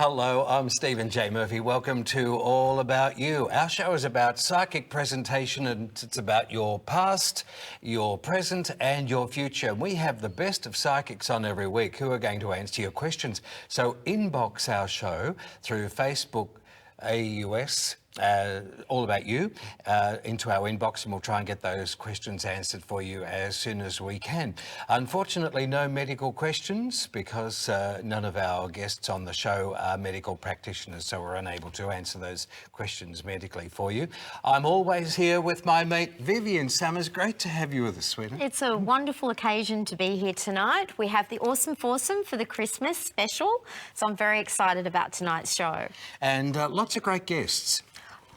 Hello, I'm Stephen J. Murphy. Welcome to All About You. Our show is about psychic presentation, and it's about your past, your present and your future. We have the best of psychics on every week who are going to answer your questions. So inbox our show through Facebook, AUS, All About You, into our inbox, and we'll try and get those questions answered for you as soon as we can. Unfortunately, no medical questions because none of our guests on the show are medical practitioners, so we're unable to answer those questions medically for you. I'm always here with my mate Vivienne Summers. Great to have you with us, sweetheart. It's a wonderful occasion to be here tonight. We have the Awesome Foursome for the Christmas special, so I'm very excited about tonight's show. And lots of great guests.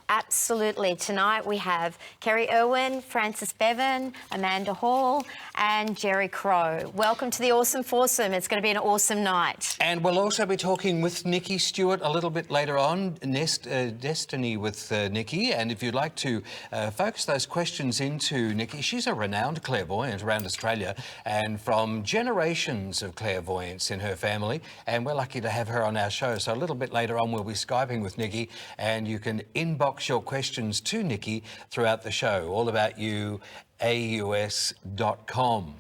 Absolutely. Tonight we have Kerrie, Erwin, Francis Bevan, Amanda Hall and Gerry Crow. Welcome to the Awesome Foursome. It's going to be an awesome night. And we'll also be talking with Nikki Stewart a little bit later on, Destiny with Nikki. And if you'd like to focus those questions into Nikki, she's a renowned clairvoyant around Australia and from generations of clairvoyance in her family. And we're lucky to have her on our show. So a little bit later on, we'll be Skyping with Nikki and you can inbox your questions to Nikki throughout the show. All About You, AUS.com.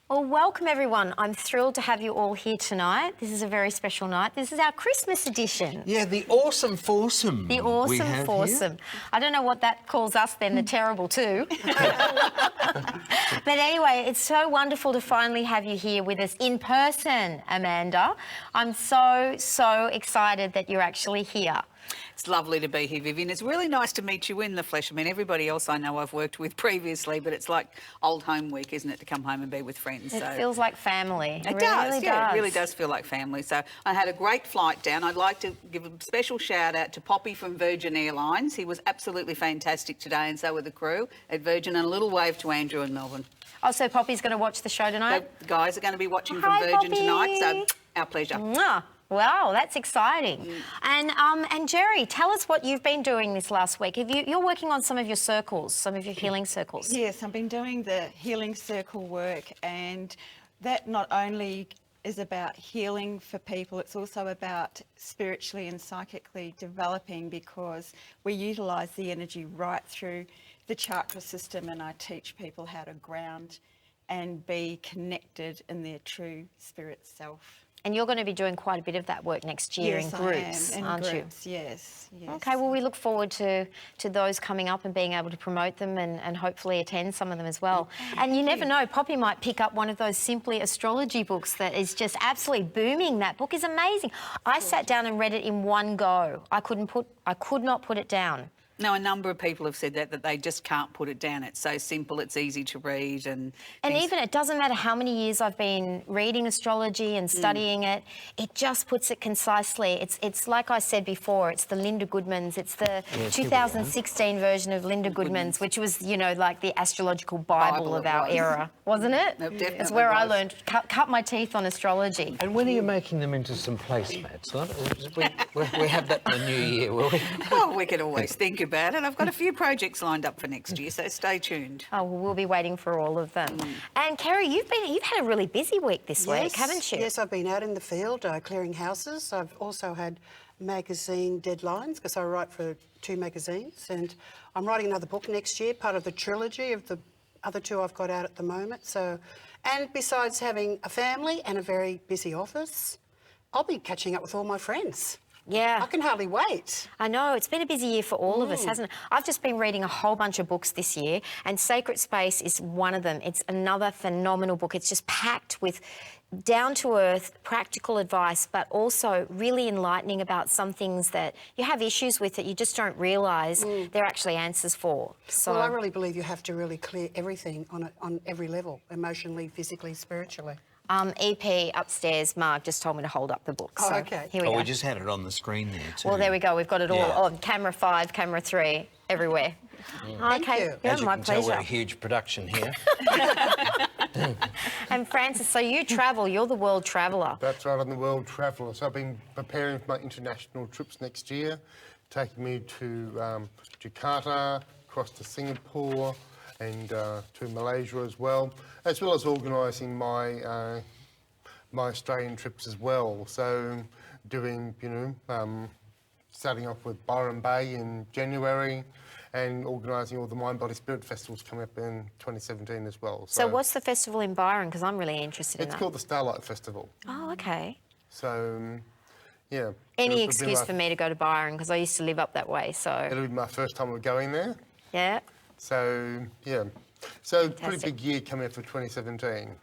Well, welcome everyone. I'm thrilled to have you all here tonight. This is a very special night. This is our Christmas edition. Yeah, the Awesome Foursome. The Awesome Foursome. Here. I don't know what that calls us then, the Terrible Two. But anyway, it's so wonderful to finally have you here with us in person, Amanda. I'm so excited that you're actually here. It's lovely to be here, Vivienne. It's really nice to meet you in the flesh. I mean, everybody else I know I've worked with previously, but it's like old home week, isn't it, to come home and be with friends? It feels like family. It does, yeah, it really does feel like family. So I had a great flight down. I'd like to give a special shout out to Poppy from Virgin Airlines. He was absolutely fantastic today, and so were the crew at Virgin, and a little wave to Andrew in Melbourne. Oh, so Poppy's going to watch the show tonight? The guys are going to be watching from Virgin tonight, so our pleasure. Mwah. Wow, that's exciting. And Gerry, tell us what you've been doing this last week. You're working on some of your circles, some of your healing circles. Yes, I've been doing the healing circle work, and that not only is about healing for people, it's also about spiritually and psychically developing, because we utilise the energy right through the chakra system, and I teach people how to ground and be connected in their true spirit self. And you're going to be doing quite a bit of that work next year in groups, aren't you? Yes. Okay, well, we look forward to those coming up and being able to promote them and hopefully attend some of them as well. And you never know, Poppy might pick up one of those Simply Astrology books that is just absolutely booming. That book is amazing. I sat down and read it in one go. I could not put it down. No, a number of people have said that they just can't put it down. It's so simple, it's easy to read. And even it doesn't matter how many years I've been reading astrology and studying it, it just puts it concisely. It's like I said before, it's the Linda Goodman's, it's the 2016 version of Linda Goodman's, which was, you know, like the astrological Bible of our era, wasn't it? No, definitely. It's where I learned, cut my teeth on astrology. And when are you making them into some placemats? We have that in the new year, will we? Oh, we can always think about it. I've got a few projects lined up for next year, so stay tuned. Oh, well, we'll be waiting for all of them. And Kerrie, you've had a really busy week this week, haven't you? Yes, I've been out in the field clearing houses. I've also had magazine deadlines because I write for 2 magazines, and I'm writing another book next year, part of the trilogy of the other 2 I've got out at the moment. So, and besides having a family and a very busy office, I'll be catching up with all my friends. Yeah. I can hardly wait. I know, it's been a busy year for all of us, hasn't it? I've just been reading a whole bunch of books this year, and Sacred Space is one of them. It's another phenomenal book. It's just packed with down-to-earth, practical advice, but also really enlightening about some things that you have issues with that you just don't realise there are actually answers for. So, well, I really believe you have to really clear everything on every level, emotionally, physically, spiritually. EP upstairs, Mark just told me to hold up the book. Oh, so okay. Here we go. We just had it on the screen there too. Well, there we go. We've got it all on camera 5, camera 3, everywhere. Thank you. Yeah, As you my can pleasure. tell, we're a huge production here. And Francis, so you travel, you're the world traveller. That's right, I'm the world traveller. So I've been preparing for my international trips next year, taking me to Jakarta, across to Singapore, and to Malaysia as well as organising my my Australian trips as well. So doing, starting off with Byron Bay in January and organising all the Mind, Body, Spirit festivals coming up in 2017 as well. So what's the festival in Byron? Because I'm really interested in It's that. called the Starlight Festival. Oh, okay. So, yeah. Any excuse for me to go to Byron because I used to live up that way, so... It'll be my first time of going there. Yeah. So, yeah. So, pretty Fantastic. big year coming up for 2017.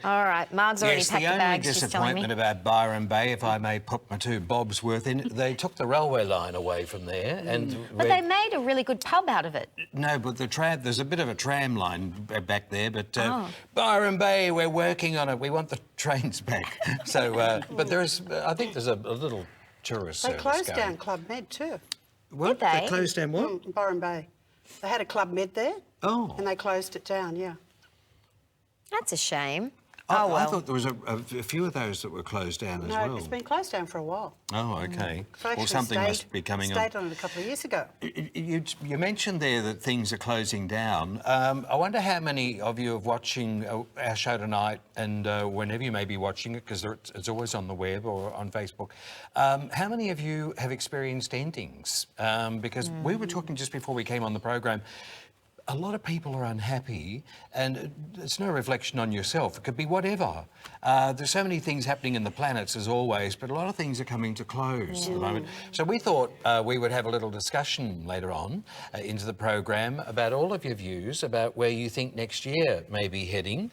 All right, Marg's already Yes, packed the the only bags, she's telling me. disappointment about Byron Bay, if I may put my two bobs worth in, they took the railway line away from there. And But they made a really good pub out of it. No, but there's a bit of a tram line back there, but Byron Bay, we're working on it. We want the trains back. So, but I think there's a little tourist They service closed going. down Club Med too. What? Did they? They closed down what? Byron Bay. They had a Club Med there. Oh. And they closed it down, yeah. That's a shame. I well. thought there was a few of those that were closed down as No, well. it's been closed down for a while. Oh, okay. So actually Well, something must be coming stayed on. on it a couple of years ago. You mentioned there that things are closing down. I wonder how many of you are watching our show tonight, and whenever you may be watching it, because it's always on the web or on Facebook. How many of you have experienced endings? Because we were talking just before we came on the program. A lot of people are unhappy, and it's no reflection on yourself. It could be whatever. There's so many things happening in the planets, as always, but a lot of things are coming to close at the moment. So we thought we would have a little discussion later on into the program about all of your views about where you think next year may be heading,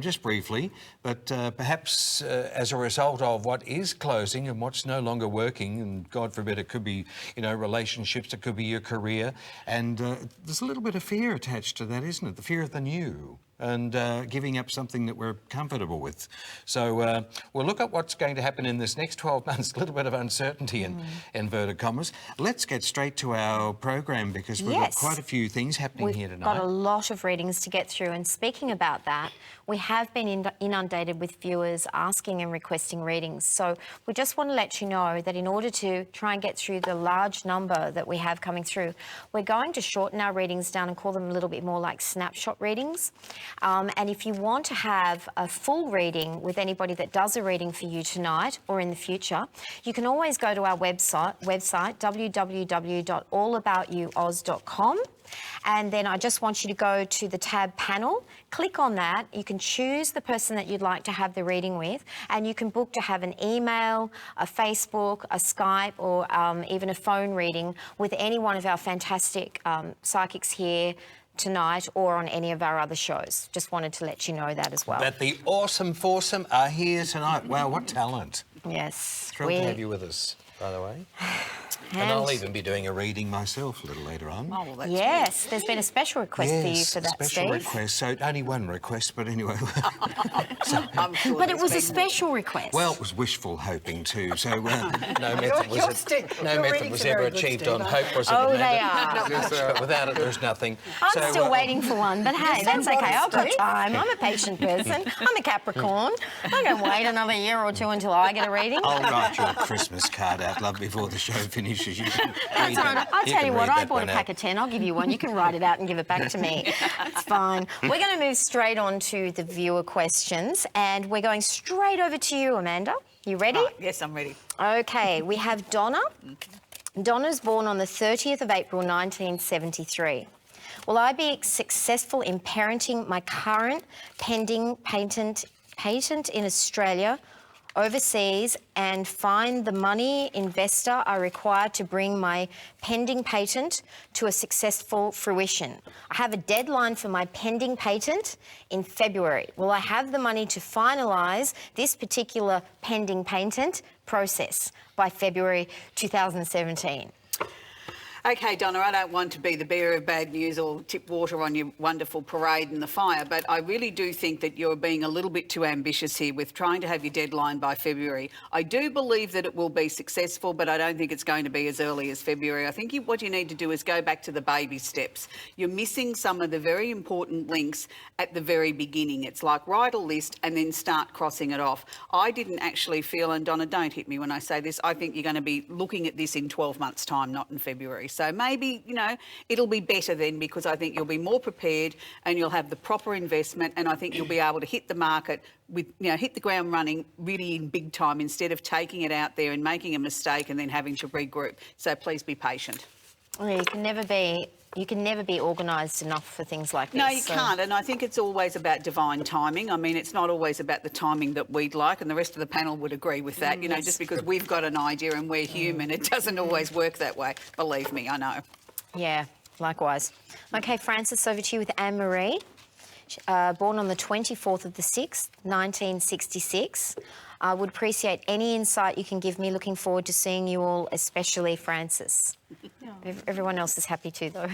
just briefly, but perhaps as a result of what is closing and what's no longer working, and God forbid it could be, relationships, it could be your career, and there's a little bit of fear attached to that, isn't it? The fear of the new and giving up something that we're comfortable with. So we'll look at what's going to happen in this next 12 months, a little bit of uncertainty in inverted commas. Let's get straight to our program because we've got quite a few things happening here tonight. We've got a lot of readings to get through, and speaking about that, we have been inundated with viewers asking and requesting readings. So we just want to let you know that in order to try and get through the large number that we have coming through, we're going to shorten our readings down and call them a little bit more like snapshot readings. And if you want to have a full reading with anybody that does a reading for you tonight or in the future, you can always go to our website www.allaboutyouz.com. And then I just want you to go to the tab panel, click on that. You can choose the person that you'd like to have the reading with, and you can book to have an email, a Facebook, a Skype, or even a phone reading with any one of our fantastic psychics here tonight or on any of our other shows. Just wanted to let you know that as well. That the awesome foursome are here tonight. Wow, what talent. Yes. Thrilled to have you with us, by the way. And I'll even be doing a reading myself a little later on. Oh, well, that's Yes, there's been a special request for you for that, special Steve. request. So only one request, but anyway. I'm sure But it there's was a been- special request. Well, it was wishful hoping too. So no method Your was, your method readings was are ever very good, achieved Steve. on hope, was it? Oh, Amanda? they are. Yes, But without it, there's nothing. I'm So, still waiting for one, but hey, that's so okay. I've got modest, time. I'm a patient person. I'm a Capricorn. I don't wait another year or two until I get a reading. I'll write your Christmas card out, love, before the show finishes. You can That's read all right. that. I'll You tell can you what, read I that bought a one pack out. of 10. I'll give you one. You can write it out and give it back to me. It's fine. We're going to move straight on to the viewer questions, and we're going straight over to you, Amanda. You ready? Right, yes, I'm ready. Okay, we have Donna. Donna's born on the 30th of April 1973. Will I be successful in parenting my current pending patent in Australia, overseas, and find the money investor I require to bring my pending patent to a successful fruition? I have a deadline for my pending patent in February. Will I have the money to finalise this particular pending patent process by February 2017? Okay, Donna, I don't want to be the bearer of bad news or tip water on your wonderful parade in the fire, but I really do think that you're being a little bit too ambitious here with trying to have your deadline by February. I do believe that it will be successful, but I don't think it's going to be as early as February. I think what you need to do is go back to the baby steps. You're missing some of the very important links at the very beginning. It's like write a list and then start crossing it off. I didn't actually feel, and Donna, don't hit me when I say this, I think you're going to be looking at this in 12 months' time, not in February. So maybe, you know, it'll be better then, because I think you'll be more prepared and you'll have the proper investment, and I think you'll be able to hit the market with, you know, hit the ground running really in big time, instead of taking it out there and making a mistake and then having to regroup. So please be patient. Well, you can never be organised enough for things like this. No, you can't. And I think it's always about divine timing. I mean, it's not always about the timing that we'd like, and the rest of the panel would agree with that. You know, just because we've got an idea and we're human, it doesn't always work that way. Believe me, I know. Yeah, likewise. Okay, Francis, over to you with Anne-Marie. Born on the 24th of the 6th, 1966. I would appreciate any insight you can give me. Looking forward to seeing you all, especially Francis. Everyone else is happy too, though.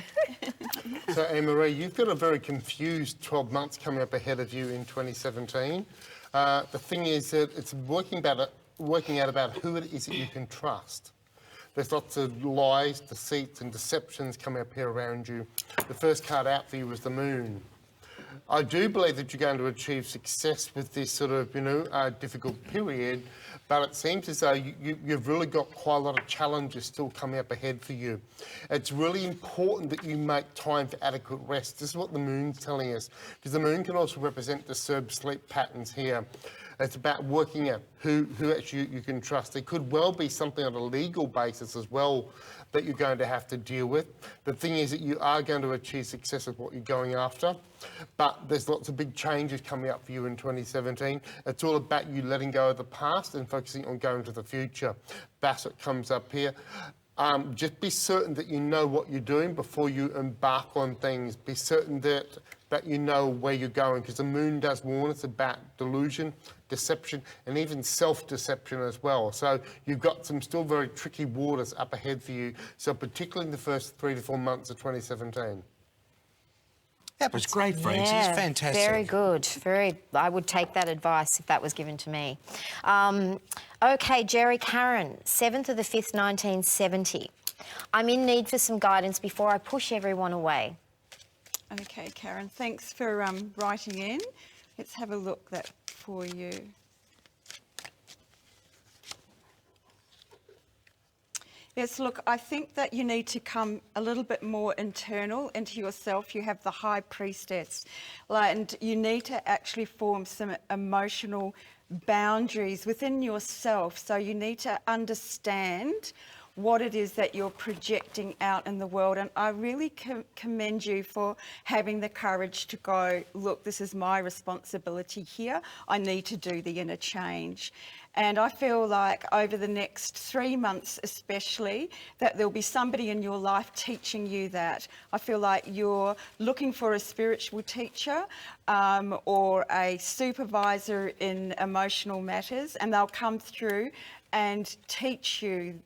So, Anne-Marie, you've got a very confused 12 months coming up ahead of you in 2017. The thing is that it's working out about who it is that you can trust. There's lots of lies, deceits and deceptions coming up here around you. The first card out for you was the moon. I do believe that you're going to achieve success with this sort of, you know, difficult period, but it seems as though you've really got quite a lot of challenges still coming up ahead for you. It's really important that you make time for adequate rest. This is what the moon's telling us, because the moon can also represent disturbed sleep patterns here. It's about working out who actually you can trust. There could well be something on a legal basis as well that you're going to have to deal with. The thing is that you are going to achieve success with what you're going after, but there's lots of big changes coming up for you in 2017. It's all about you letting go of the past and focusing on going to the future. That's what comes up here. Just be certain that you know what you're doing before you embark on things. Be certain that you know where you're going, because the moon does warn us about delusion, deception, and even self-deception as well. So you've got some still very tricky waters up ahead for you, so particularly in the first 3 to 4 months of 2017. That was great, Francis. Yeah, Fantastic. Very good. I would take that advice if that was given to me. Okay, Gerry Karen, 7th of the 5th, 1970. I'm in need for some guidance before I push everyone away. Okay, Karen, thanks for writing in. Let's have a look that for you. Yes, look, I think that you need to come a little bit more internal into yourself. You have the High Priestess, and you need to actually form some emotional boundaries within yourself. So you need to understand what it is that you're projecting out in the world. And I really commend you for having the courage to go, look, this is my responsibility here. I need to do the inner change. And I feel like over the next 3 months especially, that there'll be somebody in your life teaching you that. I feel like you're looking for a spiritual teacher or a supervisor in emotional matters, and they'll come through and teach you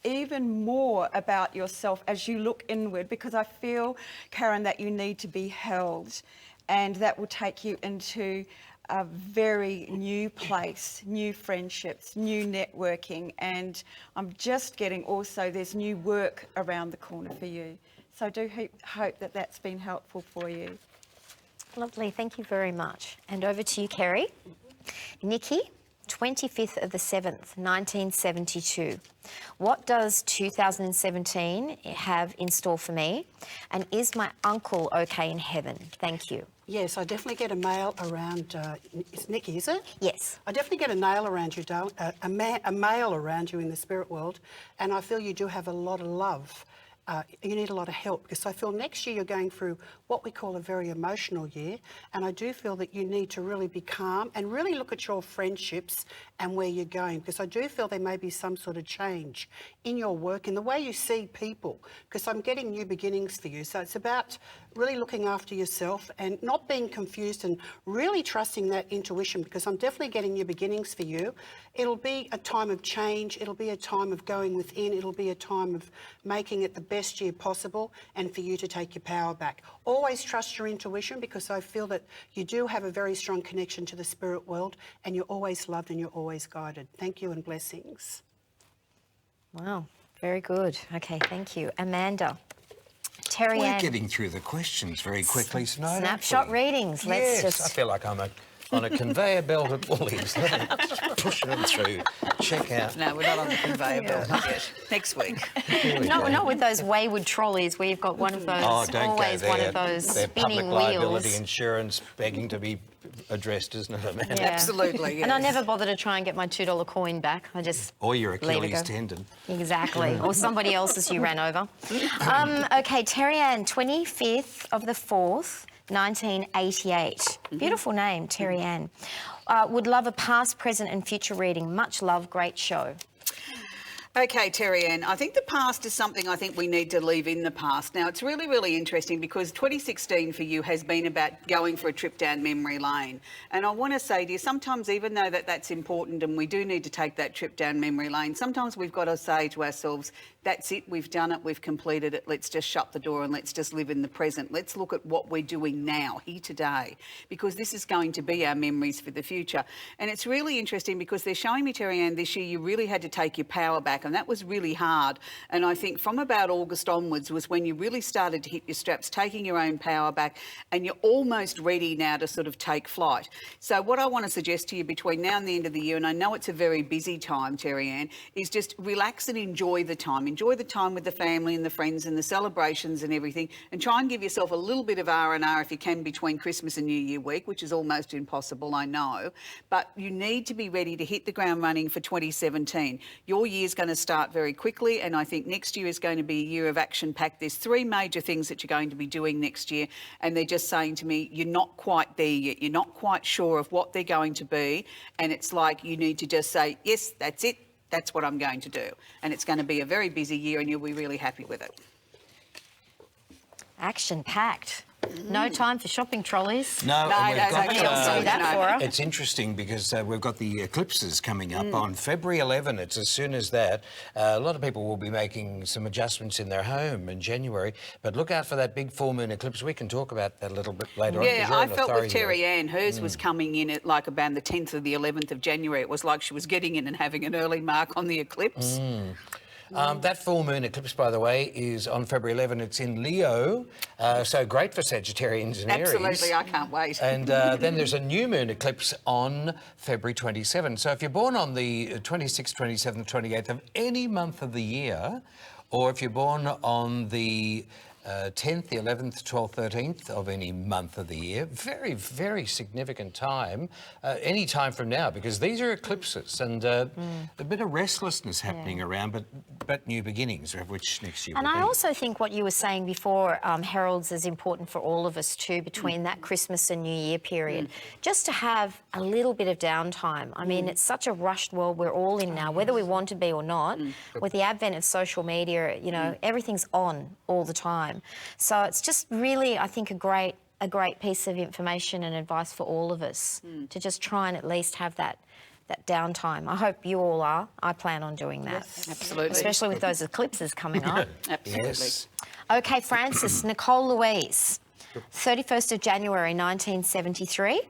even more about yourself as you look inward, because I feel, Karen, that you need to be held, and that will take you into a very new place, new friendships, new networking, and I'm just getting also there's new work around the corner for you. So I do hope that that's been helpful for you. Lovely, thank you very much. And over to you, Kerrie. Nikki, 25th of the 7th, 1972. What does 2017 have in store for me? And is my uncle okay in heaven? Thank you. Yes, I definitely get a mail around. It's Nikki, is it? Yes. I definitely get a nail around you, darling, a male around you in the spirit world, and I feel you do have a lot of love. You need a lot of help, because I feel next year you're going through what we call a very emotional year, and I do feel that you need to really be calm and really look at your friendships and where you're going, because I do feel there may be some sort of change in your work, in the way you see people, because I'm getting new beginnings for you. So it's about really looking after yourself and not being confused and really trusting that intuition, because I'm definitely getting new beginnings for you. It'll be a time of change. It'll be a time of going within. It'll be a time of making it the best year possible, and for you to take your power back. Always trust your intuition, because I feel that you do have a very strong connection to the spirit world, and you're always loved and you're always guided. Thank you and blessings. Wow, very good. Okay, thank you. Amanda. Terry We're Ann. getting through the questions very quickly tonight. Snapshot readings. Let's Yes, just... I feel like I'm a on a conveyor belt at Woolies. Pushing them through. Check out. No, we're not on the conveyor belt yet. Next week. Not with those wayward trolleys where you've got one of those, Oh, don't always go there. one of those They're spinning public liability wheels. insurance begging to be addressed, isn't it, Amanda? Yeah. Absolutely, And I yes. never bother to try and get my $2 coin back. I just Or your leave it Achilles go. tendon. Exactly. Or somebody else's you ran over. Okay, Terry Ann, 25th of the 4th, 1988. Beautiful name, Terry Ann. Would love a past, present and future reading. Much love, great show. Okay, Terry Ann, I think the past is something I think we need to leave in the past. Now, it's really, really interesting because 2016 for you has been about going for a trip down memory lane. And I want to say to you, sometimes even though that's important and we do need to take that trip down memory lane, sometimes we've got to say to ourselves, that's it, we've done it, we've completed it, let's just shut the door and let's just live in the present. Let's look at what we're doing now, here today, because this is going to be our memories for the future. And it's really interesting because they're showing me, Terry Ann, this year you really had to take your power back, and that was really hard. And I think from about August onwards was when you really started to hit your straps, taking your own power back, and you're almost ready now to sort of take flight. So what I want to suggest to you between now and the end of the year, and I know it's a very busy time, Terry Ann, is just relax and enjoy the time. Enjoy the time with the family and the friends and the celebrations and everything, and try and give yourself a little bit of R&R if you can between Christmas and New Year week, which is almost impossible, I know. But you need to be ready to hit the ground running for 2017. Your year's going to start very quickly, and I think next year is going to be a year of action-packed. There's 3 major things that you're going to be doing next year, and they're just saying to me, you're not quite there yet. You're not quite sure of what they're going to be, and it's like you need to just say, yes, that's it. That's what I'm going to do. And it's going to be a very busy year and you'll be really happy with it. Action-packed. No time for shopping trolleys. No, and we've got, Somebody else do that for her. it's interesting because we've got the eclipses coming up on February 11. It's as soon as that. A lot of people will be making some adjustments in their home in January, but look out for that big full moon eclipse. We can talk about that a little bit later on. Yeah, 'cause you're I an felt with authority Terry there. Ann, hers was coming in at like about the 10th or the 11th of January. It was like she was getting in and having an early mark on the eclipse. That full moon eclipse, by the way, is on February 11. It's in Leo, so great for Sagittarians and Aries. Absolutely, I can't wait. And then there's a new moon eclipse on February 27. So if you're born on the 26th, 27th, 28th of any month of the year, or if you're born on the 10th, the 11th, 12th, 13th of any month of the year, very, very significant time, any time from now, because these are eclipses and a bit of restlessness happening around, but new beginnings, of which next year And will I be. also think what you were saying before, heralds, is important for all of us too, between that Christmas and New Year period, just to have a little bit of downtime. I mean, it's such a rushed world we're all in now, whether we want to be or not. With the advent of social media, you know, everything's on all the time. So it's just really, I think, a great piece of information and advice for all of us to just try and at least have that downtime. I hope you all are. I plan on doing that. Yes, absolutely. Especially with those eclipses coming up. Absolutely. Yes. Okay, Francis, Nicole Louise, 31st of January 1973.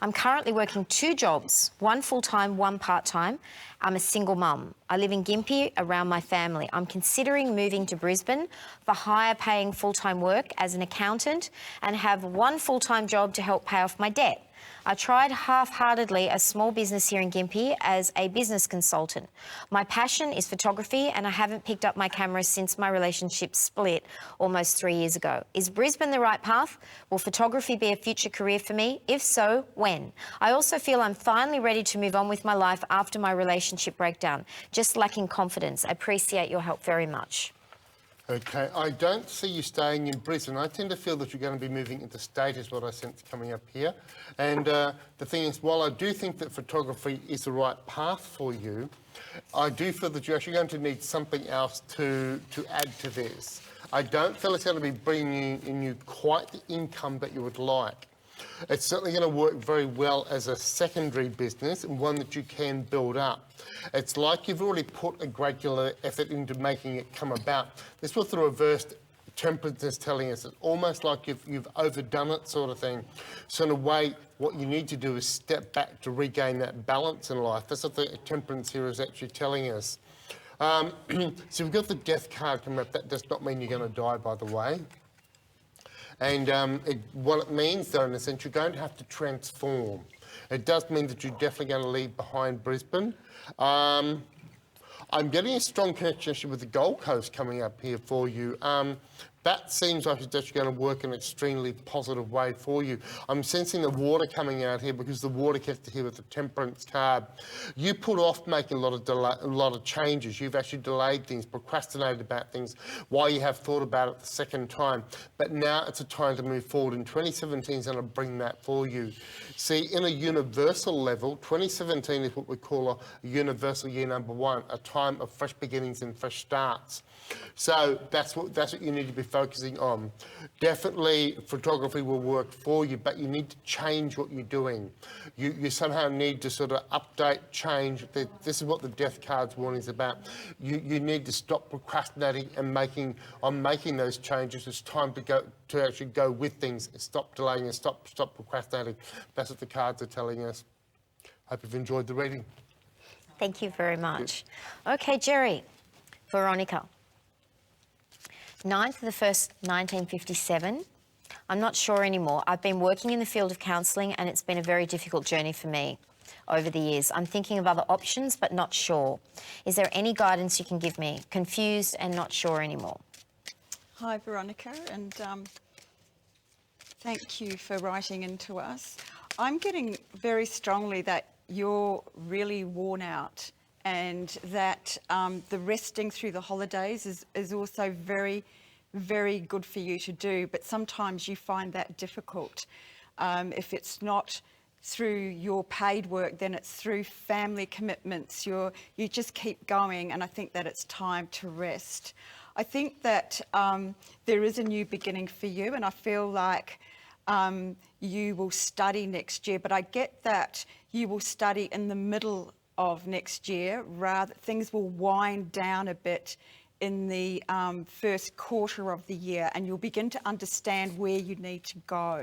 I'm currently working 2 jobs, one full-time, one part-time. I'm a single mum. I live in Gympie around my family. I'm considering moving to Brisbane for higher paying full-time work as an accountant and have one full-time job to help pay off my debt. I tried half-heartedly a small business here in Gympie as a business consultant. My passion is photography and I haven't picked up my camera since my relationship split almost 3 years ago. Is Brisbane the right path? Will photography be a future career for me? If so, when? I also feel I'm finally ready to move on with my life after my relationship breakdown. Just lacking confidence. I appreciate your help very much. Okay, I don't see you staying in Brisbane. I tend to feel that you're going to be moving interstate is what I sense coming up here. And the thing is, while I do think that photography is the right path for you, I do feel that you're actually going to need something else to add to this. I don't feel it's going to be bringing in you quite the income that you would like. It's certainly going to work very well as a secondary business and one that you can build up. It's like you've already put a great deal of effort into making it come about. This was the reversed temperance is telling us. It's almost like you've overdone it sort of thing. So in a way, what you need to do is step back to regain that balance in life. That's what the temperance here is actually telling us. So we've got the death card coming up. That does not mean you're going to die, by the way. And what it means, though, in a sense, you're going to have to transform. It does mean that you're definitely going to leave behind Brisbane. I'm getting a strong connection with the Gold Coast coming up here for you. That seems like it's actually going to work in an extremely positive way for you. I'm sensing the water coming out here because the water gets here with the Temperance card. You put off making a lot of changes. You've actually delayed things, procrastinated about things while you have thought about it the second time. But now it's a time to move forward, and 2017 is going to bring that for you. See, in a universal level, 2017 is what we call a universal year number 1, a time of fresh beginnings and fresh starts. So that's what you need to be focusing on. Definitely photography will work for you, but you need to change what you're doing. You somehow need to sort of update, change. This is what the Death card's warning is about. You need to stop procrastinating and making those changes. It's time to actually go with things. Stop delaying and stop procrastinating. That's what the cards are telling us. Hope you've enjoyed the reading. Thank you very much. Okay, Gerry, Veronica. 9th of the 1st, 1957. I'm not sure anymore. I've been working in the field of counselling and it's been a very difficult journey for me over the years. I'm thinking of other options but not sure. Is there any guidance you can give me? Confused and not sure anymore. Hi, Veronica, and thank you for writing into us. I'm getting very strongly that you're really worn out, and that the resting through the holidays is also very, very good for you to do, but sometimes you find that difficult. If it's not through your paid work, then it's through family commitments. You just keep going, and I think that it's time to rest. I think that there is a new beginning for you, and I feel like you will study next year, but I get that you will study in the middle of next year. Rather, things will wind down a bit in the first quarter of the year, and you'll begin to understand where you need to go.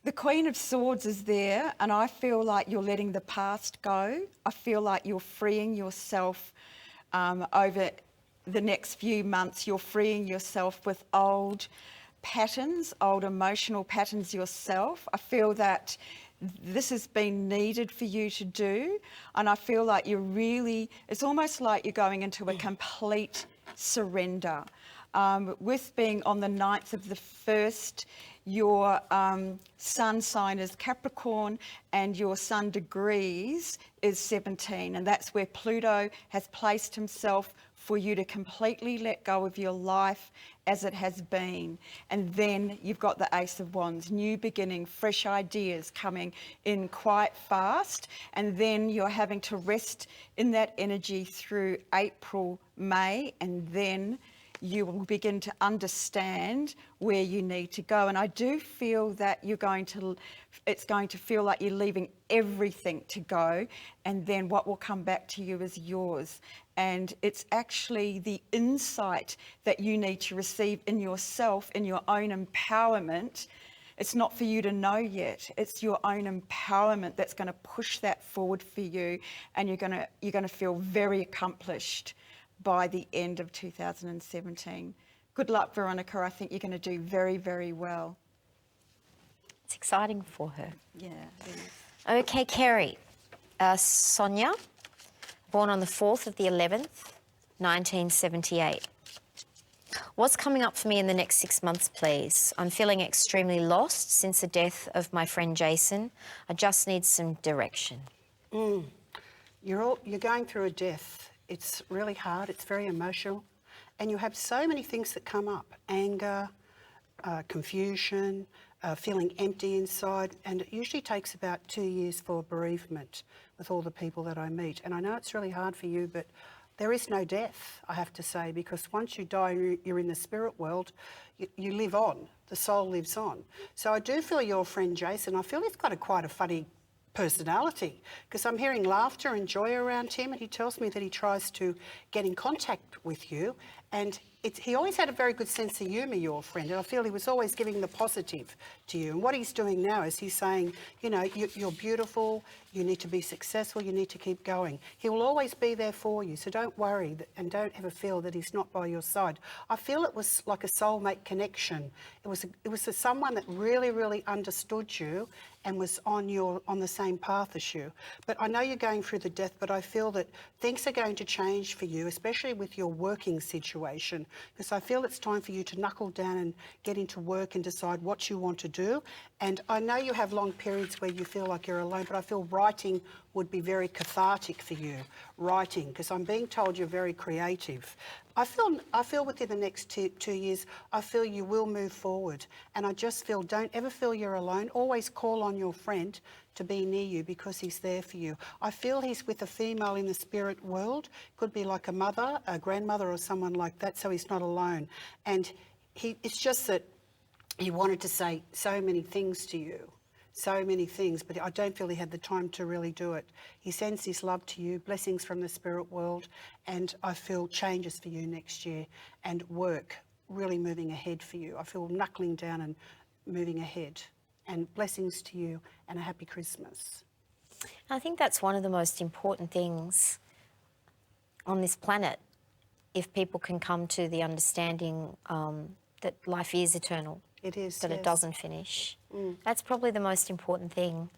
The Queen of Swords is there, and I feel like you're letting the past go. I feel like you're freeing yourself over the next few months. You're freeing yourself with old patterns, old emotional patterns yourself. I feel that this has been needed for you to do, and I feel like it's almost like you're going into a complete surrender. With being on the 9th of the 1st, your sun sign is Capricorn and your sun degrees is 17, and that's where Pluto has placed himself for you to completely let go of your life as it has been. And then you've got the Ace of Wands, new beginning, fresh ideas coming in quite fast, and then you're having to rest in that energy through April, May, and then you will begin to understand where you need to go. And I do feel that it's going to feel like you're leaving everything to go, and then what will come back to you is yours. And it's actually the insight that you need to receive in yourself, in your own empowerment. It's not for you to know yet. It's your own empowerment that's going to push that forward for you, and you're going to feel very accomplished by the end of 2017. Good luck, Veronica. I think you're going to do very, very well. It's exciting for her. Yeah, it is. Okay, Kerrie. Sonia, born on the 4th of the 11th, 1978. What's coming up for me in the next 6 months, please? I'm feeling extremely lost since the death of my friend Jason. I just need some direction. You're going through a death. It's really hard, it's very emotional, and you have so many things that come up. Anger, confusion, feeling empty inside, and it usually takes about 2 years for bereavement with all the people that I meet. And I know it's really hard for you, but there is no death, I have to say, because once you die, you're in the spirit world, you live on, the soul lives on. So I do feel your friend Jason, I feel he's got quite a funny personality, because I'm hearing laughter and joy around him, and he tells me that he tries to get in contact with you, And he always had a very good sense of humour, your friend, and I feel he was always giving the positive to you. And what he's doing now is he's saying, you know, you're beautiful, you need to be successful, you need to keep going. He will always be there for you, so don't worry and don't ever feel that he's not by your side. I feel it was like a soulmate connection. It was someone that really, really understood you and was on the same path as you. But I know you're going through the death, but I feel that things are going to change for you, especially with your working situation, because I feel it's time for you to knuckle down and get into work and decide what you want to do. And I know you have long periods where you feel like you're alone, but I feel writing would be very cathartic for you, writing, because I'm being told you're very creative. I feel within the next 2 years, I feel you will move forward. And I just feel, don't ever feel you're alone. Always call on your friend to be near you because he's there for you. I feel he's with a female in the spirit world. Could be like a mother, a grandmother or someone like that, so he's not alone. And it's just that he wanted to say so many things to you. So many things, but I don't feel he had the time to really do it. He sends his love to you, blessings from the spirit world, and I feel changes for you next year and work really moving ahead for you. I feel knuckling down and moving ahead, and blessings to you and a happy Christmas. I think that's one of the most important things on this planet, if people can come to the understanding that life is eternal. It is, that yes. it doesn't finish. That's probably the most important thing,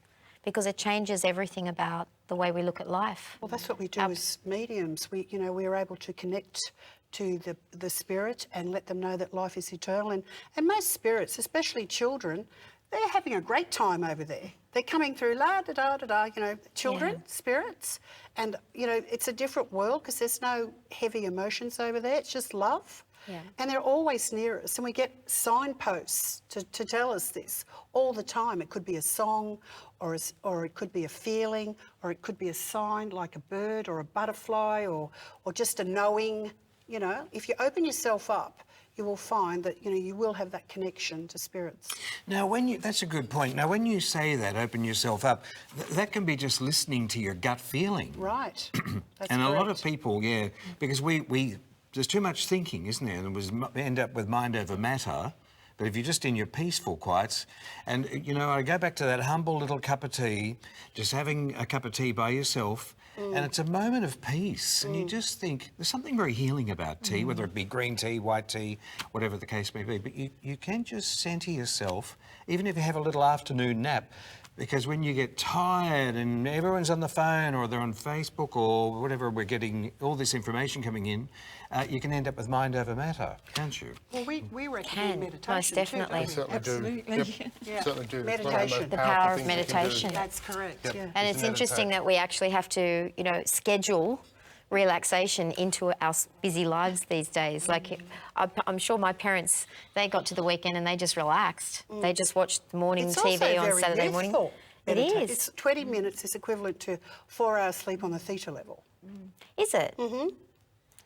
because it changes everything about the way we look at life. Well, that's what we do as mediums. We are able to connect to the spirit and let them know that life is eternal. And most spirits, especially children, they're having a great time over there. They're coming through la-da-da-da-da, children, spirits. And, it's a different world because there's no heavy emotions over there. It's just love. Yeah. And they're always near us, and we get signposts to tell us this all the time. It could be a song, or it could be a feeling, or it could be a sign like a bird or a butterfly, or just a knowing. If you open yourself up, you will find that you will have that connection to spirits. Now, that's a good point. Now, when you say that, open yourself up, that can be just listening to your gut feeling. Right. That's and a lot of correct. people, because there's too much thinking, isn't there? And we end up with mind over matter. But if you're just in your peaceful quiets, and, I go back to that humble little cup of tea, just having a cup of tea by yourself, and it's a moment of peace. And you just think, there's something very healing about tea, whether it be green tea, white tea, whatever the case may be. But you can just centre yourself, even if you have a little afternoon nap, because when you get tired and everyone's on the phone or they're on Facebook or whatever, we're getting all this information coming in, you can end up with mind over matter, can't you? Well, we recommend meditation most definitely. too, don't we? Certainly do. Absolutely. Yep, certainly do. It's one of Meditation. most The powerful power of things you can do. meditation. That's correct, yeah. And Is it's to interesting meditate. that we actually have to, schedule relaxation into our busy lives these days. Like, I'm sure my parents, they got to the weekend and they just relaxed. They just watched the morning It's TV also on very Saturday morning. youthful, It meditation. is. It's 20 minutes is equivalent to 4 hours sleep on the theta level. Is it?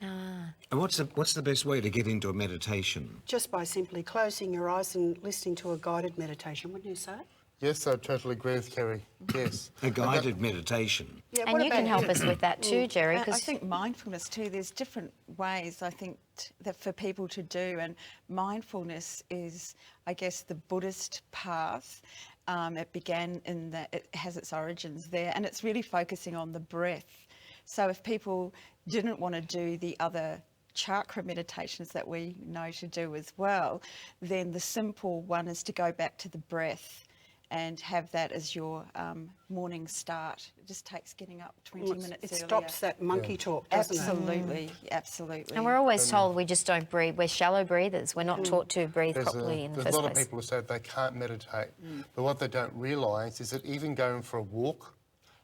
And what's the best way to get into a meditation? Just by simply closing your eyes and listening to a guided meditation, wouldn't you say? Yes, I totally agree with Kerrie. Yes. A guided meditation. Yeah, And what you can about help us with that too, Gerry. I 'cause think mindfulness too, there's different ways I think that for people to do, and mindfulness is, I guess, the Buddhist path. It has its origins there, and it's really focusing on the breath. So if people didn't want to do the other chakra meditations that we know to do as well, then the simple one is to go back to the breath and have that as your morning start. It just takes getting up 20 minutes It earlier. stops that monkey talk, doesn't it? Absolutely, absolutely. And we're always told we just don't breathe. We're shallow breathers. We're not taught to breathe properly in the There's first a lot place. of people who say they can't meditate, but what they don't realise is that even going for a walk,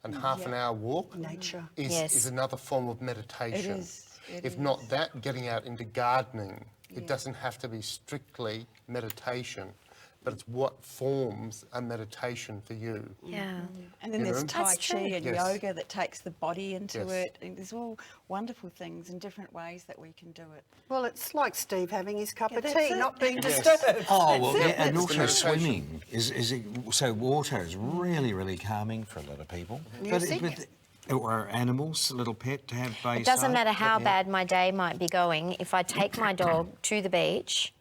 and half an hour walk, Nature. is another form of meditation. It is. If not that, getting out into gardening, it doesn't have to be strictly meditation, but it's what forms a meditation for you. Yeah. And then You there's know? Tai That's Chi true. and Yes. yoga that takes the body into Yes. it. And there's all wonderful things and different ways that we can do it. Well, it's like Steve having his cup of that's tea, it. not being Yes. disturbed. Oh, well, yeah, and It's also the meditation. swimming so water is really, really calming for a lot of people. Music. Or animals, a little pet to have by your It doesn't side? matter how Yeah. bad my day might be going. If I take my dog to the beach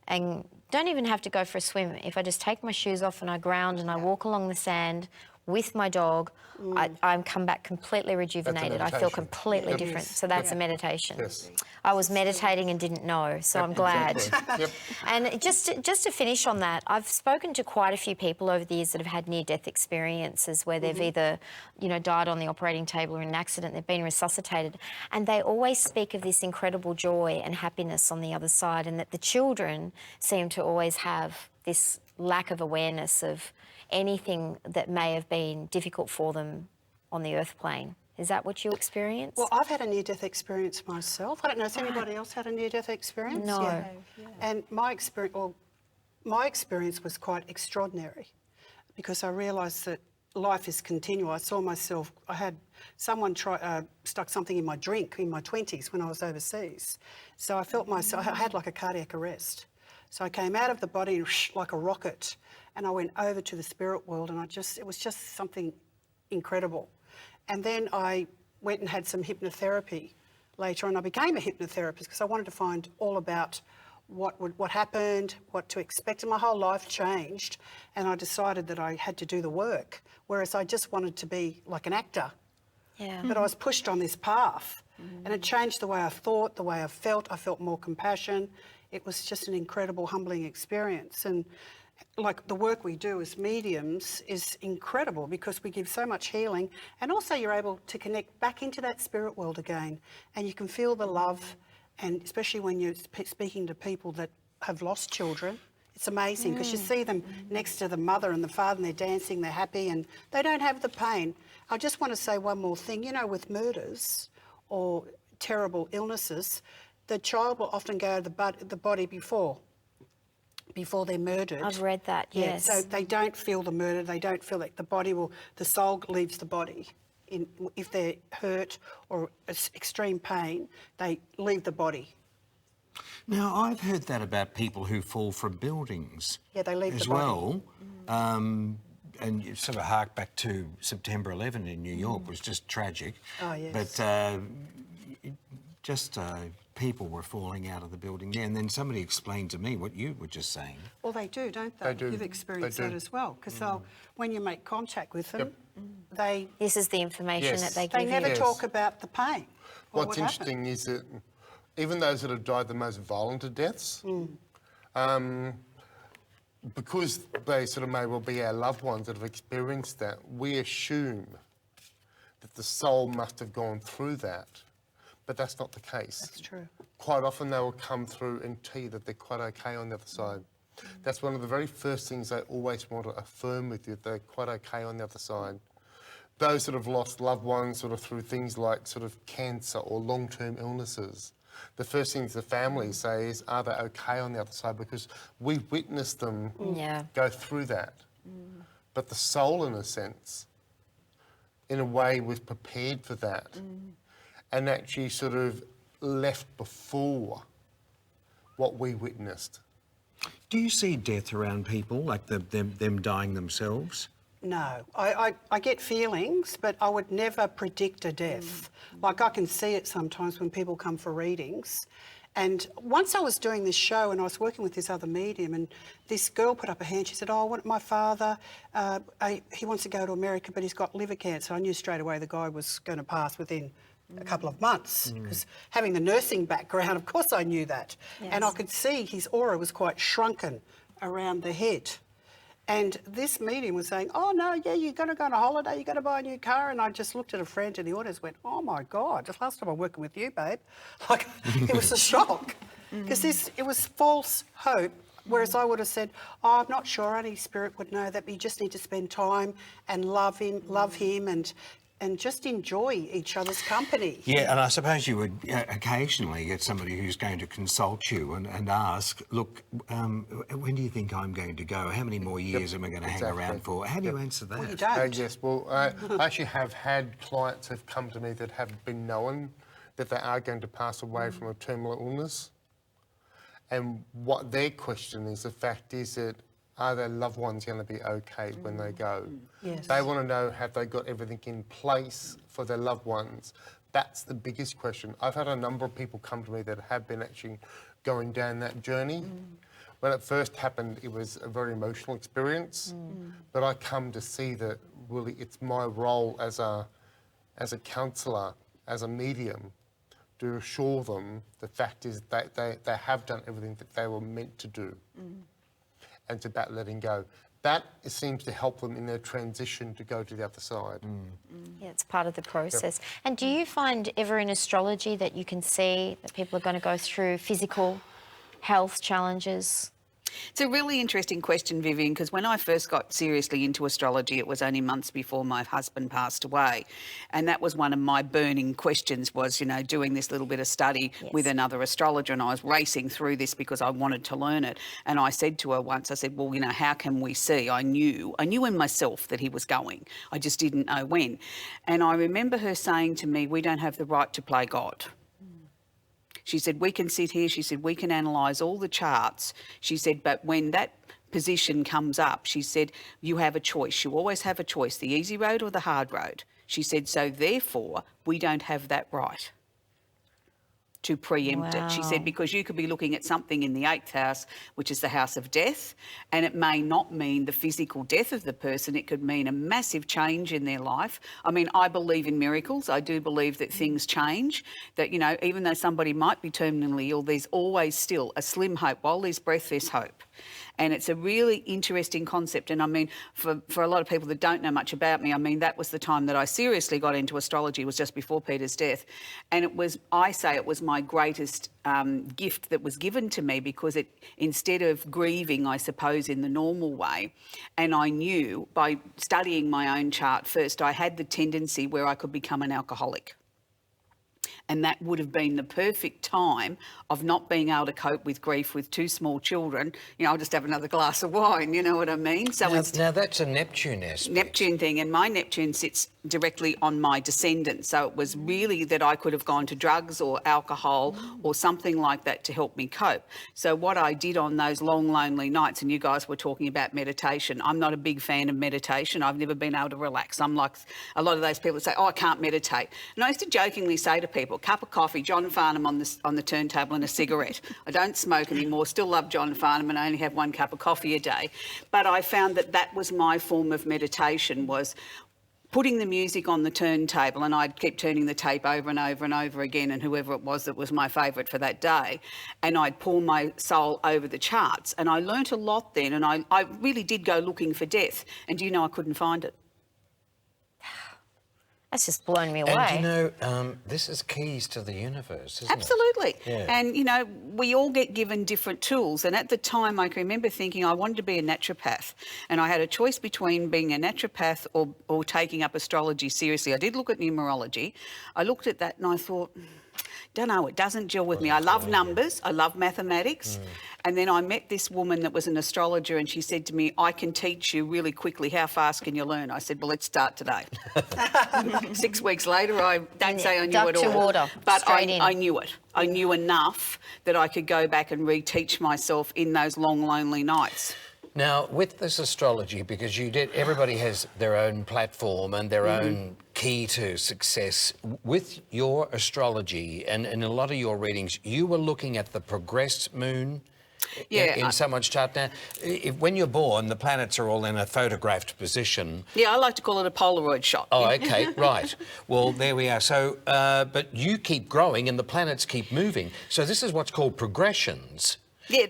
and don't even have to go for a swim, if I just take my shoes off and I ground and I walk along the sand with my dog, I come back completely rejuvenated. I feel meditation. completely Yep. different. Yes. So that's a meditation. Yes. I was meditating and didn't know, so I'm glad. Exactly. Yep. And just to finish on that, I've spoken to quite a few people over the years that have had near-death experiences where they've either, died on the operating table or in an accident, they've been resuscitated, and they always speak of this incredible joy and happiness on the other side, and that the children seem to always have this lack of awareness of anything that may have been difficult for them on the earth plane. Is that what you experienced? Well, I've had a near-death experience myself. I don't know, has anybody else had a near-death experience? No. Yeah. And my experience was quite extraordinary because I realised that life is continual. I saw myself, I had someone stuck something in my drink in my 20s when I was overseas. So I felt myself, I had like a cardiac arrest. So I came out of the body and like a rocket, and I went over to the spirit world, and it was just something incredible. And then I went and had some hypnotherapy later on. I became a hypnotherapist because I wanted to find all about what happened, what to expect, and my whole life changed. And I decided that I had to do the work, whereas I just wanted to be like an actor. Yeah. But I was pushed on this path, and it changed the way I thought, the way I felt. I felt more compassion. It was just an incredible, humbling experience. And like the work we do as mediums is incredible because we give so much healing, and also you're able to connect back into that spirit world again, and you can feel the love, and especially when you're speaking to people that have lost children, it's amazing because you see them next to the mother and the father, and they're dancing, they're happy, and they don't have the pain. I just want to say one more thing. With murders or terrible illnesses, the child will often go to the body before they're murdered. I've read that, yes. Yeah, so they don't feel the murder, they don't feel it. The soul leaves the body. If they're hurt or extreme pain, they leave the body. Now, I've heard that about people who fall from buildings. Yeah, they leave as the body. well. And you sort of hark back to September 11 in New York was just tragic. Oh, yes. But people were falling out of the building there, and then somebody explained to me what you were just saying. Well, they do, don't they? They do. You've experienced They do. that as well, because when you make contact with them, This is the information Yes. that they they give never you. Yes. talk about the pain. or What's what happened. interesting is that even those that have died the most violent of deaths, because they sort of may well be our loved ones that have experienced that, we assume that the soul must have gone through that, but that's not the case. That's true. Quite often they will come through and tell you that they're quite okay on the other side. That's one of the very first things they always want to affirm with you, they're quite okay on the other side. Those that have lost loved ones sort of through things like sort of cancer or long-term illnesses, the first things the families say is, are they okay on the other side? Because we've witnessed them go through that. But the soul, in a sense, in a way, was prepared for that and actually sort of left before what we witnessed. Do you see death around people, like them dying themselves? No, I get feelings, but I would never predict a death. Like I can see it sometimes when people come for readings. And once I was doing this show and I was working with this other medium, and this girl put up a hand, she said, oh, my father, he wants to go to America, but he's got liver cancer. I knew straight away the guy was going to pass within a couple of months, because having the nursing background, of course I knew that. Yes. And I could see his aura was quite shrunken around the head. And this medium was saying, oh, no, yeah, you're going to go on a holiday, you're going to buy a new car. And I just looked at a friend in the audience and went, oh, my God, the last time I'm working with you, babe. Like, it was a shock. Because it was false hope, whereas I would have said, oh, I'm not sure, only Spirit would know that, but you just need to spend time and love him and just enjoy each other's company. Yeah, and I suppose you would occasionally get somebody who's going to consult you and ask, look, when do you think I'm going to go? How many more years am I going to hang around for? How do you answer that? Well, you don't. Yes, well, I actually have had clients who've come to me that have been known that they are going to pass away from a terminal illness. And what their question is, the fact is that are their loved ones going to be okay when they go? Yes. They want to know, have they got everything in place for their loved ones? That's the biggest question. I've had a number of people come to me that have been actually going down that journey. When it first happened, it was a very emotional experience, but I come to see that really it's my role as a counsellor, as a medium, to assure them the fact is that they have done everything that they were meant to do. And it's about letting go. That seems to help them in their transition to go to the other side. Yeah, it's part of the process. And do you find ever in astrology that you can see that people are going to go through physical health challenges? It's a really interesting question, Vivienne, because when I first got seriously into astrology, it was only months before my husband passed away. And that was one of my burning questions was, you know, doing this little bit of study with another astrologer. And I was racing through this because I wanted to learn it. And I said to her once, I said, well, you know, how can we see? I knew in myself that he was going. I just didn't know when. And I remember her saying to me, we don't have the right to play God. She said, we can sit here, she said, we can analyse all the charts. She said, but when that position comes up, she said, you have a choice. You always have a choice, the easy road or the hard road. She said, so therefore, we don't have that right to preempt it. She said, because you could be looking at something in the 8th house, which is the house of death, and it may not mean the physical death of the person. It could mean a massive change in their life. I mean, I believe in miracles. I do believe that things change, that, you know, even though somebody might be terminally ill, there's always still a slim hope. While there's breath, there's hope. And it's a really interesting concept. And I mean, for a lot of people that don't know much about me, I mean, that was the time that I seriously got into astrology, was just before Peter's death. And it was, I say it was my greatest gift that was given to me, because it, instead of grieving, I suppose, in the normal way, and I knew by studying my own chart first, I had the tendency where I could become an alcoholic. And that would have been the perfect time of not being able to cope with grief with 2 small children. You know, I'll just have another glass of wine, you know what I mean? So now that's a Neptune aspect. Neptune thing, and my Neptune sits directly on my descendant. So it was really that I could have gone to drugs or alcohol or something like that to help me cope. So what I did on those long, lonely nights, and you guys were talking about meditation, I'm not a big fan of meditation. I've never been able to relax. I'm like a lot of those people that say, oh, I can't meditate. And I used to jokingly say to people, cup of coffee, John Farnham on the turntable and a cigarette. I don't smoke anymore, still love John Farnham, and I only have 1 cup of coffee a day. But I found that that was my form of meditation, was putting the music on the turntable, and I'd keep turning the tape over and over and over again, and whoever it was that was my favourite for that day, and I'd pour my soul over the charts. And I learnt a lot then, and I really did go looking for death. And do you know I couldn't find it? That's just blown me away. And you know, this is keys to the universe, isn't Absolutely. it? Yeah. And, you know, we all get given different tools. And at the time, I can remember thinking I wanted to be a naturopath. And I had a choice between being a naturopath or taking up astrology seriously. I did look at numerology. I looked at that and I thought, don't know, it doesn't gel with me. I love numbers. I love mathematics. And then I met this woman that was an astrologer, and she said to me, I can teach you really quickly. How fast can you learn? I said, well, let's start today. 6 weeks later, I don't say I knew it all. Duck to water, but straight in. I knew it. I knew enough that I could go back and reteach myself in those long, lonely nights. Now, with this astrology, because everybody has their own platform and their own key to success. With your astrology and in a lot of your readings, you were looking at the progressed moon in someone's chart. Now, when you're born, the planets are all in a photographed position. Yeah, I like to call it a Polaroid shot. Oh, okay, right. Well, there we are. So, but you keep growing and the planets keep moving. So this is what's called progressions. Yeah,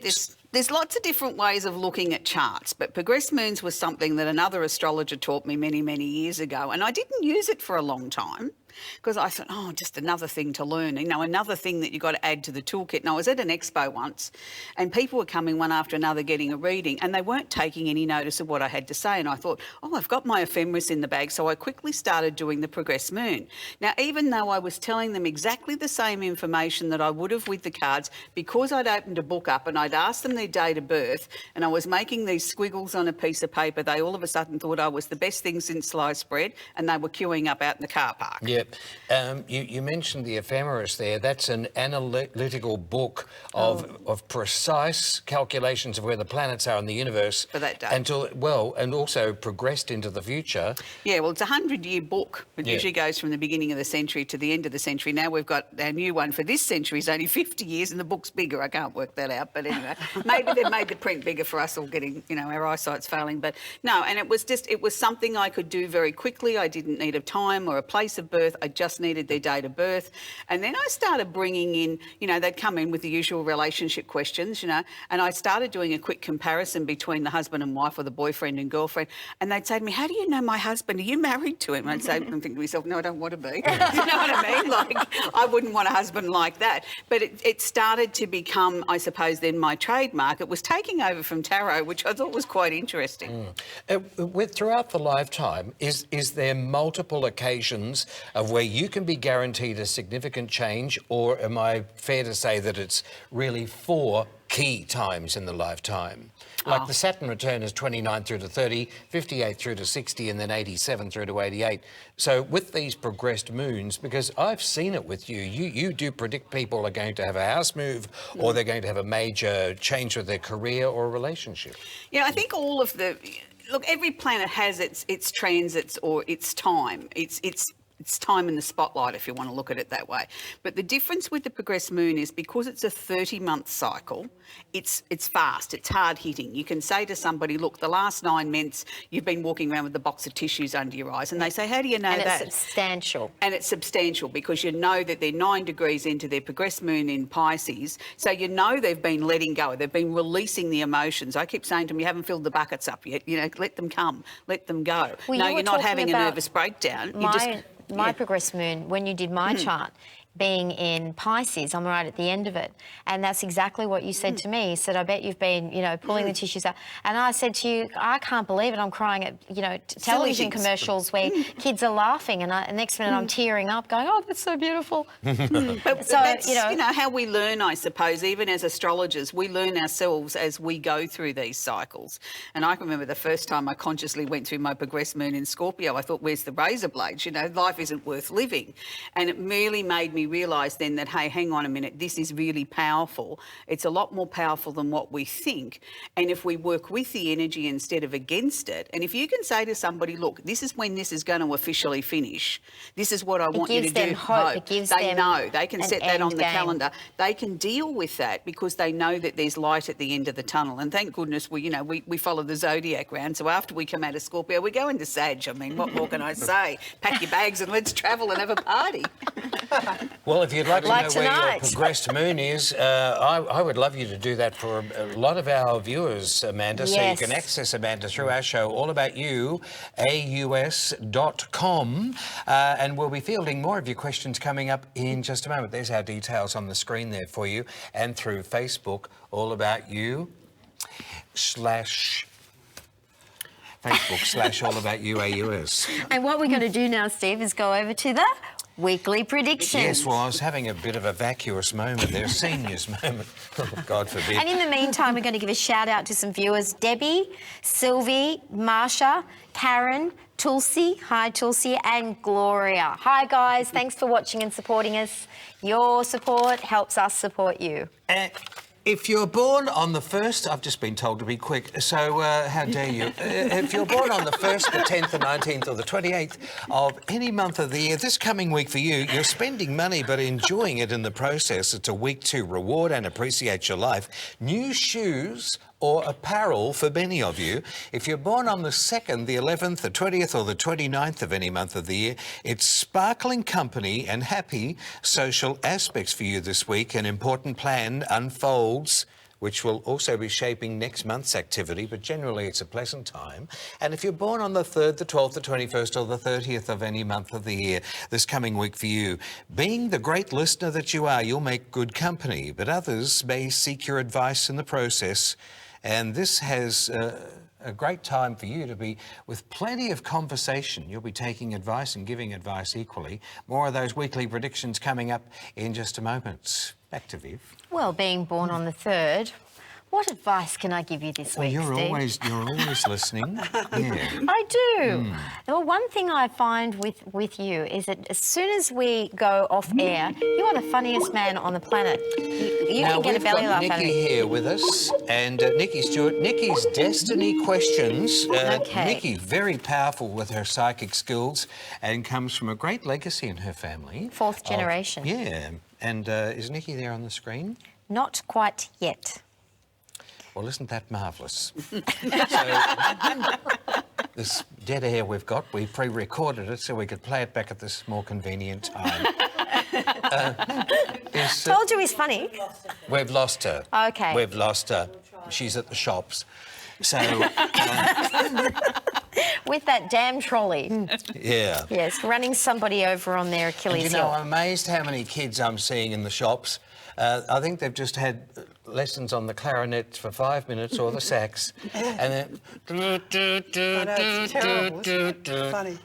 there's lots of different ways of looking at charts, but progressed moons was something that another astrologer taught me many, many years ago, and I didn't use it for a long time because I thought, oh, just another thing to learn, you know, another thing that you've got to add to the toolkit. And I was at an expo once and people were coming one after another getting a reading and they weren't taking any notice of what I had to say. And I thought, oh, I've got my ephemeris in the bag. So I quickly started doing the progressed moon. Now, even though I was telling them exactly the same information that I would have with the cards, because I'd opened a book up and I'd asked them their date of birth and I was making these squiggles on a piece of paper, they all of a sudden thought I was the best thing since sliced bread and they were queuing up out in the car park. Yeah. Yep. You mentioned the ephemeris there. That's an analytical book of precise calculations of where the planets are in the universe. For that day. And also progressed into the future. Yeah, well, it's a 100-year book. It usually goes from the beginning of the century to the end of the century. Now we've got our new one for this century is only 50 years and the book's bigger. I can't work that out. But anyway, maybe they've made the print bigger for us all getting, our eyesight's failing. But no, and it was something I could do very quickly. I didn't need a time or a place of birth. I just needed their date of birth. And then I started bringing in, they'd come in with the usual relationship questions, and I started doing a quick comparison between the husband and wife or the boyfriend and girlfriend. And they'd say to me, how do you know my husband? Are you married to him? And I'd say, I'm thinking to myself, no, I don't want to be. You know what I mean? Like, I wouldn't want a husband like that. But it started to become, I suppose, then my trademark. It was taking over from tarot, which I thought was quite interesting. Throughout the lifetime, is there multiple occasions of where you can be guaranteed a significant change, or am I fair to say that it's really 4 key times in the lifetime? Like the Saturn return is 29 through to 30, 58 through to 60, and then 87 through to 88. So with these progressed moons, because I've seen it with you, you do predict people are going to have a house move or they're going to have a major change with their career or relationship. Yeah, I think all of look, every planet has its transits or its time. It's time in the spotlight, if you want to look at it that way. But the difference with the progressed moon is because it's a 30-month cycle, it's fast, it's hard-hitting. You can say to somebody, look, the last 9 months you've been walking around with a box of tissues under your eyes. And they say, how do you know that? And it's substantial. And it's substantial because you know that they're 9 degrees into their progressed moon in Pisces. So you know they've been letting go. They've been releasing the emotions. I keep saying to them, you haven't filled the buckets up yet. Let them come. Let them go. Well, no, you were you're not talking having a about nervous breakdown. My progressed moon, when you did my chart, being in Pisces, I'm right at the end of it. And that's exactly what you said to me. You said, I bet you've been, pulling the tissues out. And I said to you, I can't believe it. I'm crying at, television commercials where kids are laughing and next minute I'm tearing up going, oh, that's so beautiful. But So, that's, how we learn, I suppose, even as astrologers, we learn ourselves as we go through these cycles. And I can remember the first time I consciously went through my progressed moon in Scorpio, I thought, where's the razor blades? Life isn't worth living. And it really made me realise then that, hey, hang on a minute, this is really powerful. It's a lot more powerful than what we think. And if we work with the energy instead of against it, and if you can say to somebody, look, this is when this is going to officially finish. This is what I want you to do. It gives them hope. It gives they them know. They can set that on the game. calendar. They can deal with that because they know that there's light at the end of the tunnel. And thank goodness we follow the Zodiac round. So after we come out of Scorpio, we go into Sag. I mean, what more can I say? Pack your bags and let's travel and have a party. Well, if you'd like to know where your tonight. progressed moon is, I would love you to do that for a lot of our viewers, Amanda. Yes. So you can access Amanda through our show, All About You, aus.com. And we'll be fielding more of your questions coming up in just a moment. There's our details on the screen there for you. And through Facebook, All About You /Facebook/ All About You AUS. And what we're going to do now, Steve, is go over to the weekly predictions. Yes, well, I was having a bit of a vacuous moment there, seniors moment, God forbid. And in the meantime, we're going to give a shout out to some viewers. Debbie, Sylvie, Marsha, Karen, Tulsi, hi Tulsi, and Gloria. Hi guys, thanks for watching and supporting us. Your support helps us support you. If you're born on the 1st, I've just been told to be quick, so how dare you? If you're born on the 1st, the 10th, the 19th or the 28th of any month of the year, this coming week for you, you're spending money but enjoying it in the process. It's a week to reward and appreciate your life. New shoes or apparel for many of you. If you're born on the 2nd, the 11th, the 20th or the 29th of any month of the year, it's sparkling company and happy social aspects for you this week. An important plan unfolds, which will also be shaping next month's activity, but generally it's a pleasant time. And if you're born on the 3rd, the 12th, the 21st or the 30th of any month of the year, this coming week for you, being the great listener that you are, you'll make good company, but others may seek your advice in the process. And this has a great time for you to be with plenty of conversation. You'll be taking advice and giving advice equally. More of those weekly predictions coming up in just a moment. Back to Viv. Well, being born on the 3rd, What advice can I give you this Well, week, you're Steve? always listening. Yeah. I do. Well, one thing I find with you is that as soon as we go off air, you are the funniest man on the planet. You Now, can get a we've belly got laugh out of Nikki me. here with us, and Nikki Stewart. Nikki's Destiny Questions. Okay. Nikki, very powerful with her psychic skills and comes from a great legacy in her family. Fourth generation. Yeah. And is Nikki there on the screen? Not quite yet. Well, isn't that marvellous? So, this dead air we've got, we pre-recorded it so we could play it back at this more convenient time. Told you he's funny. We've lost her. Okay. We've lost her. She's at the shops. So, With that damn trolley. yeah. Yes, running somebody over on their And Achilles you know, heel. I'm amazed how many kids I'm seeing in the shops. I think they've just had lessons on the clarinet for 5 minutes or the sax, and then. I know, it's terrible, isn't it? Funny.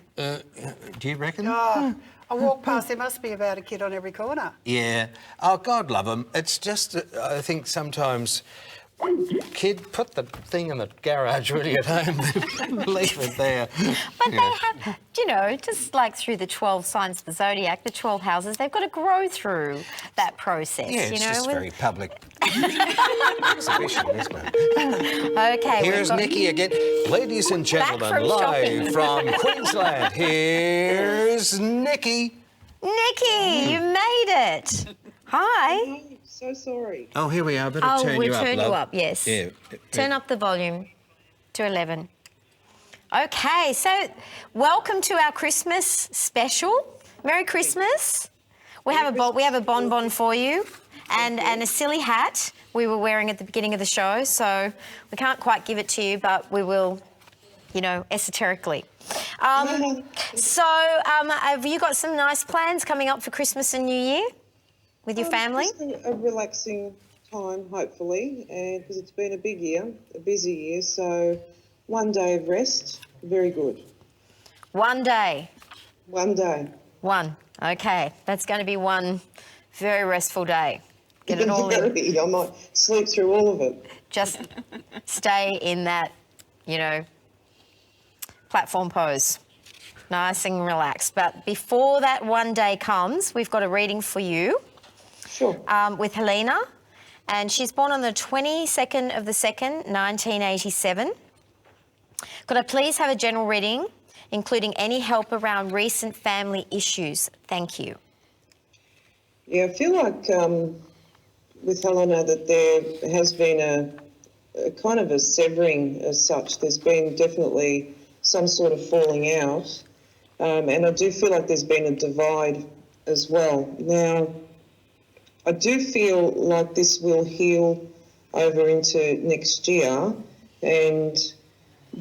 Do you reckon? Oh, I walk past, there must be about a kid on every corner. Yeah. Oh, God love them. It's just, I think sometimes, kid, put the thing in the garage really at home, leave it there. But they have, you know, just like through the 12 signs of the Zodiac, the 12 houses, they've got to grow through that process, Yeah, it's you know. just very public exhibition, isn't it? Okay. we've Here's got- Nikki again. Ladies and gentlemen, from live shopping. from Queensland, here's Nikki. Nikki, you made it. Hi. So sorry. Oh, here we are. Better Oh, turn we'll you up, turn love. you up, yes. Yeah. Turn up the volume to 11. Okay, so welcome to our Christmas special. Merry Christmas. We have a bonbon for you and a silly hat we were wearing at the beginning of the show, so we can't quite give it to you, but we will, you know, esoterically. Have you got some nice plans coming up for Christmas and New Year with your family? Just a relaxing time, hopefully, and because it's been a big year, a busy year, so one day of rest, very good. One day. One day. One. Okay. That's going to be one very restful day. Get it all in. Very. I might sleep through all of it. Just stay in that, you know, platform pose. Nice and relaxed. But before that one day comes, we've got a reading for you Sure. with Helena. And she's born on the 22nd of the 2nd, 1987. Could I please have a general reading, including any help around recent family issues? Thank you. Yeah, I feel like with Helena that there has been a kind of a severing as such. There's been definitely some sort of falling out. And I do feel like there's been a divide as well. Now, I do feel like this will heal over into next year, and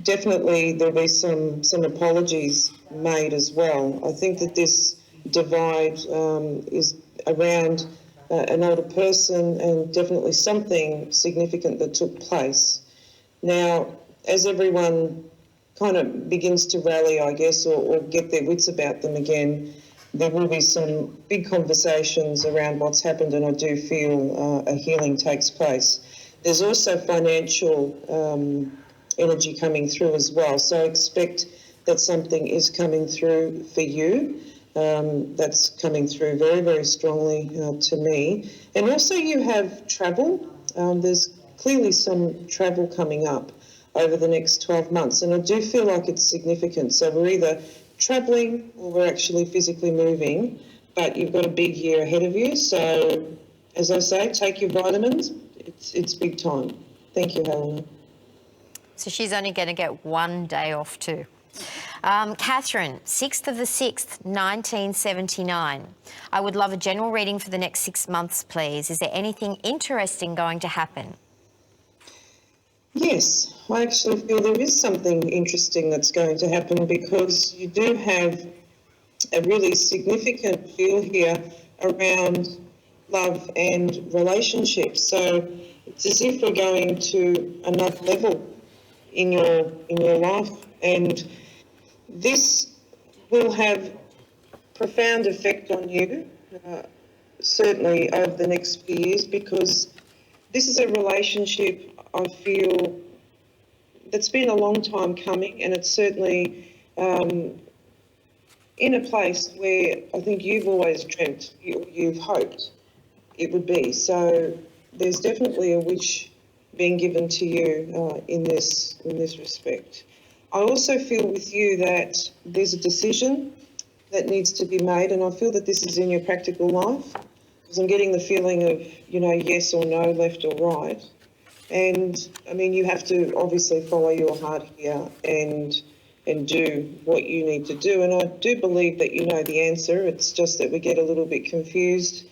definitely there'll be some apologies made as well. I think that this divide is around an older person and definitely something significant that took place. Now, as everyone kind of begins to rally, I guess, or get their wits about them again, there will be some big conversations around what's happened, and I do feel a healing takes place. There's also financial energy coming through as well, so I expect that something is coming through for you. That's coming through very, very strongly to me. And also you have travel. There's clearly some travel coming up over the next 12 months, and I do feel like it's significant. So we're either travelling or we're actually physically moving, but you've got a big year ahead of you. So, as I say, take your vitamins. It's big time. Thank you, Helena. So she's only going to get one day off too. Catherine, 6th of the 6th, 1979. I would love a general reading for the next 6 months, please. Is there anything interesting going to happen? Yes, I actually feel there is something interesting that's going to happen, because you do have a really significant feel here around love and relationships. So it's as if we're going to another level in your life, and this will have profound effect on you, certainly over the next few years, because this is a relationship I feel that's been a long time coming, and it's certainly in a place where I think you've always dreamt, you've hoped it would be. So there's definitely a wish being given to you in this respect. I also feel with you that there's a decision that needs to be made, and I feel that this is in your practical life, because I'm getting the feeling of, you know, yes or no, left or right. And I mean, you have to obviously follow your heart here and do what you need to do. And I do believe that you know the answer. It's just that we get a little bit confused.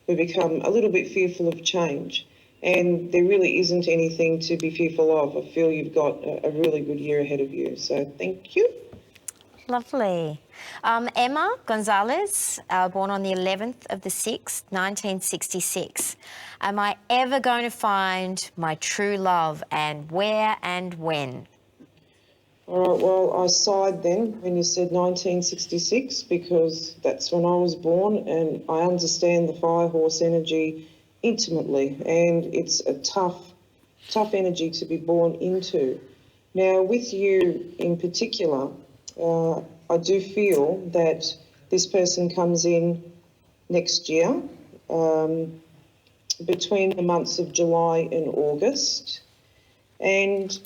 We become a little bit fearful of change. And there really isn't anything to be fearful of. I feel you've got a really good year ahead of you. So thank you. Lovely. Emma Gonzalez, born on the 11th of the 6th, 1966. Am I ever going to find my true love, and where and when? All right, well, I sighed then when you said 1966, because that's when I was born, and I understand the fire horse energy intimately, and it's a tough energy to be born into. Now, with you in particular, I do feel that this person comes in next year, between the months of July and August. And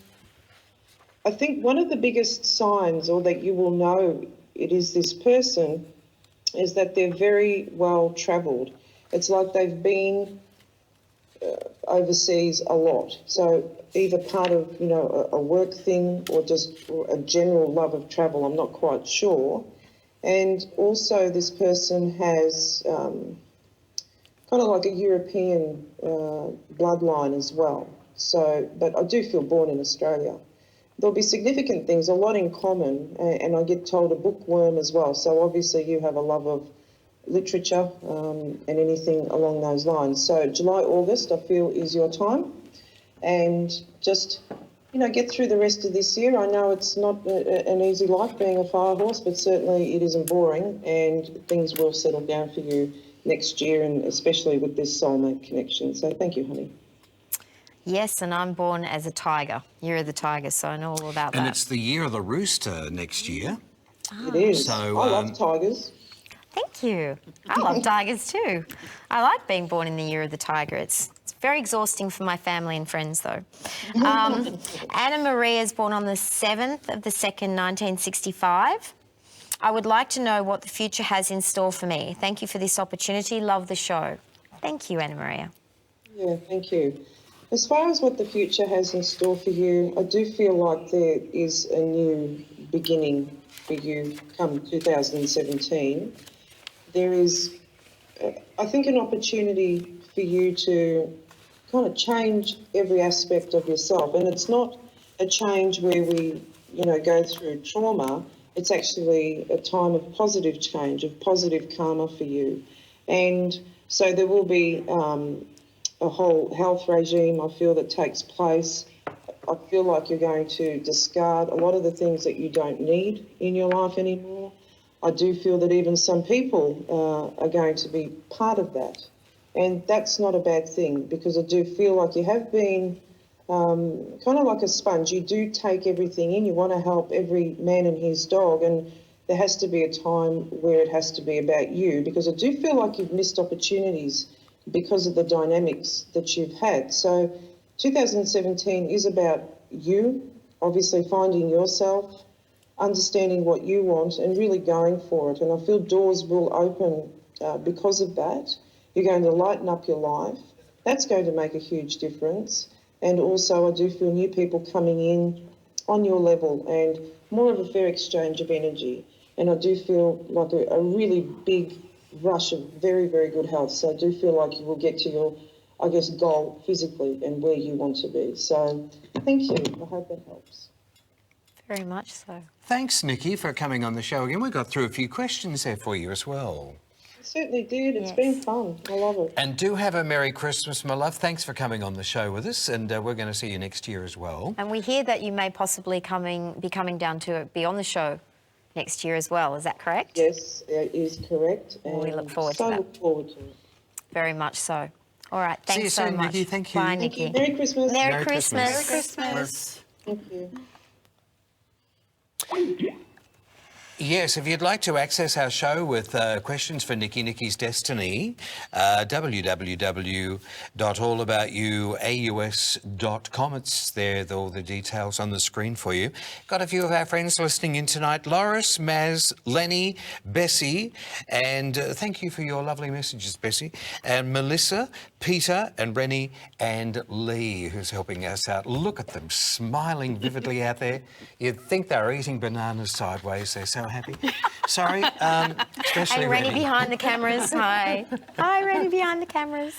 I think one of the biggest signs, or that you will know it is this person, is that they're very well travelled. It's like they've been overseas a lot. So either part of, you know, a work thing or just a general love of travel, I'm not quite sure. And also this person has kind of like a European bloodline as well. So, but I do feel born in Australia. There'll be significant things, a lot in common, and I get told a bookworm as well. So obviously you have a love of literature and anything along those lines. So July, August, I feel is your time, and just, you know, get through the rest of this year. I know it's not an easy life being a fire horse, but certainly it isn't boring, and things will settle down for you next year, and especially with this soulmate connection. So thank you, honey. Yes, and I'm born as a tiger. Year of the tiger, so I know all about that. And it's the year of the rooster next year. It is. So, I love tigers. Thank you. I love tigers too. I like being born in the year of the tiger. It's very exhausting for my family and friends, though. Anna Maria is born on the 7th of the 2nd, 1965. I would like to know what the future has in store for me. Thank you for this opportunity. Love the show. Thank you, Anna Maria. Yeah, thank you. As far as what the future has in store for you, I do feel like there is a new beginning for you come 2017. There is, I think, an opportunity for you to kind of change every aspect of yourself. And it's not a change where we, you know, go through trauma. It's actually a time of positive change, of positive karma for you. And so there will be a whole health regime, I feel, that takes place. I feel like you're going to discard a lot of the things that you don't need in your life anymore. I do feel that even some people are going to be part of that. And that's not a bad thing, because I do feel like you have been kind of like a sponge. You do take everything in. You want to help every man and his dog. And there has to be a time where it has to be about you, because I do feel like you've missed opportunities because of the dynamics that you've had. So 2017 is about you, obviously finding yourself, understanding what you want and really going for it. And I feel doors will open because of that. You're going to lighten up your life. That's going to make a huge difference. And also I do feel new people coming in on your level and more of a fair exchange of energy. And I do feel like a really big rush of very, very good health. So I do feel like you will get to your, I guess, goal physically and where you want to be. So thank you. I hope that helps. Very much so. Thanks, Nikki, for coming on the show again. We got through a few questions there for you as well. I certainly did. It's been fun. I love it. And do have a Merry Christmas, my love. Thanks for coming on the show with us, and we're going to see you next year as well. And we hear that you may possibly be coming down to be on the show next year as well. Is that correct? Yes, it is correct. We look forward to so that. look forward to it. Very much so. All right, See you thanks so soon, much. Nikki. Thank you. Bye, Thank Nikki. Merry Christmas. Merry Christmas. Christmas. Merry Christmas. Thank you. Yes, if you'd like to access our show with questions for Nikki's Destiny, www.allaboutyouaus.com. It's there, all the details on the screen for you. Got a few of our friends listening in tonight. Loris, Maz, Lenny, Bessie, and thank you for your lovely messages, Bessie. And Melissa, Peter, and Rennie, and Lee, who's helping us out. Look at them smiling vividly out there. You'd think they're eating bananas sideways. They're so happy. Sorry, especially And Rennie Rennie. behind the cameras. Hi. Hi, Rennie behind the cameras.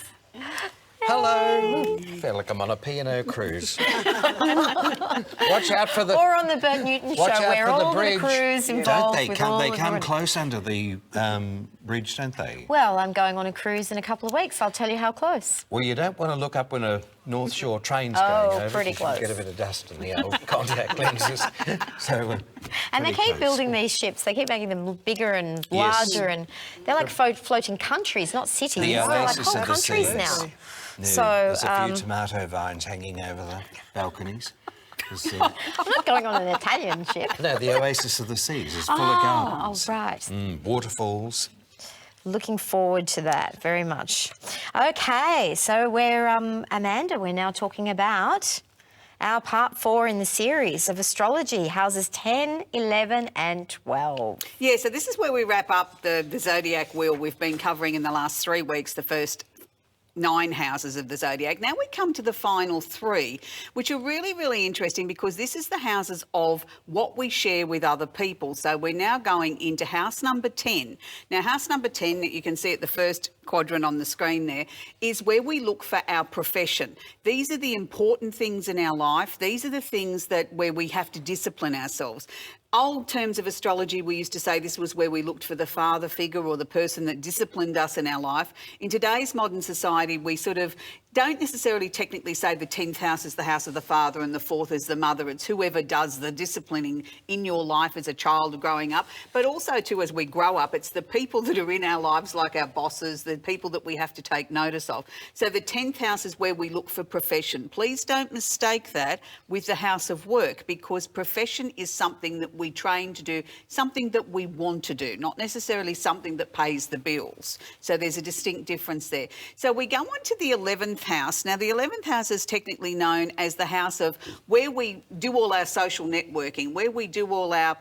Hello. Feel like I'm on a P&O cruise. Watch out for the... Or on the Bert Newton show, Watch out where for the all bridge. the crews Don't involved they with come? all They of come the... close under the bridge, don't they? Well, I'm going on a cruise in a couple of weeks. I'll tell you how close. Well, you don't want to look up when a North Shore train's Oh, going over. pretty 'cause you close. get a bit of dust in the old contact lenses. So, And they pretty keep close. building these ships. They keep making them bigger and Yes. larger, and they're like floating countries, not cities. The They're like oasis whole of the countries seas. now. No, So, there's a few tomato vines hanging over the balconies. There's, I'm not going on an Italian ship. no, the oasis of the seas is full of Oh, gardens. right. Waterfalls. Looking forward to that very much. Okay, so we're, Amanda, we're now talking about our part 4 in the series of astrology, houses 10, 11 and 12. Yeah, so this is where we wrap up the Zodiac wheel we've been covering in the last 3 weeks, the first 9 houses of the Zodiac. Now we come to the final 3, which are really, really interesting because this is the houses of what we share with other people. So we're now going into house number 10. Now, house number 10, that you can see at the first quadrant on the screen there, is where we look for our profession. These are the important things in our life. These are the things where we have to discipline ourselves. Old terms of astrology, we used to say this was where we looked for the father figure or the person that disciplined us in our life. In today's modern society, we sort of don't necessarily technically say the 10th house is the house of the father and the 4th is the mother. It's whoever does the disciplining in your life as a child growing up. But also, too, as we grow up, it's the people that are in our lives, like our bosses, the people that we have to take notice of. So the 10th house is where we look for profession. Please don't mistake that with the house of work, because profession is something that we train to do, something that we want to do, not necessarily something that pays the bills. So there's a distinct difference there. So we go on to the 11th house. Now, the 11th house is technically known as the house of where we do all our social networking, where we do all our,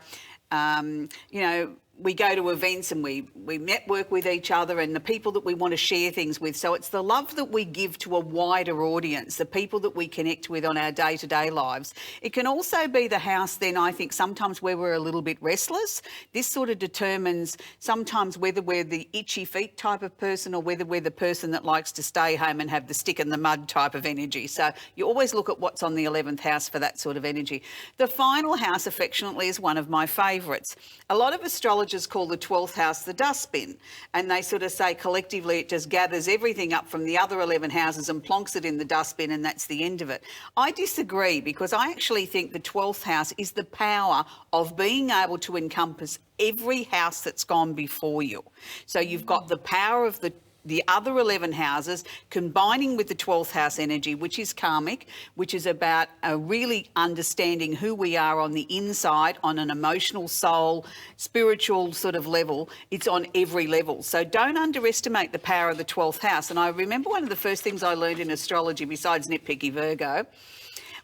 we go to events and we network with each other and the people that we want to share things with. So it's the love that we give to a wider audience, the people that we connect with on our day-to-day lives. It can also be the house then, I think, sometimes where we're a little bit restless. This sort of determines sometimes whether we're the itchy feet type of person or whether we're the person that likes to stay home and have the stick in the mud type of energy. So you always look at what's on the 11th house for that sort of energy. The final house, affectionately, is one of my favourites. A lot of astrologers call the 12th house the dustbin, and they sort of say collectively it just gathers everything up from the other 11 houses and plonks it in the dustbin, and that's the end of it. I disagree, because I actually think the 12th house is the power of being able to encompass every house that's gone before you. So you've got the power of the other 11 houses combining with the 12th house energy, which is karmic, which is about really understanding who we are on the inside, on an emotional, soul, spiritual sort of level. It's on every level. So don't underestimate the power of the 12th house. And I remember one of the first things I learned in astrology, besides nitpicky Virgo,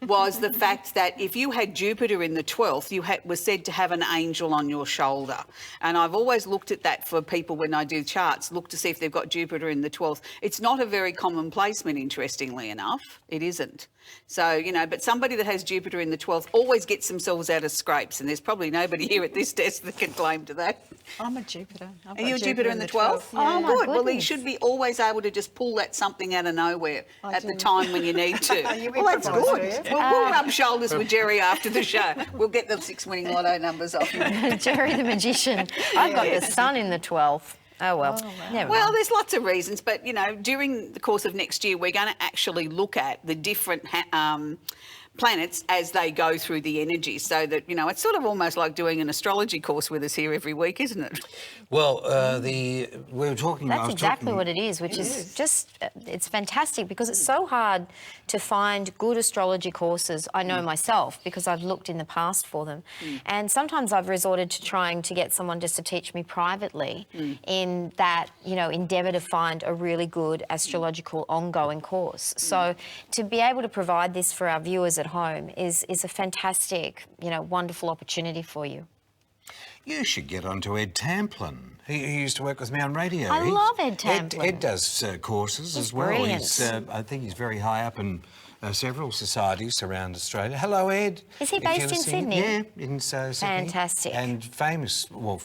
was the fact that if you had Jupiter in the 12th, you was said to have an angel on your shoulder. And I've always looked at that for people when I do charts, look to see if they've got Jupiter in the 12th. It's not a very common placement, interestingly enough. It isn't. So, but somebody that has Jupiter in the 12th always gets themselves out of scrapes, and there's probably nobody here at this desk that can claim to that. I'm a Jupiter. Are you a Jupiter in the 12th? Yeah. Oh, my good. Well, you goodness. should be always able to just pull that something out of nowhere at the do. time when you need to. You Well, that's improvise, good. do you? We'll rub shoulders with Gerry after the show. We'll get the 6 winning lotto numbers off you. Gerry the magician. I've got the sun in the 12th. Oh, well. Never Well, mind. there's lots of reasons, but, during the course of next year, we're going to actually look at the different planets as they go through the energy, so that, you know, it's sort of almost like doing an astrology course with us here every week, isn't it? Well, we were talking... That's exactly what it is, which is just, it's fantastic because it's so hard to find good astrology courses. I know myself because I've looked in the past for them. And sometimes I've resorted to trying to get someone just to teach me privately in that, you know, endeavour to find a really good astrological ongoing course. So to be able to provide this for our viewers at home is a fantastic, you know, wonderful opportunity for you. You should get onto Ed Tamplin. He used to work with me on radio. I love Ed Tamplin. Ed does courses as well. Brilliant. I think he's very high up in several societies around Australia. Hello, Ed. Is he based in Sydney? Yeah, in Sydney. Fantastic. And famous, well,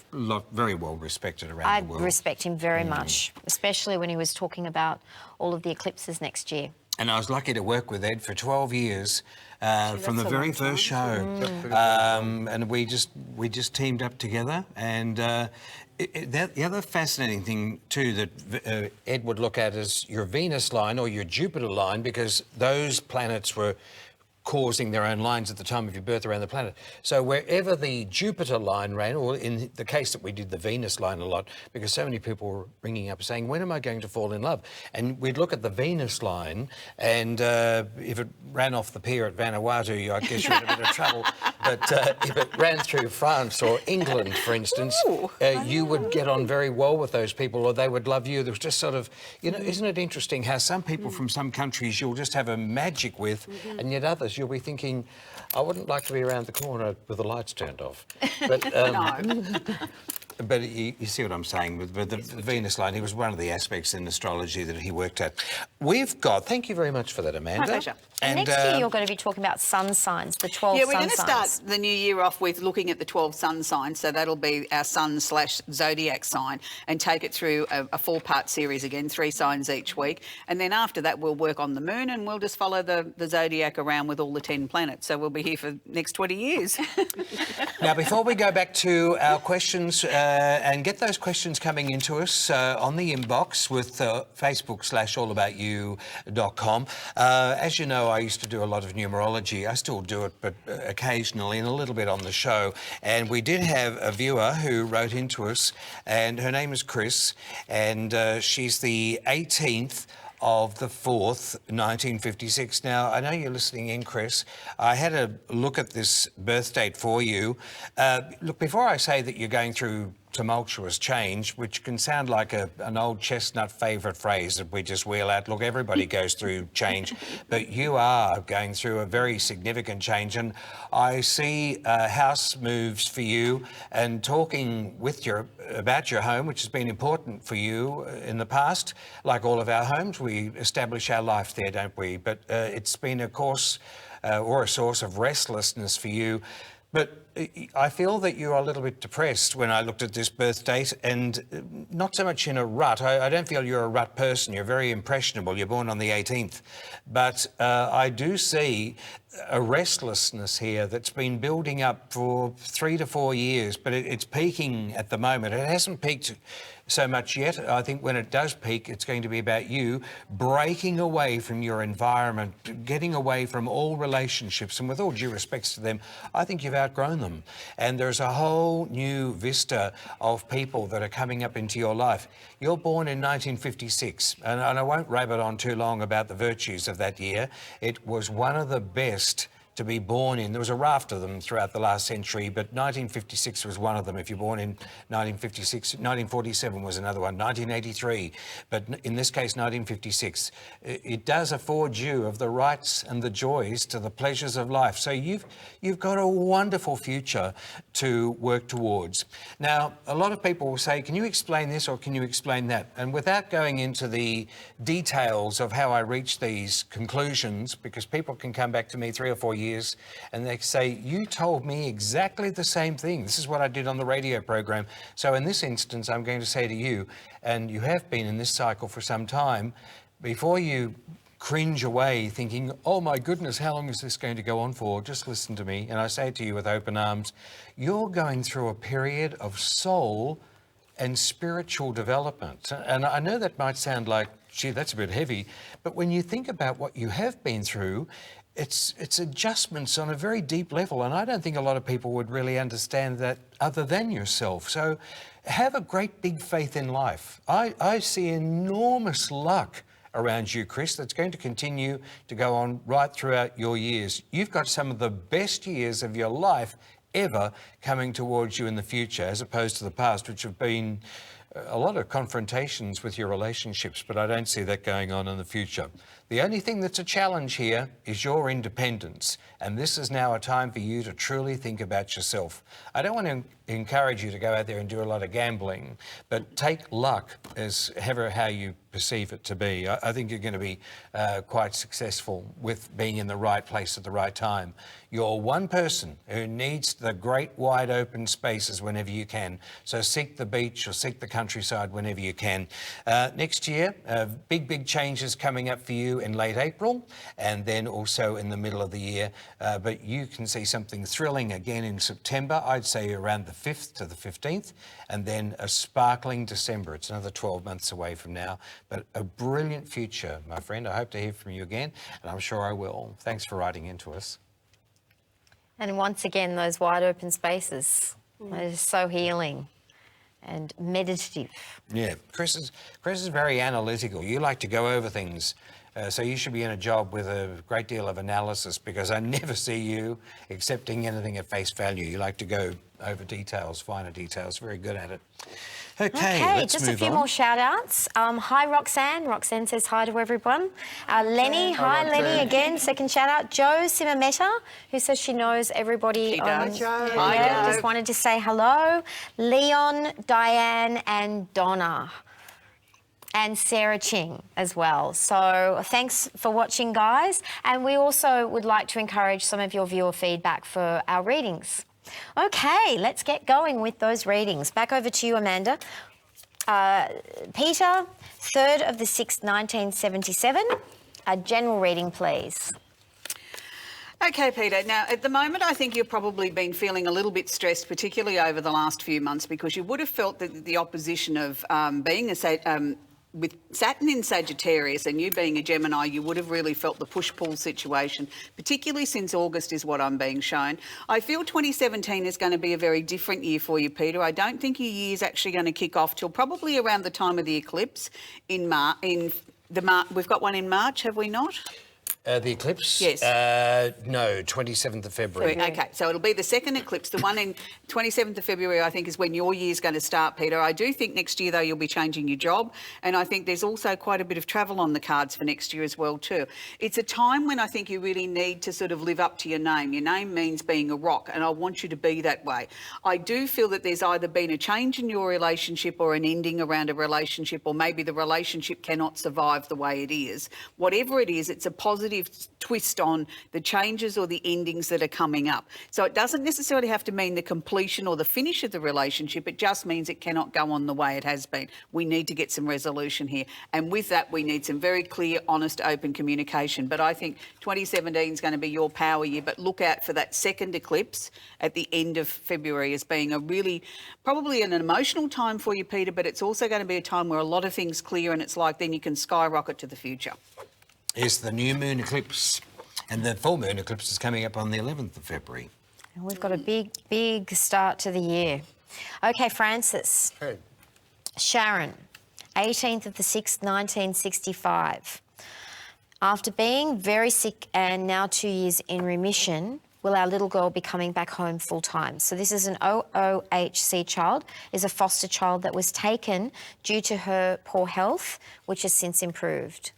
very well respected around the world. I respect him very much, especially when he was talking about all of the eclipses next year. And I was lucky to work with Ed for 12 years from the very first show. And we just teamed up together. And the other fascinating thing too that Ed would look at is your Venus line or your Jupiter line, because those planets were causing their own lines at the time of your birth around the planet. So wherever the Jupiter line ran, or in the case that we did the Venus line a lot, because so many people were ringing up saying, when am I going to fall in love? And we'd look at the Venus line, and if it ran off the pier at Vanuatu, I guess you're in a bit of trouble. But if it ran through France or England, for instance, you would get on very well with those people, or they would love you. There was just sort of, you know, isn't it interesting how some people from some countries you'll just have a magic with, and yet others you'll be thinking, I wouldn't like to be around the corner with the lights turned off. But, but you see what I'm saying with the Venus line. He was one of the aspects in astrology that he worked at. We've got, thank you very much for that, Amanda. My pleasure. And next year you're going to be talking about sun signs, the 12 sun signs. Yeah, we're going to start the new year off with looking at the 12 sun signs. So that'll be our sun/zodiac sign, and take it through a 4-part series again, 3 signs each week. And then after that, we'll work on the moon, and we'll just follow the zodiac around with all the 10 planets. So we'll be here for the next 20 years. Now, before we go back to our questions and get those questions coming into us on the inbox with Facebook/allaboutYou.com. As you know, I used to do a lot of numerology. I still do it, but occasionally and a little bit on the show. And we did have a viewer who wrote into us, and her name is Chris, and she's the 18th of the 4th, 1956. Now, I know you're listening in, Chris. I had a look at this birth date for you. Look, before I say that you're going through tumultuous change, which can sound like an old chestnut favourite phrase that we just wheel out. Look, everybody goes through change, but you are going through a very significant change. And I see house moves for you, and talking with about your home, which has been important for you in the past. Like all of our homes, we establish our life there, don't we? But it's been a course or a source of restlessness for you. But I feel that you are a little bit depressed when I looked at this birth date, and not so much in a rut. I don't feel you're a rut person. You're very impressionable. You're born on the 18th. But I do see a restlessness here that's been building up for 3 to 4 years, but it's peaking at the moment. It hasn't peaked so much yet. I think when it does peak, it's going to be about you breaking away from your environment, getting away from all relationships, and with all due respects to them, I think you've outgrown them. And there's a whole new vista of people that are coming up into your life. You're born in 1956, and I won't rabbit on too long about the virtues of that year. It was one of the best to be born in. There was a raft of them throughout the last century, but 1956 was one of them. If you're born in 1956, 1947 was another one, 1983, but in this case, 1956. It does afford you of the rights and the joys to the pleasures of life. So you've got a wonderful future to work towards. Now, a lot of people will say, can you explain this or can you explain that? And without going into the details of how I reach these conclusions, because people can come back to me 3 or 4 years and they say, you told me exactly the same thing. This is what I did on the radio program. So in this instance, I'm going to say to you, and you have been in this cycle for some time, before you cringe away thinking, oh my goodness, how long is this going to go on for? Just listen to me. And I say to you with open arms, you're going through a period of soul and spiritual development. And I know that might sound like gee, that's a bit heavy. But when you think about what you have been through, it's adjustments on a very deep level, and I don't think a lot of people would really understand that other than yourself. So have a great big faith in life. I see enormous luck around you, Chris, that's going to continue to go on right throughout your years. You've got some of the best years of your life ever coming towards you in the future, as opposed to the past, which have been a lot of confrontations with your relationships, but I don't see that going on in the future. The only thing that's a challenge here is your independence, and this is now a time for you to truly think about yourself. I don't want to encourage you to go out there and do a lot of gambling, but take luck as ever how you perceive it to be. I think you're going to be quite successful with being in the right place at the right time. You're one person who needs the great wide open spaces whenever you can. So seek the beach or seek the countryside whenever you can. Next year, big changes coming up for you in late April and then also in the middle of the year. But you can see something thrilling again in September, I'd say around the 5th to the 15th, and then a sparkling December. It's another 12 months away from now, but a brilliant future, my friend. I hope to hear from you again, and I'm sure I will. Thanks for writing into us. And once again, those wide open spaces, they're just so healing and meditative. Yeah, Chris is very analytical. You like to go over things. So you should be in a job with a great deal of analysis, because I never see you accepting anything at face value. You like to go over details, finer details. Very good at it. Okay, let's just move a few on. more shout outs. Hi, Roxanne. Roxanne says hi to everyone. Lenny, hi, Lenny again. Second shout out. Joe Simameta, who says she knows everybody. She does. Joe. Hi, Yeah, Joe. just wanted to say hello. Leon, Diane, and Donna. And Sarah Ching as well. So thanks for watching, guys. And we also would like to encourage some of your viewer feedback for our readings. Okay, let's get going with those readings. Back over to you, Amanda. Peter, 3rd of the 6th, 1977. A general reading, please. Okay, Peter. Now, at the moment, I think you've probably been feeling a little bit stressed, particularly over the last few months, because you would have felt that the opposition of being with Saturn in Sagittarius and you being a Gemini, you would have really felt the push-pull situation, particularly since August is what I'm being shown. I feel 2017 is going to be a very different year for you, Peter. I don't think your year is actually going to kick off till probably around the time of the eclipse in March. We've got one in March, have we not? The eclipse? Yes. No, 27th of February. Okay, so it'll be the second eclipse. The one in 27th of February, I think, is when your year's going to start, Peter. I do think next year, though, you'll be changing your job. And I think there's also quite a bit of travel on the cards for next year as well, too. It's a time when I think you really need to sort of live up to your name. Your name means being a rock, and I want you to be that way. I do feel that there's either been a change in your relationship or an ending around a relationship, or maybe the relationship cannot survive the way it is. Whatever it is, it's a positive twist on the changes or the endings that are coming up. So it doesn't necessarily have to mean the completion or the finish of the relationship. It just means it cannot go on the way it has been. We need to get some resolution here. And with that, we need some very clear, honest, open communication. But I think 2017 is going to be your power year. But look out for that second eclipse at the end of February as being a really, probably an emotional time for you, Peter, but it's also going to be a time where a lot of things clear, and it's like then you can skyrocket to the future. Is the new moon eclipse, and the full moon eclipse is coming up on the 11th of February. And we've got a big start to the year. Okay, Francis. Hey. Sharon, 18th of the 6th, 1965. After being very sick and now 2 years in remission, will our little girl be coming back home full time? So this is an OOHC child, is a foster child that was taken due to her poor health, which has since improved.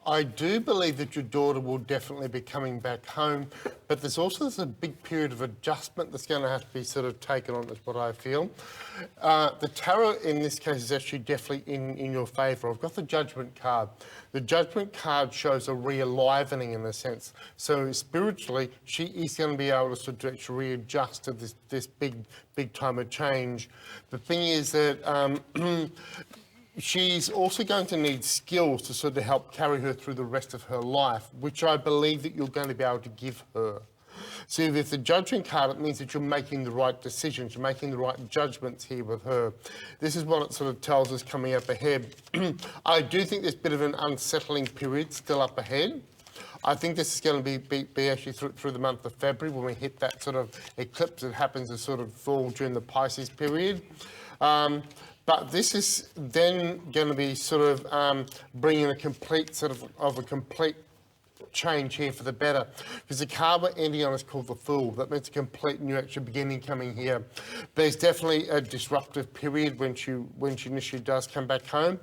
I do believe that your daughter will definitely be coming back home, but there's also a big period of adjustment that's going to have to be sort of taken on, is what I feel. The tarot in this case is actually definitely in your favour. I've got the Judgment card. The Judgment card shows a re-alivening in a sense. So spiritually, she is going to be able to sort of readjust to this big time of change. The thing is that she's also going to need skills to sort of help carry her through the rest of her life, which I believe that you're going to be able to give her. See, with the Judgment card, it means that you're making the right decisions, you're making the right judgments here with her. This is what it sort of tells us coming up ahead. I do think there's a bit of an unsettling period still up ahead. I think this is going to be actually through the month of February when we hit that sort of eclipse that happens to sort of fall during the Pisces period. But this is then going to be sort of bringing a complete sort of a complete change here for the better, because the card we're ending on is called the Fool. That means a complete new actual beginning coming here. There's definitely a disruptive period when she initially does come back home.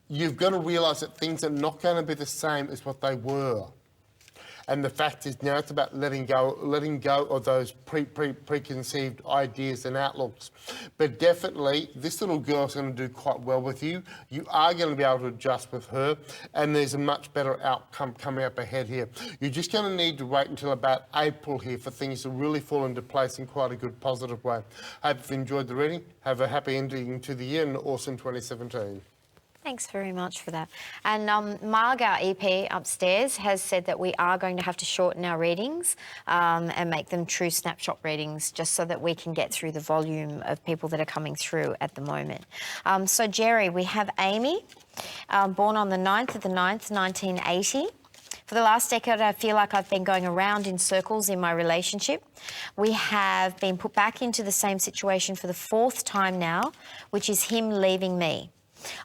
You've got to realise that things are not going to be the same as what they were. And the fact is now it's about letting go of those preconceived ideas and outlooks. But definitely, this little girl's going to do quite well with you. You are going to be able to adjust with her, and there's a much better outcome coming up ahead here. You're just going to need to wait until about April here for things to really fall into place in quite a good, positive way. Hope you've enjoyed the reading. Have a happy ending to the year and an awesome 2017. Thanks very much for that. And Marg, our EP upstairs, has said that we are going to have to shorten our readings and make them true snapshot readings just so that we can get through the volume of people that are coming through at the moment. So, Gerry, we have Amy, born on the 9th of the 9th, 1980. For the last decade, I feel like I've been going around in circles in my relationship. We have been put back into the same situation for the 4th time now, which is him leaving me.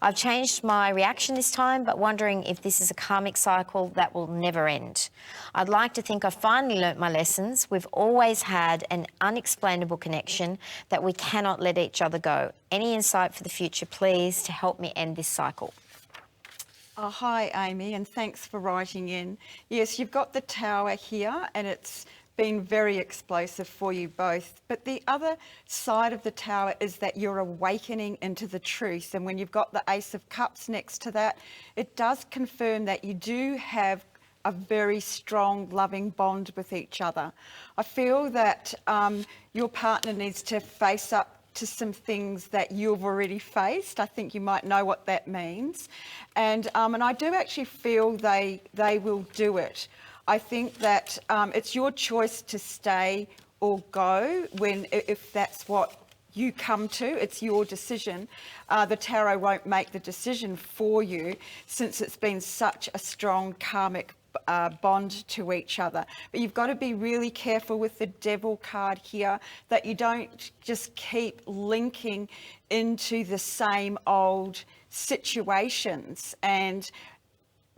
I've changed my reaction this time, but wondering if this is a karmic cycle that will never end. I'd like to think I've finally learnt my lessons. We've always had an unexplainable connection that we cannot let each other go. Any insight for the future, please, to help me end this cycle? Oh, hi, Amy, and thanks for writing in. Yes, you've got the Tower here, and it's been very explosive for you both. But the other side of the Tower is that you're awakening into the truth. And when you've got the Ace of Cups next to that, it does confirm that you do have a very strong, loving bond with each other. I feel that your partner needs to face up to some things that you've already faced. I think you might know what that means. And I do actually feel they will do it. I think that it's your choice to stay or go if that's what you come to. It's your decision. The tarot won't make the decision for you since it's been such a strong karmic bond to each other. But you've got to be really careful with the Devil card here that you don't just keep linking into the same old situations. And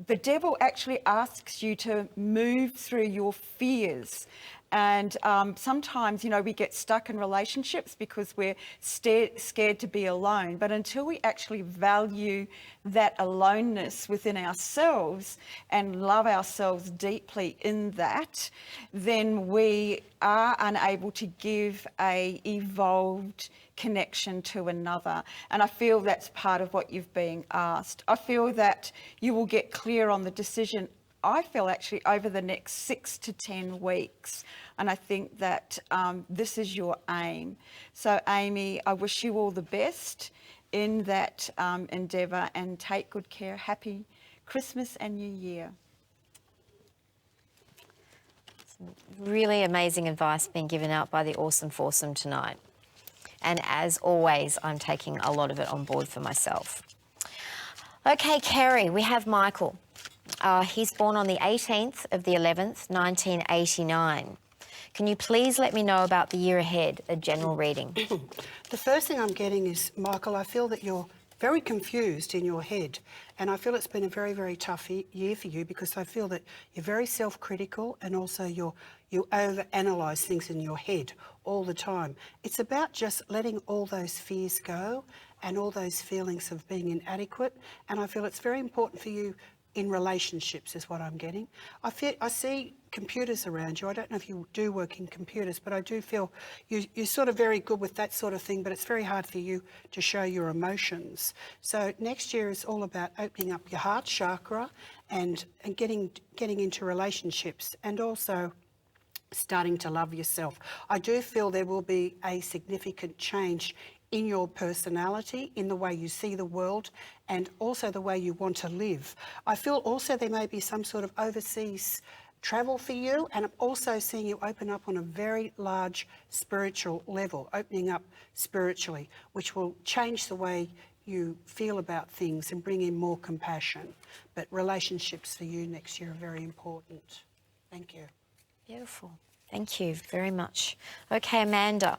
the Devil actually asks you to move through your fears. And sometimes, we get stuck in relationships because we're scared to be alone. But until we actually value that aloneness within ourselves and love ourselves deeply in that, then we are unable to give a evolved connection to another. And I feel that's part of what you've been asked. I feel that you will get clear on the decision, I feel actually over the next 6 to 10 weeks. And I think that this is your aim. So Amy, I wish you all the best in that endeavour, and take good care. Happy Christmas and New Year. Really amazing advice being given out by the awesome foursome tonight. And as always, I'm taking a lot of it on board for myself. Okay, Kerrie, we have Michael. He's born on the 18th of the 11th, 1989. Can you please let me know about the year ahead, a general reading? The first thing I'm getting is, Michael, I feel that you're very confused in your head, and I feel it's been a very, very tough year for you, because I feel that you're very self-critical, and also you overanalyse things in your head all the time. It's about just letting all those fears go and all those feelings of being inadequate, and I feel it's very important for you in relationships is what I'm getting. I see computers around you. I don't know if you do work in computers, but I do feel you're sort of very good with that sort of thing, but it's very hard for you to show your emotions. So next year is all about opening up your heart chakra and getting into relationships, and also starting to love yourself. I do feel there will be a significant change in your personality, in the way you see the world, and also the way you want to live. I feel also there may be some sort of overseas travel for you, and I'm also seeing you open up on a very large spiritual level, opening up spiritually, which will change the way you feel about things and bring in more compassion. But relationships for you next year are very important. Thank you. Beautiful. Thank you very much. Okay, Amanda.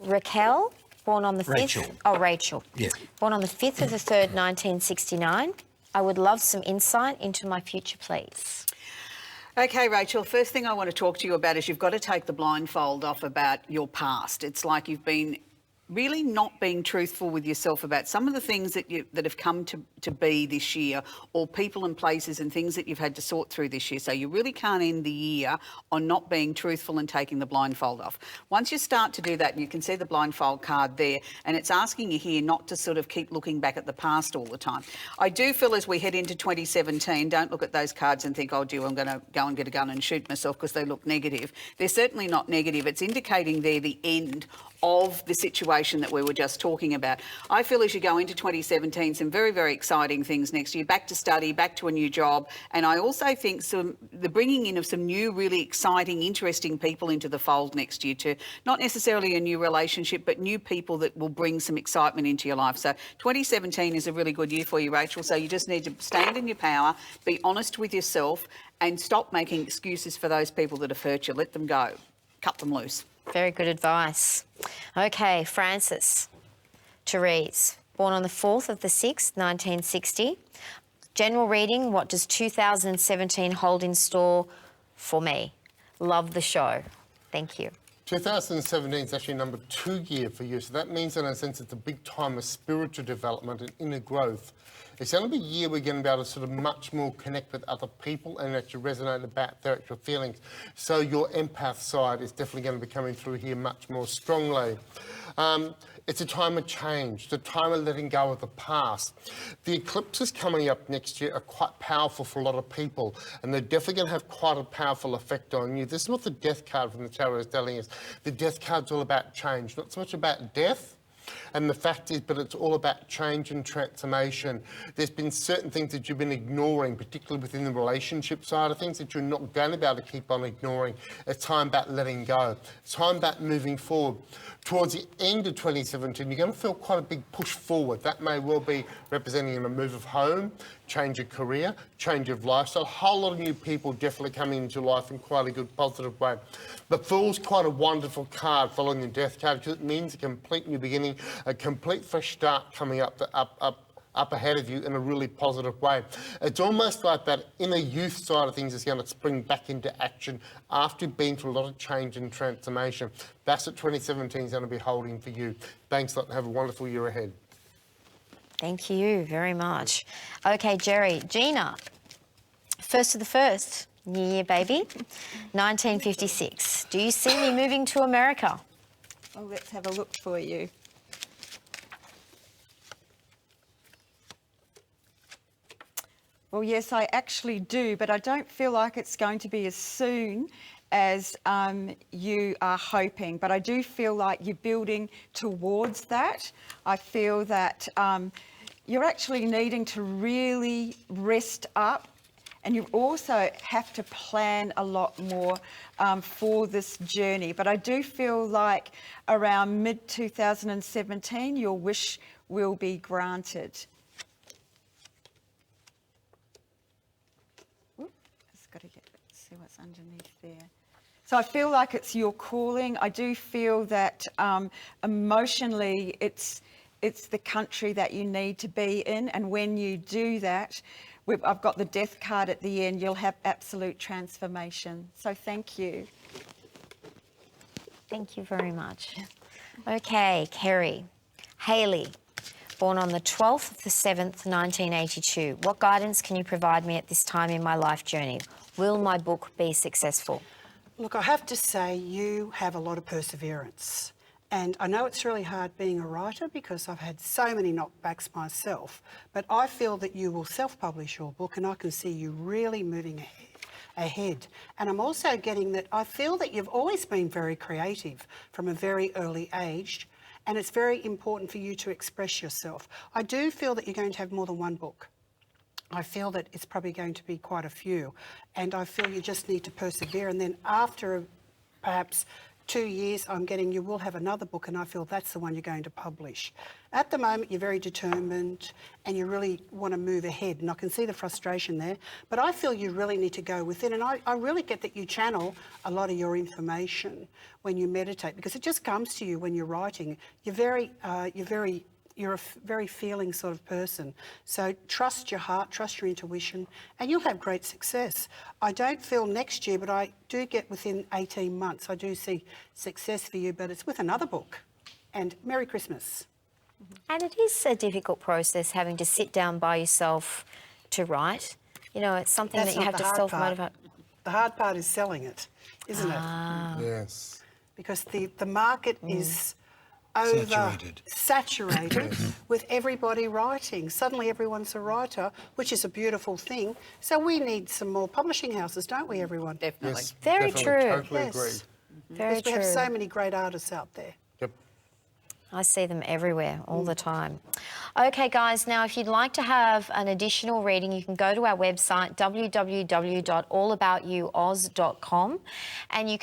Raquel, born on the 5th. Rachel. Oh, Rachel. Yeah. Born on the 5th of the 3rd, 1969. I would love some insight into my future, please. Okay, Rachel, first thing I want to talk to you about is you've got to take the blindfold off about your past. It's like you've been really not being truthful with yourself about some of the things that have come to be this year, or people and places and things that you've had to sort through this year. So you really can't end the year on not being truthful and taking the blindfold off. Once you start to do that, and you can see the blindfold card there, and it's asking you here not to sort of keep looking back at the past all the time. I do feel as we head into 2017, don't look at those cards and think, oh, gee, I'm going to go and get a gun and shoot myself because they look negative. They're certainly not negative. It's indicating there the end of the situation that we were just talking about. I feel as you go into 2017, some very, very exciting things next year, back to study, back to a new job. And I also think the bringing in of some new, really exciting, interesting people into the fold next year too. Not necessarily a new relationship, but new people that will bring some excitement into your life. So 2017 is a really good year for you, Rachel. So you just need to stand in your power, be honest with yourself, and stop making excuses for those people that have hurt you. Let them go. Cut them loose. Very good advice. Okay, Francis. Therese, born on the 4th of the 6th, 1960. General reading, what does 2017 hold in store for me? Love the show. Thank you. 2017 is actually number 2 year for you, so that means in a sense it's a big time of spiritual development and inner growth. It's going to be a year we're going to be able to sort of much more connect with other people and actually resonate about their actual feelings. So your empath side is definitely going to be coming through here much more strongly. It's a time of change, it's a time of letting go of the past. The eclipses coming up next year are quite powerful for a lot of people, and they're definitely going to have quite a powerful effect on you. This is what the death card from the tarot is telling us. The death card's all about change, not so much about death. And the fact is, but it's all about change and transformation. There's been certain things that you've been ignoring, particularly within the relationship side of things, that you're not going to be able to keep on ignoring. It's time about letting go. It's time about moving forward. Towards the end of 2017, you're going to feel quite a big push forward. That may well be representing a move of home, change of career, change of lifestyle. A whole lot of new people definitely coming into life in quite a good, positive way. The Fool's quite a wonderful card following the Death card, because it means a complete new beginning, a complete fresh start coming up ahead of you in a really positive way. It's almost like that inner youth side of things is going to spring back into action after you've been through a lot of change and transformation. That's what 2017 is going to be holding for you. Thanks a lot and have a wonderful year ahead. Thank you very much. Okay, Gerry. Gina, 1st of the 1st, New Year, baby, 1956. Do you see me moving to America? Well, let's have a look for you. Well, yes, I actually do, but I don't feel like it's going to be as soon as you are hoping. But I do feel like you're building towards that. I feel that you're actually needing to really rest up, and you also have to plan a lot more for this journey. But I do feel like around mid-2017, your wish will be granted. Got to see what's underneath there. So I feel like it's your calling. I do feel that emotionally it's the country that you need to be in, and when you do that, I've got the Death card at the end, you'll have absolute transformation. So thank you. Thank you very much. Okay, Kerrie. Hayley, born on the 12th of the 7th, 1982. What guidance can you provide me at this time in my life journey? Will my book be successful? Look, I have to say you have a lot of perseverance. And I know it's really hard being a writer because I've had so many knockbacks myself, but I feel that you will self-publish your book, and I can see you really moving ahead. And I'm also getting that I feel that you've always been very creative from a very early age, and it's very important for you to express yourself. I do feel that you're going to have more than one book. I feel that it's probably going to be quite a few. And I feel you just need to persevere. And then after perhaps 2 years, you will have another book, and I feel that's the one you're going to publish. At the moment, you're very determined and you really want to move ahead, and I can see the frustration there, but I feel you really need to go within, and I really get that you channel a lot of your information when you meditate, because it just comes to you when you're writing. You're a very feeling sort of person. So trust your heart, trust your intuition, and you'll have great success. I don't feel next year, but I do get within 18 months. I do see success for you, but it's with another book. And Merry Christmas. And it is a difficult process having to sit down by yourself to write. You know, it's something That's that you not have the to hard self-motivate. The hard part is selling it, isn't it? Yes. Because the market is saturated with everybody writing. Suddenly everyone's a writer, which is a beautiful thing. So we need some more publishing houses, don't we, everyone? Definitely. Yes, Very definitely, true. Totally Yes. agree. Very Because true. we have so many great artists out there. Yep. I see them everywhere, all the time. Okay, guys, now if you'd like to have an additional reading, you can go to our website, www.allaboutyouz.com, and you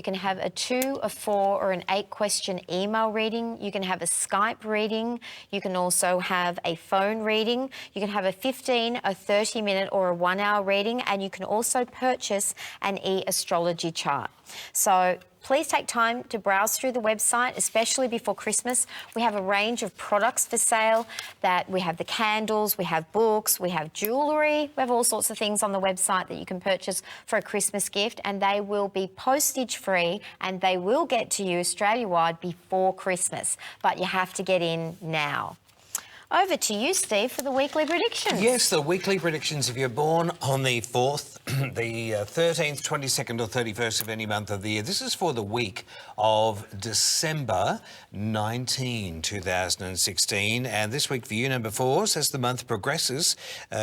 can have a 2, a 4 or an 8 question email reading. You can have a Skype reading. You can also have a phone reading. You can have a 15, a 30-minute or a 1-hour reading, and you can also purchase an e-astrology chart. So please take time to browse through the website, especially before Christmas. We have a range of products for sale. That we have the candles, we have books, we have jewellery. We have all sorts of things on the website that you can purchase for a Christmas gift, and they will be postage free and they will get to you Australia-wide before Christmas. But you have to get in now. Over to you, Steve, for the weekly predictions. Yes, the weekly predictions. If you're born on the 4th, the 13th, 22nd or 31st of any month of the year, this is for the week of December 19, 2016. And this week for you, number 4, as the month progresses,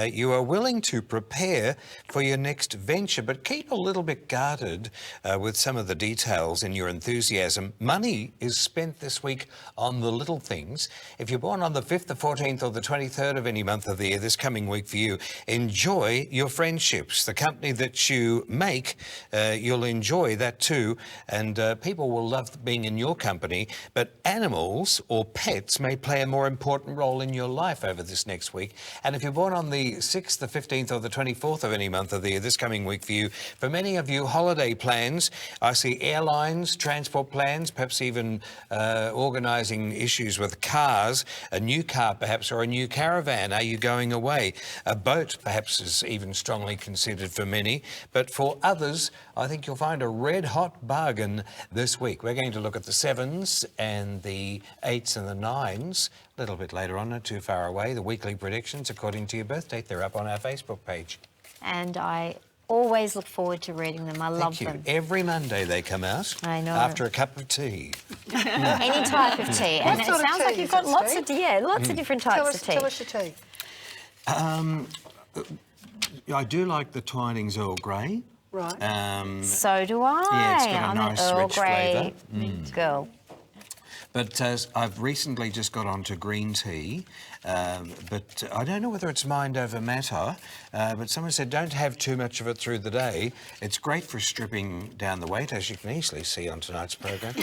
you are willing to prepare for your next venture, but keep a little bit guarded with some of the details in your enthusiasm. Money is spent this week on the little things. If you're born on the 5th, the 14th or the 23rd of any month of the year, this coming week for you, enjoy your friendships. The company that you make, you'll enjoy that too, and people will love being in your company, but animals or pets may play a more important role in your life over this next week. And if you're born on the 6th, the 15th or the 24th of any month of the year, this coming week for you, for many of you, holiday plans, I see airlines, transport plans, perhaps even organising issues with cars, a new car perhaps, or a new caravan. Are you going away? A boat perhaps is even strongly considered for many, but for others, I think you'll find a red-hot bargain this week. We're going to look at the 7s and the 8s and the 9s a little bit later on, not too far away. The weekly predictions according to your birth date, they're up on our Facebook page. And I always look forward to reading them. I love Thank you. them. Every Monday they come out. I know. After a cup of tea. Any type of tea. And it sort of sounds tea like you've is got it, lots Steve? of, lots of different types of tea. Tell us your tea. I do like the Twinings Earl Grey. Right. So do I. Yeah, it's got a I'm nice, an Earl rich Grey girl. But I've recently just got onto green tea, but I don't know whether it's mind over matter, but someone said don't have too much of it through the day. It's great for stripping down the weight, as you can easily see on tonight's program.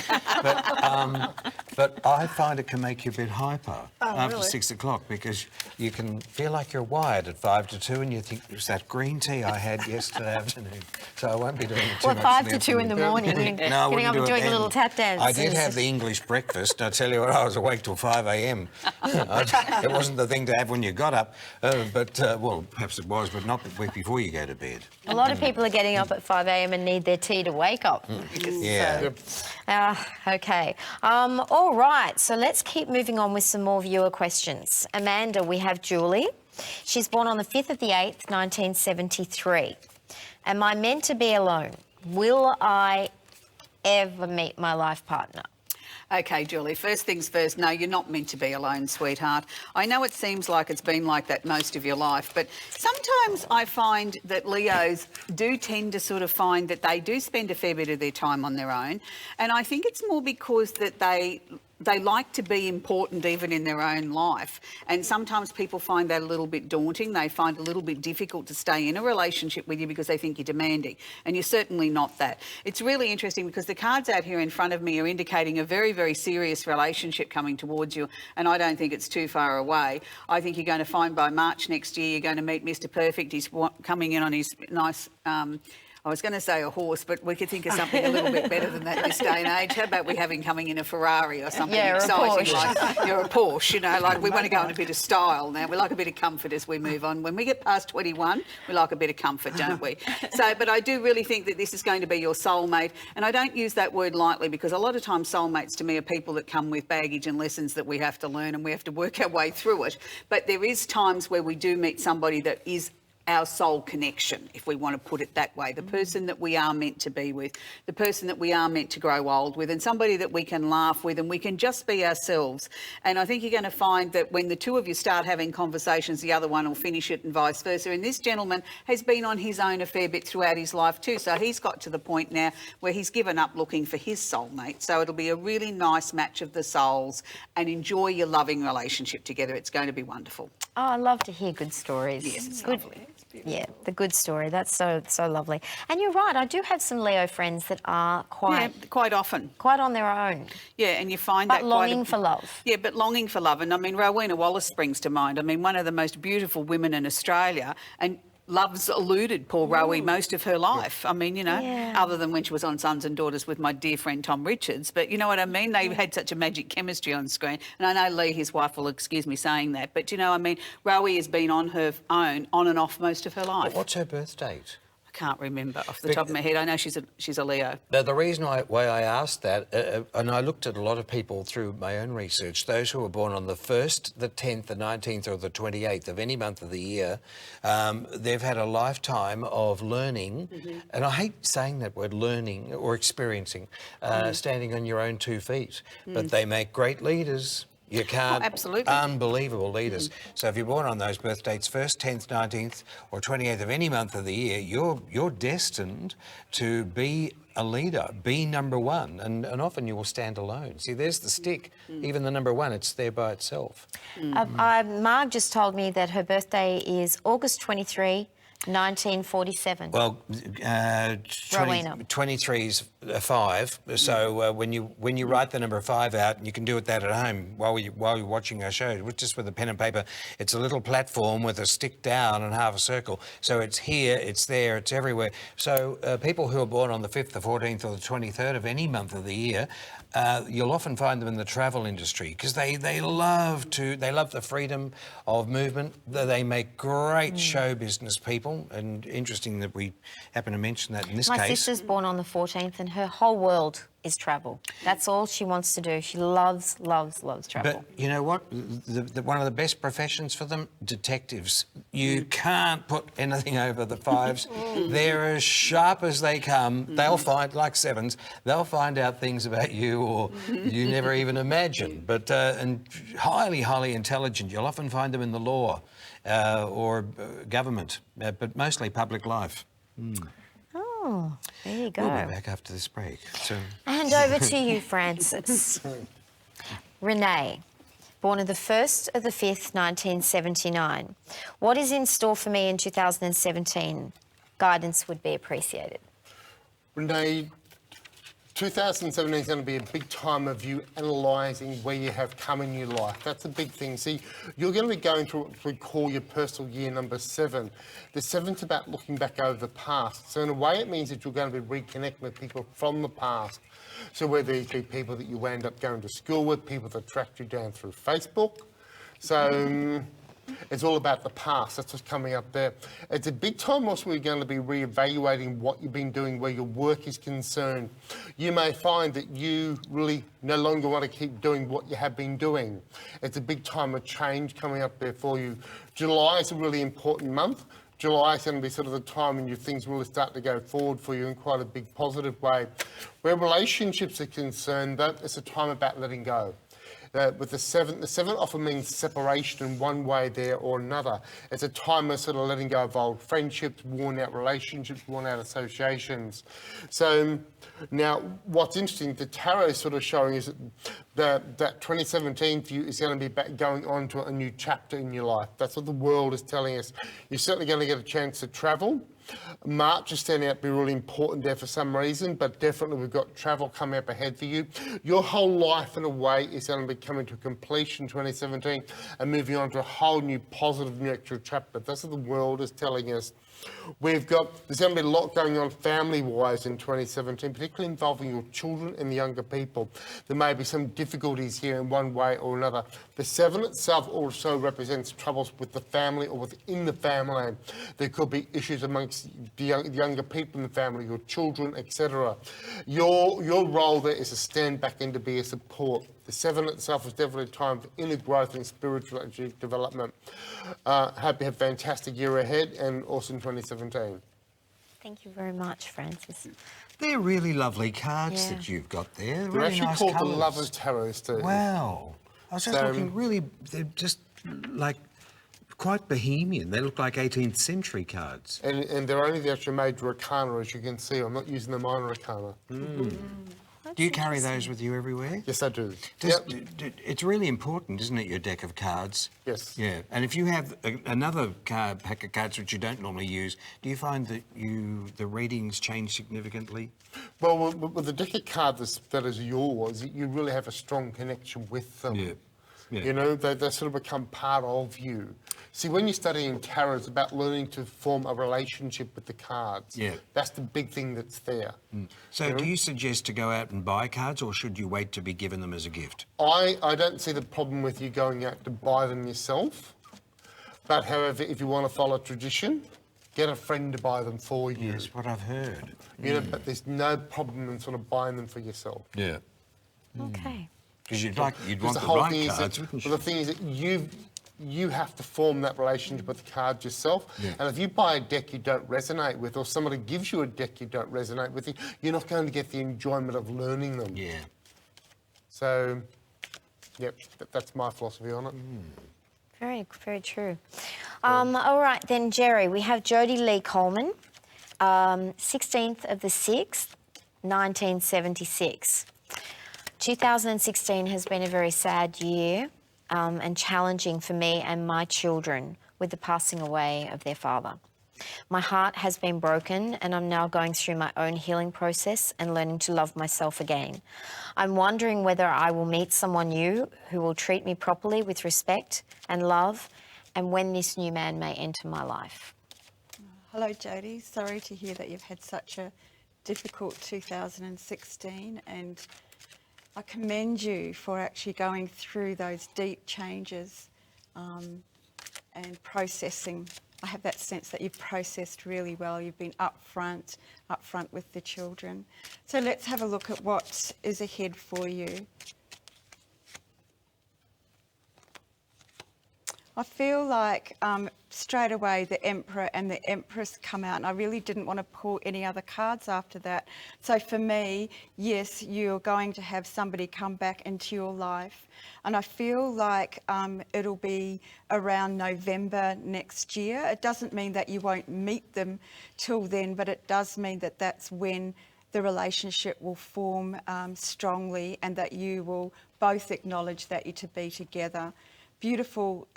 But I find it can make you a bit hyper after really? 6 o'clock, because you can feel like you're wired at 5 to 2 and you think, it was that green tea I had yesterday afternoon. So I won't be doing it too much. 5 to 2 in the morning, No, I wouldn't getting up do and it doing a then. little tap dance. I did have the English breakfast. I tell you what, I was awake till 5 a.m. It wasn't the thing to have when you got up, well, perhaps it was, but not before you go to bed. A lot of people are getting up at 5 a.m. and need their tea to wake up. Yeah. Okay. All right, so let's keep moving on with some more viewer questions. Amanda, we have Julie. She's born on the 5th of the 8th, 1973. Am I meant to be alone? Will I ever meet my life partner? Okay, Julie, first things first, no, you're not meant to be alone, sweetheart. I know it seems like it's been like that most of your life, but sometimes I find that Leos do tend to sort of find that they do spend a fair bit of their time on their own, and I think it's more because that they they like to be important even in their own life. And sometimes people find that a little bit daunting. They find it a little bit difficult to stay in a relationship with you because they think you're demanding. And you're certainly not that. It's really interesting because the cards out here in front of me are indicating a very, very serious relationship coming towards you. And I don't think it's too far away. I think you're going to find by March next year, you're going to meet Mr. Perfect. He's coming in on his nice... I was going to say a horse, but we could think of something a little bit better than that this day and age. How about we have him coming in a Ferrari or something exciting like you're a Porsche, you know, like we want to go in a bit of style now. We like a bit of comfort as we move on. When we get past 21, we like a bit of comfort, don't we? So, but I do really think that this is going to be your soulmate. And I don't use that word lightly because a lot of times soulmates to me are people that come with baggage and lessons that we have to learn and we have to work our way through it. But there is times where we do meet somebody that is our soul connection, if we want to put it that way, the person that we are meant to be with, the person that we are meant to grow old with, and somebody that we can laugh with and we can just be ourselves. And I think you're going to find that when the two of you start having conversations, the other one will finish it and vice versa. And this gentleman has been on his own a fair bit throughout his life too. So he's got to the point now where he's given up looking for his soulmate. So it'll be a really nice match of the souls and enjoy your loving relationship together. It's going to be wonderful. Oh, I love to hear good stories. Yes, it's good. lovely. Yeah, the good story. That's so lovely. And you're right. I do have some Leo friends that are quite often on their own. Yeah, and you find But that longing for love. Yeah, but longing for love. And I mean, Rowena Wallace springs to mind. I mean, one of the most beautiful women in Australia, and love's eluded poor Rowie most of her life. I mean, you know, other than when she was on Sons and Daughters with my dear friend Tom Richards. But you know what I mean? They had such a magic chemistry on screen. And I know Lee, his wife, will excuse me saying that. But, you know, I mean, Rowie has been on her own, on and off most of her life. What's her birth date? I can't remember off the top of my head. I know she's a Leo. Now, the reason why I asked that, and I looked at a lot of people through my own research, those who were born on the 1st, the 10th, the 19th or the 28th of any month of the year, they've had a lifetime of learning, and I hate saying that word, learning or experiencing, standing on your own 2 feet, but they make great leaders. You can't. Absolutely. Unbelievable leaders. So if you're born on those birth dates, 1st, 10th, 19th or 28th of any month of the year, you're destined to be a leader, be number one, and often you will stand alone. See, there's the stick. Even the number one, it's there by itself. Marg just told me that her birthday is August 23, 1947. Well, Rowena. 23 is 5. So when you write the number 5 out, and you can do that at home while you're watching our show, just with a pen and paper. It's a little platform with a stick down and half a circle. So it's here, it's there, it's everywhere. So people who are born on the 5th, the 14th, or the 23rd of any month of the year, you'll often find them in the travel industry because they love the freedom of movement. They make great show business people, and interesting that we happen to mention that in this case. My sister's born on the 14th and her whole world is travel. That's all she wants to do. She loves travel. But you know what? One of the best professions for them, detectives. You can't put anything over the 5s. They're as sharp as they come. They'll find, like 7s, they'll find out things about you or you never even imagine. But and highly intelligent. You'll often find them in the law or government, but mostly public life. Oh, there you go. We'll be back after this break. So. And over to you, Francis. Renee, born on the 1st of the 5th, 1979. What is in store for me in 2017? Guidance would be appreciated. Renee, 2017 is going to be a big time of you analysing where you have come in your life. That's a big thing. See, you're going to be going through what we call your personal year number 7. The 7's about looking back over the past. So in a way, it means that you're going to be reconnecting with people from the past. So whether these be people that you end up going to school with, people that tracked you down through Facebook. So it's all about the past. That's what's coming up there. It's a big time also we're going to be re-evaluating what you've been doing where your work is concerned. You may find that you really no longer want to keep doing what you have been doing. It's a big time of change coming up there for you. July is a really important month. July is going to be sort of the time when your things really start to go forward for you in quite a big positive way. Where relationships are concerned, though, it's a time about letting go. With the seven often means separation in one way there or another. It's a time of sort of letting go of old friendships, worn out relationships, worn out associations. So now what's interesting, the tarot is sort of showing is that 2017 for you is going to be going on to a new chapter in your life. That's what the world is telling us. You're certainly going to get a chance to travel. March is standing out to be really important there for some reason, but definitely we've got travel coming up ahead for you. Your whole life, in a way, is going to be coming to completion in 2017 and moving on to a whole new positive, new actual chapter. That's what the world is telling us. There's going to be a lot going on family-wise in 2017, particularly involving your children and the younger people. There may be some difficulties here in one way or another. The 7 itself also represents troubles with the family or within the family. There could be issues amongst the younger people in the family, your children, etc. Your role there is to stand back and to be a support. The 7 itself is definitely a time for inner growth and spiritual development. Hope you have a fantastic year ahead and awesome 2017. Thank you very much, Francis. They're really lovely cards Yeah. that you've got there. They're Really actually nice called colours. the Lovers Tarot, Steve. Wow. I was just looking really, they're just like quite bohemian. They look like 18th century cards. And they're only the actual major arcana, as you can see. I'm not using the minor arcana. Do you carry those with you everywhere? Yes, I do. It's really important, isn't it, your deck of cards? Yes. Yeah, and if you have another pack of cards which you don't normally use, do you find that the readings change significantly? Well, with the deck of cards that is yours, you really have a strong connection with them. Yeah. Yeah. You know, they sort of become part of you. See, when you're studying tarot, it's about learning to form a relationship with the cards. Yeah. That's the big thing that's there. So do you suggest to go out and buy cards, or should you wait to be given them as a gift? I don't see the problem with you going out to buy them yourself. But however, if you want to follow tradition, get a friend to buy them for you. Yes, what I've heard. You know, but there's no problem in sort of buying them for yourself. Yeah. Okay. Because you'd Because want the the whole right thing is cards, that, wouldn't well, you? the thing is that you have to form that relationship with the cards yourself. Yeah. And if you buy a deck you don't resonate with, or somebody gives you a deck you don't resonate with, you're not going to get the enjoyment of learning them. Yeah. So, yep, that's my philosophy on it. Very, very true. All right, then, Gerry, we have Jodie Lee Coleman, 16th of the 6th, 1976. 2016 has been a very sad year and challenging for me and my children with the passing away of their father. My heart has been broken and I'm now going through my own healing process and learning to love myself again. I'm wondering whether I will meet someone new who will treat me properly with respect and love, and when this new man may enter my life. Hello, Jodie. Sorry to hear that you've had such a difficult 2016, and I commend you for actually going through those deep changes and processing. I have that sense that you've processed really well. You've been upfront with the children. So let's have a look at what is ahead for you. I feel like straight away the Emperor and the Empress come out, and I really didn't want to pull any other cards after that. So for me, yes, you're going to have somebody come back into your life, and I feel like it'll be around November next year. It doesn't mean that you won't meet them till then, but it does mean that that's when the relationship will form strongly, and that you will both acknowledge that you're to be together. Beautiful,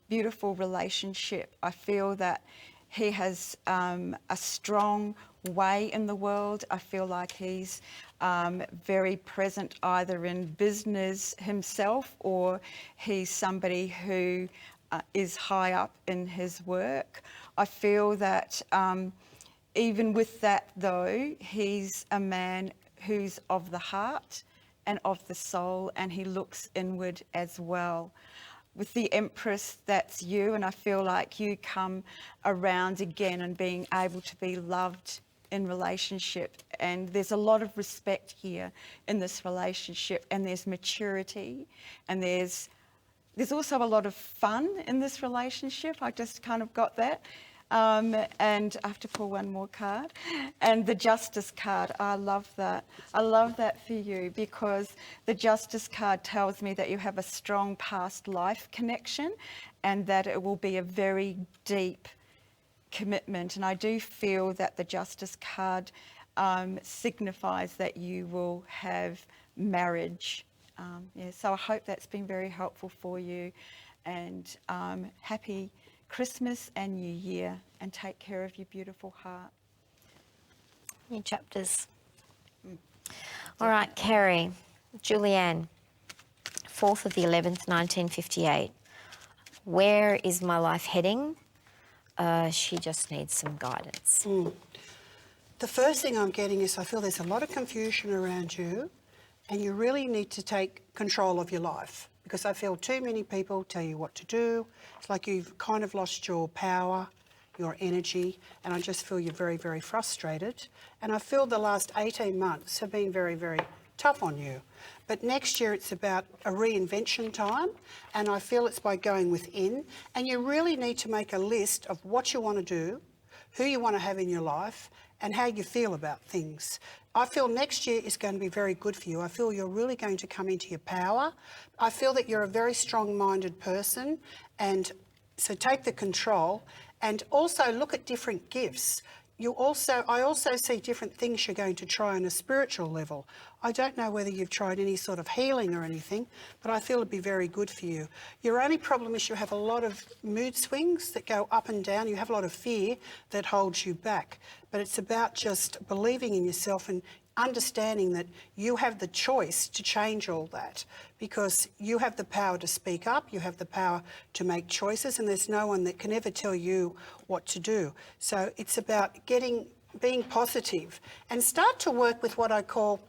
beautiful relationship. I feel that he has a strong way in the world. I feel like he's very present either in business himself, or he's somebody who is high up in his work. I feel that even with that though, he's a man who's of the heart and of the soul, and he looks inward as well. With the Empress, that's you, and I feel like you come around again and being able to be loved in relationship. And there's a lot of respect here in this relationship, and there's maturity, and there's also a lot of fun in this relationship. I just kind of got that. And I have to pull one more card. And the Justice card, I love that. I love that for you because the Justice card tells me that you have a strong past life connection and that it will be a very deep commitment. And I do feel that the Justice card signifies that you will have marriage. So I hope that's been very helpful for you. And happy Christmas and New Year, and take care of your beautiful heart. New chapters. All right, Kerrie, Julianne, 4th of the 11th, 1958. Where is my life heading? She just needs some guidance. The first thing I'm getting is I feel there's a lot of confusion around you and you really need to take control of your life, because I feel too many people tell you what to do. It's like you've kind of lost your power, your energy, and I just feel you're very, very frustrated. And I feel the last 18 months have been very, very tough on you. But next year it's about a reinvention time, and I feel it's by going within, and you really need to make a list of what you want to do, who you want to have in your life, and how you feel about things. I feel next year is going to be very good for you. I feel you're really going to come into your power. I feel that you're a very strong-minded person, and so take the control and also look at different gifts. I also see different things you're going to try on a spiritual level. I don't know whether you've tried any sort of healing or anything, but I feel it'd be very good for you. Your only problem is you have a lot of mood swings that go up and down. You have a lot of fear that holds you back. But it's about just believing in yourself and understanding that you have the choice to change all that, because you have the power to speak up, you have the power to make choices, and there's no one that can ever tell you what to do. So it's about being positive and start to work with what I call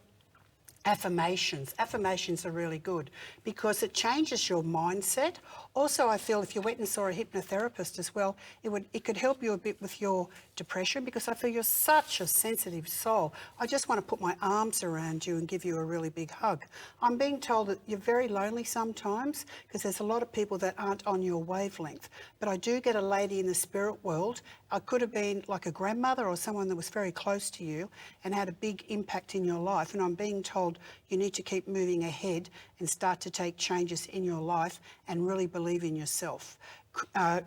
affirmations. Affirmations are really good because it changes your mindset. Also, I feel if you went and saw a hypnotherapist as well, it could help you a bit with your depression, because I feel you're such a sensitive soul. I just want to put my arms around you and give you a really big hug. I'm being told that you're very lonely sometimes because there's a lot of people that aren't on your wavelength. But I do get a lady in the spirit world. I could have been like a grandmother or someone that was very close to you and had a big impact in your life. And I'm being told you need to keep moving ahead and start to take changes in your life and really believe in yourself.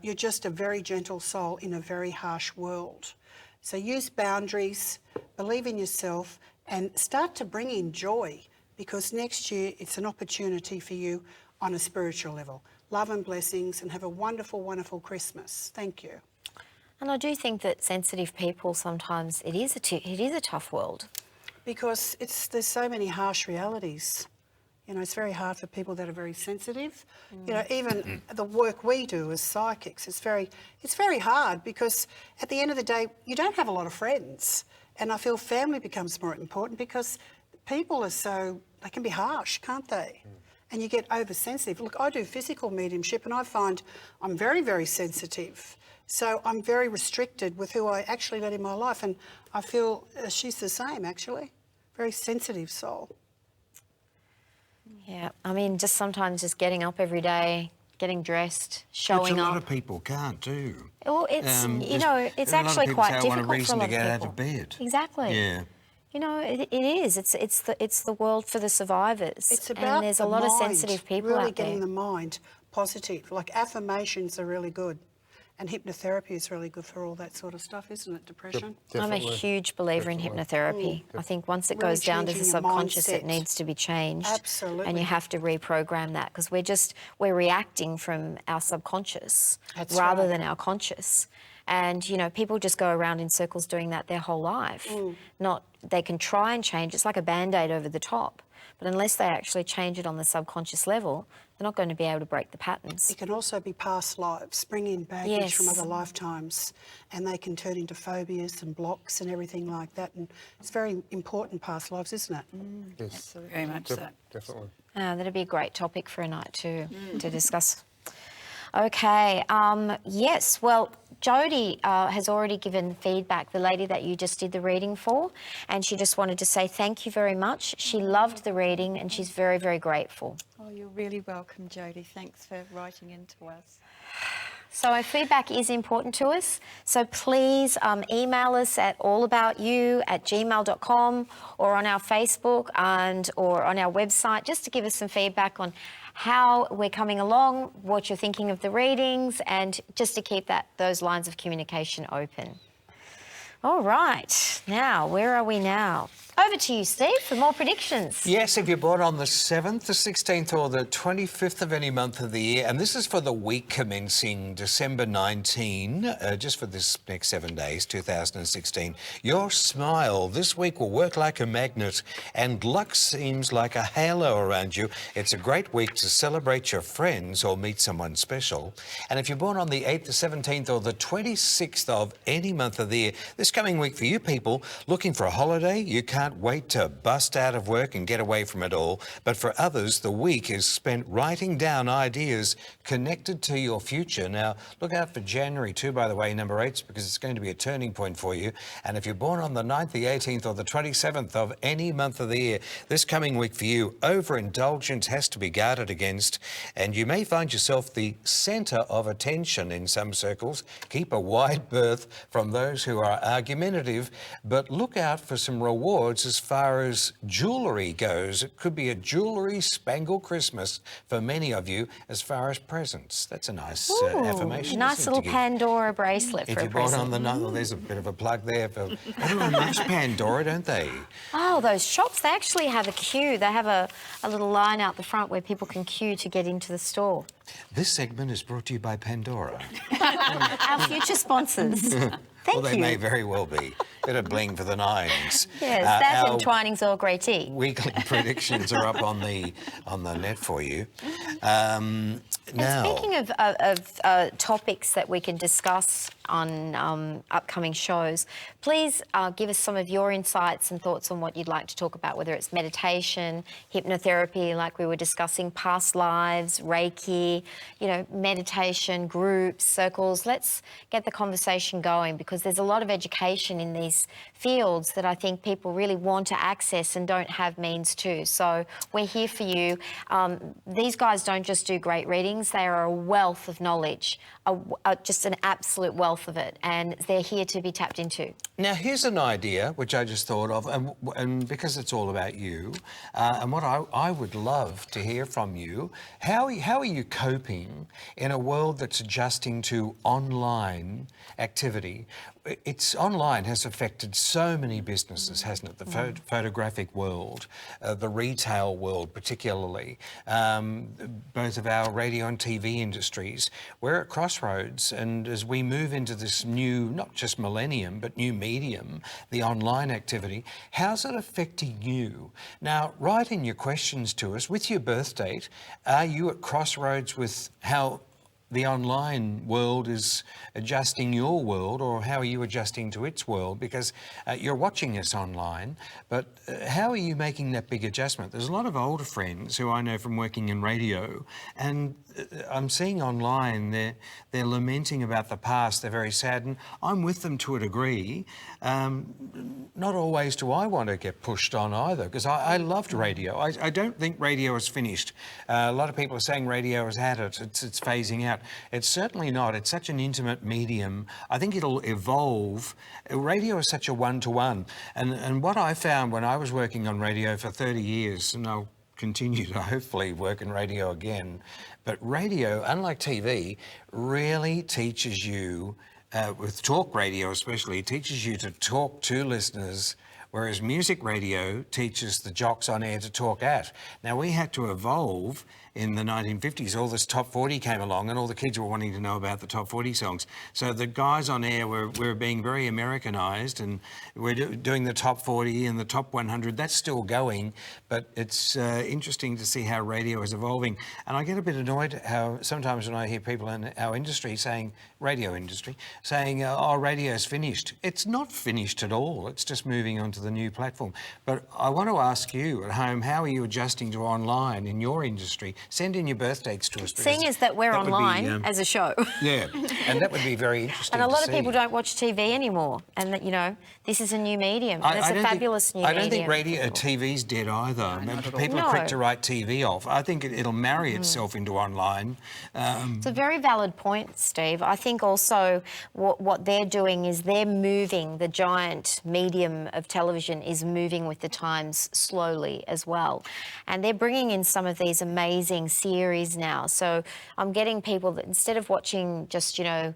You're just a very gentle soul in a very harsh world. So use boundaries, believe in yourself, and start to bring in joy, because next year it's an opportunity for you on a spiritual level. Love and blessings, and have a wonderful, wonderful Christmas. Thank you. And I do think that sensitive people, sometimes it is a tough world. Because there's so many harsh realities. You know, it's very hard for people that are very sensitive. You know, even the work we do as psychics, it's very hard, because at the end of the day, you don't have a lot of friends. And I feel family becomes more important because people they can be harsh, can't they? And you get oversensitive. Look, I do physical mediumship and I find I'm very, very sensitive. So I'm very restricted with who I actually let in my life. And I feel she's the same, actually. Very sensitive soul. Yeah, I mean, just sometimes just getting up every day, getting dressed, showing Which a up. lot of people can't do. Well, it's, it's a lot of actually people quite say, "I want a difficult for a reason lot to get of out people. of bed." Exactly. Yeah. You know, it is. It's the world for the survivors. It's about and there's a the lot of mind, sensitive people really out there. getting the mind positive. Like affirmations are really good. And hypnotherapy is really good for all that sort of stuff, isn't it? Depression. I'm a Definitely. huge believer in hypnotherapy. I think once it Really goes down to the changing your subconscious, it mindset. needs to be changed. Absolutely. And you have to reprogram that, because we're reacting from our subconscious That's rather right. than our conscious. And, you know, people just go around in circles doing that their whole life. They can try and change. It's like a Band-Aid over the top. But unless they actually change it on the subconscious level, they're not going to be able to break the patterns. It can also be past lives, bring in baggage from Yes. other lifetimes, and they can turn into phobias and blocks and everything like that. And it's very important, past lives, isn't it? Yes, Very much so. definitely. That'd be a great topic for a night to discuss. Okay, yes, well, Jodie has already given feedback, the lady that you just did the reading for, and she just wanted to say thank you very much. She loved the reading and she's very, very grateful. Oh, you're really welcome, Jodie. Thanks for writing in to us. So our feedback is important to us. So please email us at allaboutyou@gmail.com or on our Facebook or on our website, just to give us some feedback on how we're coming along, what you're thinking of the readings, and just to keep those lines of communication open. All right, now, where are we now? Over to you, Steve, for more predictions. Yes, if you're born on the 7th, the 16th or the 25th of any month of the year, and this is for the week commencing December 19, just for this next 7 days, 2016, your smile this week will work like a magnet and luck seems like a halo around you. It's a great week to celebrate your friends or meet someone special. And if you're born on the 8th, the 17th or the 26th of any month of the year, this coming week for you people looking for a holiday, you can't wait to bust out of work and get away from it all. But for others, the week is spent writing down ideas connected to your future. Now, look out for January too, by the way, number 8, because it's going to be a turning point for you. And if you're born on the 9th, the 18th or the 27th of any month of the year, this coming week for you, overindulgence has to be guarded against, and you may find yourself the centre of attention in some circles. Keep a wide berth from those who are argumentative, but look out for some rewards as far as jewellery goes. It could be a jewellery spangled Christmas for many of you as far as presents. That's a nice affirmation. Nice little Pandora bracelet for if a you're born present. on the 9th, well, there's a bit of a plug there for everyone loves Pandora, don't they? Oh, those shops, they actually have a queue. They have a little line out the front where people can queue to get into the store. This segment is brought to you by Pandora. Our future sponsors. Thank Well, they you. may very well be. Bit of bling for the nines. Yes, that our and Twinings Earl Grey tea. weekly predictions are up on the net for you. And Now, speaking of topics that we can discuss on upcoming shows, please give us some of your insights and thoughts on what you'd like to talk about, whether it's meditation, hypnotherapy, like we were discussing, past lives, Reiki, meditation, groups, circles. Let's get the conversation going, because there's a lot of education in these fields that I think people really want to access and don't have means to. So we're here for you. These guys don't just do great readings, they are a wealth of knowledge, just an absolute wealth of it, and they're here to be tapped into. Now, here's an idea which I just thought of, and because it's all about you, and what I would love to hear from you, how are you coping in a world that's adjusting to online activity? It's online has affected so many businesses, hasn't it? The photographic world, the retail world particularly, both of our radio and TV industries. We're at crossroads, and as we move into this new, not just millennium, but new medium, the online activity, how's it affecting you? Now, write in your questions to us with your birth date. Are you at crossroads with how the online world is adjusting your world, or how are you adjusting to its world? Because you're watching us online, but how are you making that big adjustment? There's a lot of older friends who I know from working in radio, and I'm seeing online they're lamenting about the past. They're very sad, and I'm with them to a degree. Not always do I want to get pushed on either, because I loved radio. I don't think radio is finished. A lot of people are saying radio has had it. It's phasing out. It's certainly not. It's such an intimate medium. I think it'll evolve. Radio is such a one-to-one. And what I found when I was working on radio for 30 years, and I'll continue to hopefully work in radio again, but radio, unlike TV, really teaches you, with talk radio especially, teaches you to talk to listeners, whereas music radio teaches the jocks on air to talk at. Now, we had to evolve in the 1950s. All this top 40 came along, and all the kids were wanting to know about the top 40 songs. So the guys on air were being very Americanized, and we're doing the top 40 and the top 100. That's still going, but it's interesting to see how radio is evolving. And I get a bit annoyed how sometimes when I hear people in our industry saying, radio industry, saying, oh, radio's finished. It's not finished at all. It's just moving on to onto the new platform. But I want to ask you at home, how are you adjusting to online in your industry? Send in your birth dates to us. Seeing as that we're online as a show. Yeah, and that would be very interesting. And a lot to of people see. don't watch TV anymore, and that, you know, this is a new medium. And it's a fabulous new medium. I don't think radio TV's dead either. People are quick to write TV off. I think it'll marry itself into online. It's a very valid point, Steve. I think also what they're doing is they're moving, the giant medium of television is moving with the times slowly as well. And they're bringing in some of these amazing series now. So I'm getting people that instead of watching just, you know,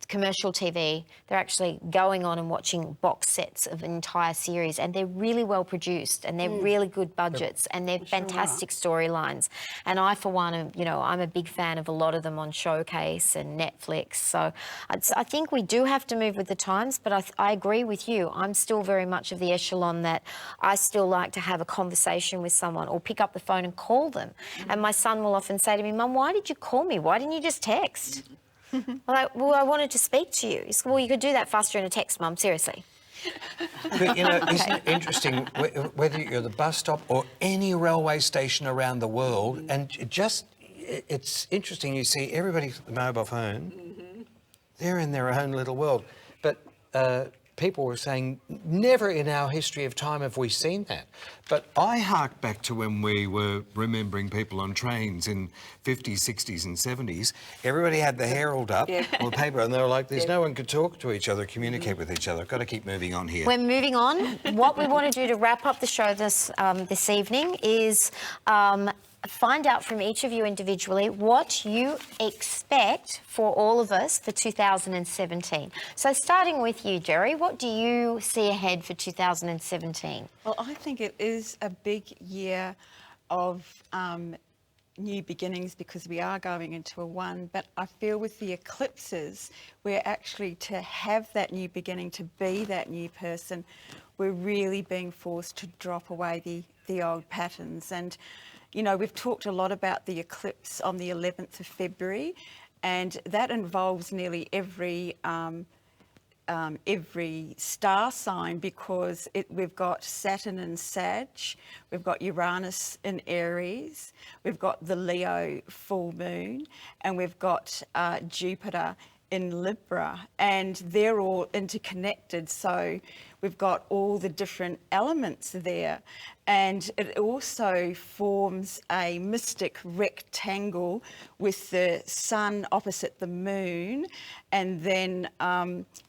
commercial TV, they're actually going on and watching box sets of an entire series, and they're really well produced, and they're really good budgets, and they're fantastic storylines. And I, for one, you know, I'm a big fan of a lot of them on Showcase and Netflix. So I think we do have to move with the times, but I agree with you. I'm still very much of the echelon that I still like to have a conversation with someone or pick up the phone and call them. And my son will often say to me, "Mum, why did you call me? Why didn't you just text?" Well, I wanted to speak to you. He said, "Well, you could do that faster in a text, Mum, seriously." But, you know, isn't it interesting, whether you're at the bus stop or any railway station around the world, and it's interesting, you see everybody's mobile phone, they're in their own little world. But people were saying, never in our history of time have we seen that. But I hark back to when we were remembering people on trains in 50s, 60s and 70s. Everybody had the herald up or the paper, and they were like, there's no one could talk to each other, communicate with each other. Got to keep moving on here. We're moving on. What we want to do to wrap up the show this evening is find out from each of you individually what you expect for all of us for 2017. So starting with you, Gerry, what do you see ahead for 2017? Well, I think it is a big year of new beginnings because we are going into a one, but I feel with the eclipses, we're actually to have that new beginning, to be that new person, we're really being forced to drop away the old patterns. And you know, we've talked a lot about the eclipse on the 11th of February, and that involves nearly every star sign because we've got Saturn in Sag, we've got Uranus in Aries, we've got the Leo full moon, and we've got Jupiter in Libra, and they're all interconnected. So we've got all the different elements there, and it also forms a mystic rectangle with the sun opposite the moon, and then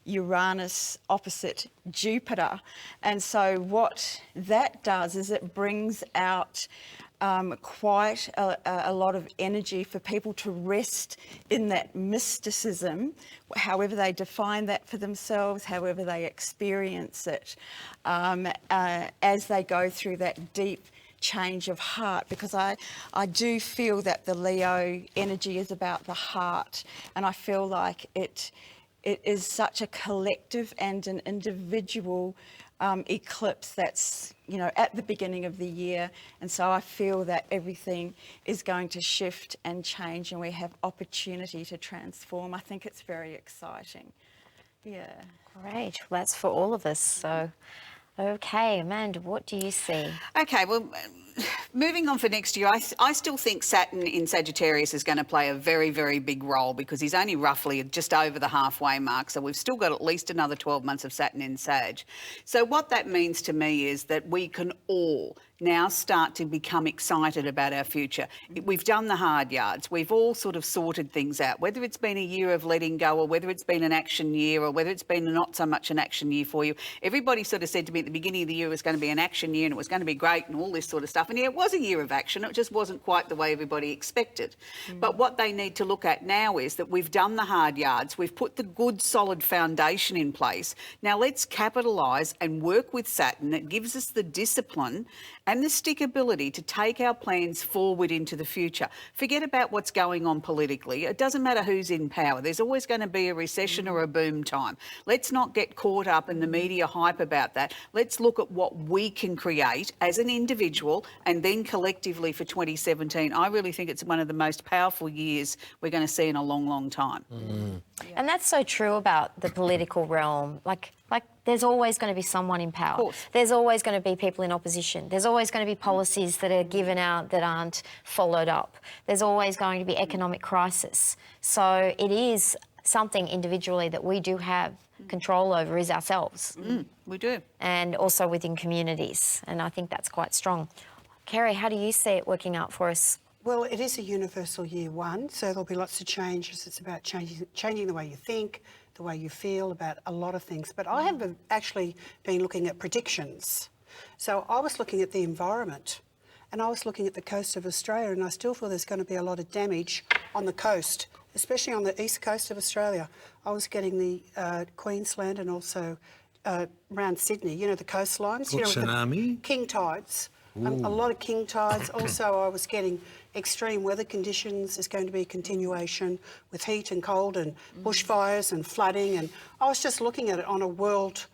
Uranus opposite Jupiter. And so what that does is it brings out quite a lot of energy for people to rest in that mysticism, however they define that for themselves, however they experience it, as they go through that deep change of heart, because I do feel that the Leo energy is about the heart, and I feel like it is such a collective and an individual eclipse that's, you know, at the beginning of the year. And so I feel that everything is going to shift and change, and we have opportunity to transform. I think it's very exciting. Yeah. Great. Well, that's for all of us. So, okay, Amanda, what do you see? Okay, well, moving on for next year, I still think Saturn in Sagittarius is going to play a very, very big role because he's only roughly just over the halfway mark. So we've still got at least another 12 months of Saturn in Sag. So what that means to me is that we can all now start to become excited about our future. We've done the hard yards. We've all sort of sorted things out, whether it's been a year of letting go or whether it's been an action year or whether it's been not so much an action year for you. Everybody sort of said to me at the beginning of the year it was going to be an action year and it was going to be great and all this sort of stuff. And yeah, it was a year of action. It just wasn't quite the way everybody expected. But what they need to look at now is that we've done the hard yards. We've put the good, solid foundation in place. Now let's capitalise and work with Saturn. That gives us the discipline and the stickability to take our plans forward into the future. Forget about what's going on politically. It doesn't matter who's in power. There's always going to be a recession or a boom time. Let's not get caught up in the media hype about that. Let's look at what we can create as an individual and then collectively for 2017, I really think it's one of the most powerful years we're going to see in a long, long time. And that's so true about the political realm. Like there's always going to be someone in power. Of course. There's always going to be people in opposition. There's always going to be policies that are given out that aren't followed up. There's always going to be economic crisis. So it is something individually that we do have control over is ourselves. We do. And also within communities. And I think that's quite strong. Kerrie, how do you see it working out for us? Well, it is a universal year one, so there'll be lots of changes. It's about changing the way you think, the way you feel about a lot of things. But I have actually been looking at predictions. So I was looking at the environment and I was looking at the coast of Australia, and I still feel there's going to be a lot of damage on the coast, especially on the east coast of Australia. I was getting the Queensland and also around Sydney, you know, the coastlines. You know, tsunami? King tides. A lot of king tides. Also, I was getting extreme weather conditions. There's going to be a continuation with heat and cold and bushfires and flooding. And I was just looking at it on a world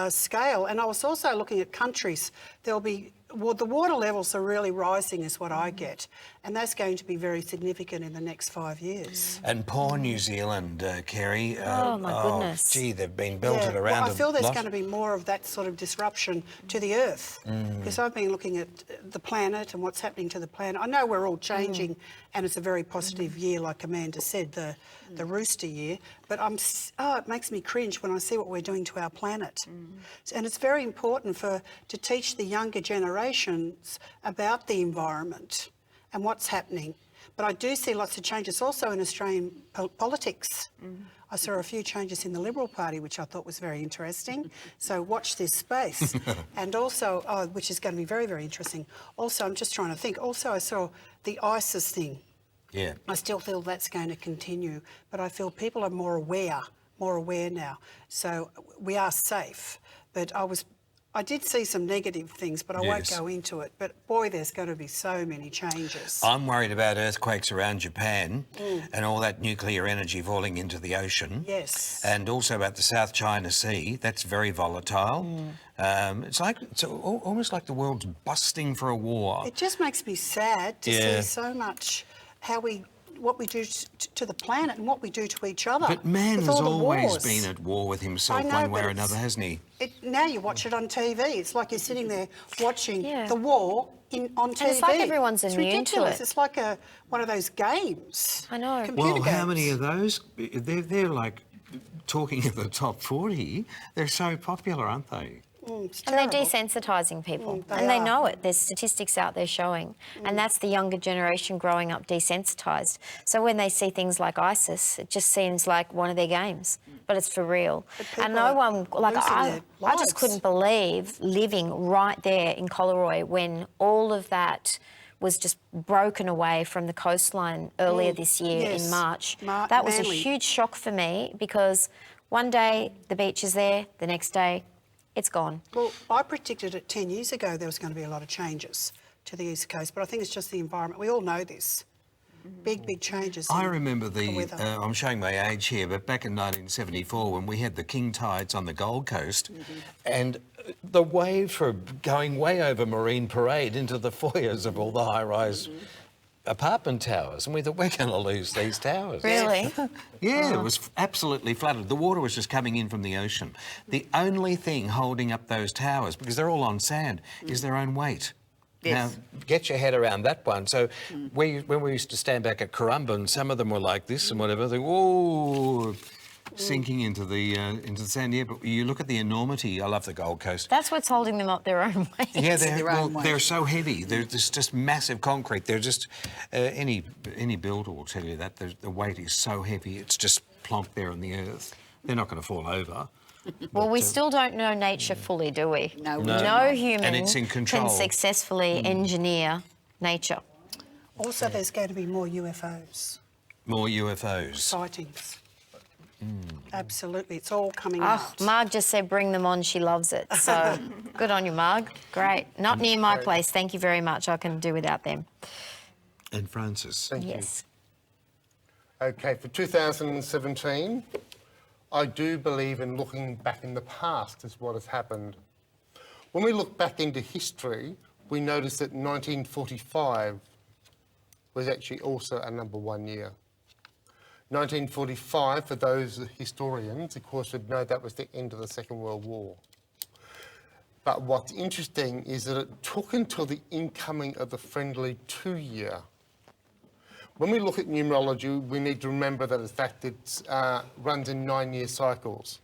scale. And I was also looking at countries. There'll be, well, the water levels are really rising is what I get. And that's going to be very significant in the next 5 years. And poor New Zealand, Kerrie. Oh, my goodness. Gee, they've been belted around I feel there's lot. going to be more of that sort of disruption to the Earth, because I've been looking at the planet and what's happening to the planet. I know we're all changing, and it's a very positive year, like Amanda said, the rooster year. But it makes me cringe when I see what we're doing to our planet. And it's very important to teach the younger generations about the environment and what's happening. But I do see lots of changes also in Australian politics. I saw a few changes in the Liberal Party, which I thought was very interesting. So watch this space. And also, which is going to be very, very interesting. Also, I'm just trying to think. Also, I saw the ISIS thing. Yeah. I still feel that's going to continue. But I feel people are more aware now. So we are safe. But I did see some negative things, but I won't go into it. But boy, there's going to be so many changes. I'm worried about earthquakes around Japan and all that nuclear energy falling into the ocean. Yes. And also about the South China Sea. That's very volatile. It's almost like the world's busting for a war. It just makes me sad to see so much what we do to the planet and what we do to each other. But man with has all the always wars. been at war with himself I know, one way but or another, hasn't he? Now you watch it on TV. It's like you're sitting there watching the war on TV. And it's like everyone's It's immune to ridiculous. it. It's like one of those games. I know. Computer Well, games. how many of those? They're like talking of the top 40. They're so popular, aren't they? It's And they're terrible. desensitising people. they and they are. know it. There's statistics out there showing. And that's the younger generation growing up desensitised. So when they see things like ISIS, it just seems like one of their games. But it's for real. And no one, like losing I their just lives. couldn't believe living right there in Collaroy when all of that was just broken away from the coastline earlier this year yes. in March. That was a Manly. huge shock for me because one day the beach is there, the next day it's gone. Well, I predicted it 10 years ago there was going to be a lot of changes to the East Coast, but I think it's just the environment. We all know this. Big changes. I in remember the weather. I'm showing my age here, but back in 1974 when we had the king tides on the Gold Coast and the wave for going way over Marine Parade into the foyers of all the high-rise apartment towers, and we thought, we're going to lose these towers. Really? Yeah, it was absolutely flooded. The water was just coming in from the ocean. The only thing holding up those towers, because they're all on sand, is their own weight. Yes. Now, get your head around that one. So when we used to stand back at Currumbin, some of them were like this and whatever. They sinking into the sand. Yeah, but you look at the enormity. I love the Gold Coast. That's what's holding them up their own way. Yeah, their own weight. they're so heavy. They're just massive concrete. They're just any builder will tell you that the weight is so heavy. It's just plonked there on the earth. They're not going to fall over. Well, we still don't know nature fully, do we? No, we No. No human And it's in control. can successfully engineer nature. Also, there's going to be more UFOs More UFOs. sightings. Absolutely, it's all coming Oh, out. Marg just said bring them on. She loves it. So good on you, Marg. Great. Not near my place. Thank you very much. I can do without them. And Francis. Thank you. Yes. Okay, for 2017, I do believe in looking back in the past as what has happened. When we look back into history, we noticed that 1945 was actually also a number 1 year. 1945, for those historians, of course, would know that was the end of the Second World War. But what's interesting is that it took until the incoming of the friendly 2 year. When we look at numerology, we need to remember that in fact it runs in 9-year cycles.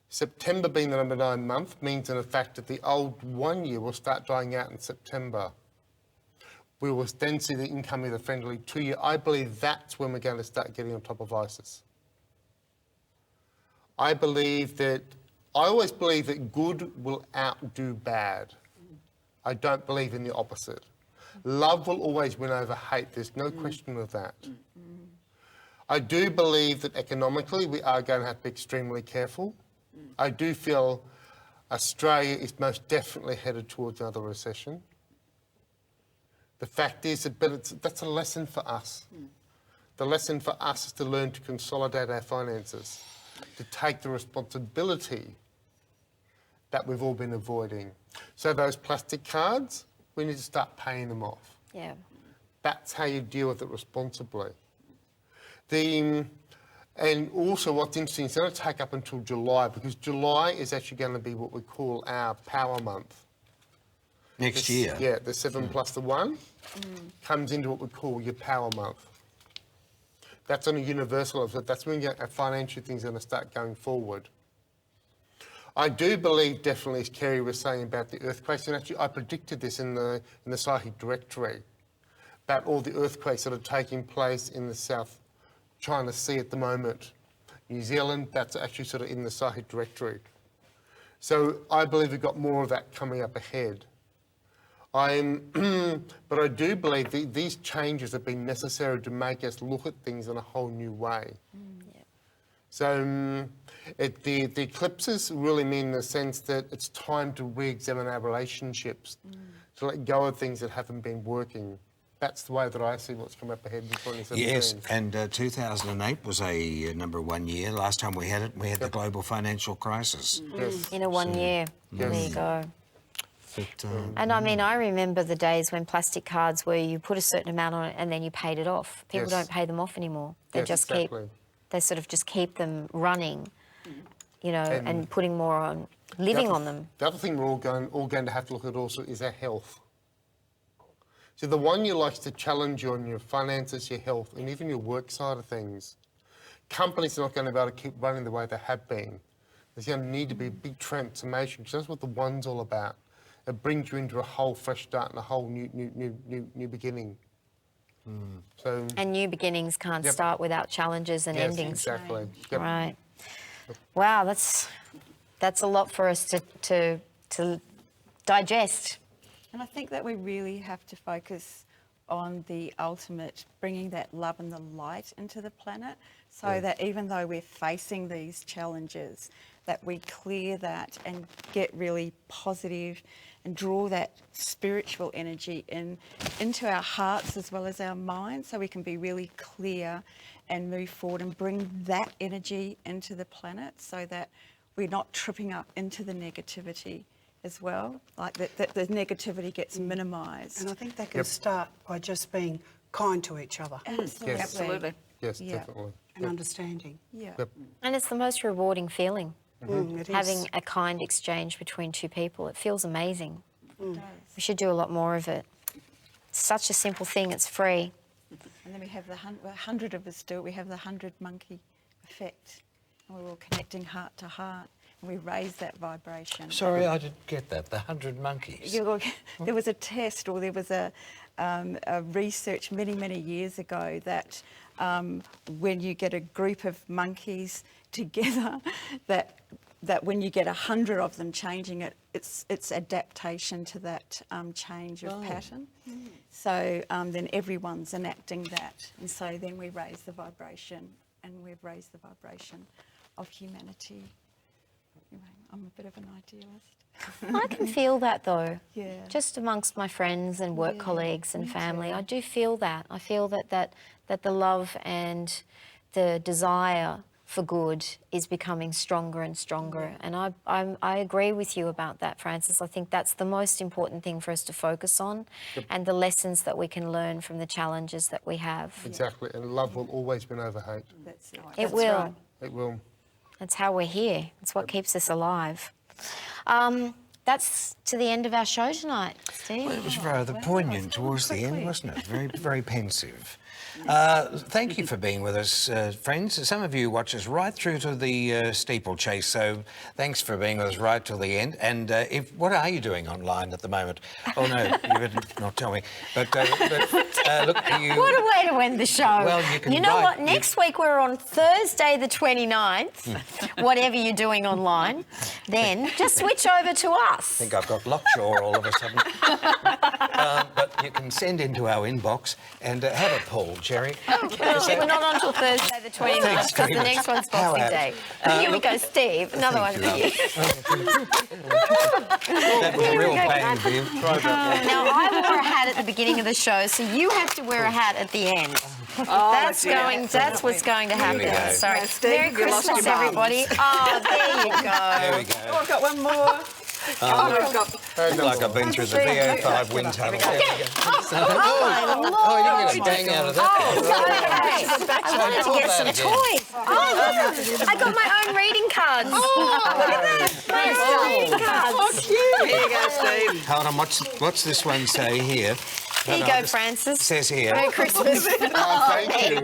September being the number 9 month means in effect that the old 1 year will start dying out in September. We will then see the incoming of the friendly 2 year. I believe that's when we're going to start getting on top of ISIS. I always believe that good will outdo bad. I don't believe in the opposite. Love will always win over hate. There's no question of that. I do believe that economically we are going to have to be extremely careful. I do feel Australia is most definitely headed towards another recession. The fact is that that's a lesson for us. The lesson for us is to learn to consolidate our finances, to take the responsibility that we've all been avoiding. So those plastic cards, we need to start paying them off. Yeah. That's how you deal with it responsibly. And also what's interesting, it's going to take up until July, because July is actually going to be what we call our power month. Next year? Yeah, the 7 plus the 1 comes into what we call your power month. That's on a universal level. That's when our financial things are going to start going forward. I do believe definitely, as Kerrie was saying about the earthquakes, and actually I predicted this in the psychic directory, about all the earthquakes that are taking place in the South China Sea at the moment. New Zealand, that's actually sort of in the psychic directory. So I believe we've got more of that coming up ahead. But I do believe these changes have been necessary to make us look at things in a whole new way. So the eclipses really mean in the sense that it's time to re-examine our relationships, to let go of things that haven't been working. That's the way that I see what's come up ahead in 2017. Yes, and 2008 was a number 1 year. Last time we had it, we had the global financial crisis. Yes. In a 1 year. There you go. But, And I mean, I remember the days when plastic cards where you put a certain amount on it and then you paid it off. People Yes. don't pay them off anymore. They Yes, just exactly. they sort of just keep them running, you know, and putting more on, living on them. The other thing we're all going to have to look at also is our health. So the 1 year likes to challenge you on your finances, your health, and even your work side of things. Companies are not going to be able to keep running the way they have been. There's going to need to be a big transformation, because that's what the 1's all about. It brings you into a whole fresh start and a whole new beginning. So, And new beginnings can't start without challenges and yes, endings. exactly. Yep. Right. Wow, that's a lot for us to digest. And I think that we really have to focus on the ultimate, bringing that love and the light into the planet, so that even though we're facing these challenges, that we clear that and get really positive and draw that spiritual energy into our hearts as well as our minds, so we can be really clear and move forward and bring that energy into the planet, so that we're not tripping up into the negativity as well, like that the negativity gets minimised. And I think that can start by just being kind to each other Absolutely. Absolutely. Yes, Yeah. definitely. and understanding. Yeah. Yep. And it's the most rewarding feeling, It is. having a kind exchange between two people. It feels amazing. We should do a lot more of it. It's such a simple thing, it's free. And then we have the 100 of us do it. We have the 100 monkey effect. And we're all connecting heart to heart. And we raise that vibration. sorry, I didn't get that. The 100 monkeys. There was a test, or there was a research many years ago that when you get a group of monkeys together, that when you get 100 of them changing it, it's adaptation to that change of pattern. So then everyone's enacting that, and so then we raise the vibration, and we've raised the vibration of humanity. Anyway, I'm a bit of an idealist. I can feel that though. Yeah. Just amongst my friends and work colleagues and family, I do feel that. I feel that the love and the desire for good is becoming stronger and stronger. And I agree with you about that, Francis. I think that's the most important thing for us to focus on, and the lessons that we can learn from the challenges that we have. Exactly, and love will always win over hate. That's right. It will. Right. It will. That's how we're here. It's what keeps us alive. That's to the end of our show tonight, Steve. It was rather poignant towards the end, wasn't it? Very, very pensive. Thank you for being with us, friends. Some of you watch us right through to the steeplechase, so thanks for being with us right till the end. And what are you doing online at the moment? Oh no, you did not tell me. But look, you. What a way to end the show. Well, you can. You know what? Next week we're on Thursday the 29th. Whatever you're doing online, then just switch over to us. I think I've got lockjaw all of a sudden. But you can send into our inbox and have a poll, Gerry. Well, we're not on until Thursday the 29th because the next one's Boxing Day. Here we go, Steve. Another one for you. That was a real pain for you. Now, I wore a hat at the beginning of the show, so you have to wear a hat at the end. That's what's going to happen. Here we go. Sorry. Now, Steve, Merry you lost Christmas, your bum. everybody. Oh, there you go. There we go. Oh, I've got one more. We've got Looks like I've been through the VO5 wind tunnel. Oh, Oh, you get a bang out of that. Okay. I wanted to get some toys. Oh, look. I got my own reading cards. Oh, look at that. My own reading cards. here you go, Steve. Hold on, what's this one say here? Here you go, Francis. It says here. Merry Christmas. Oh, thank you.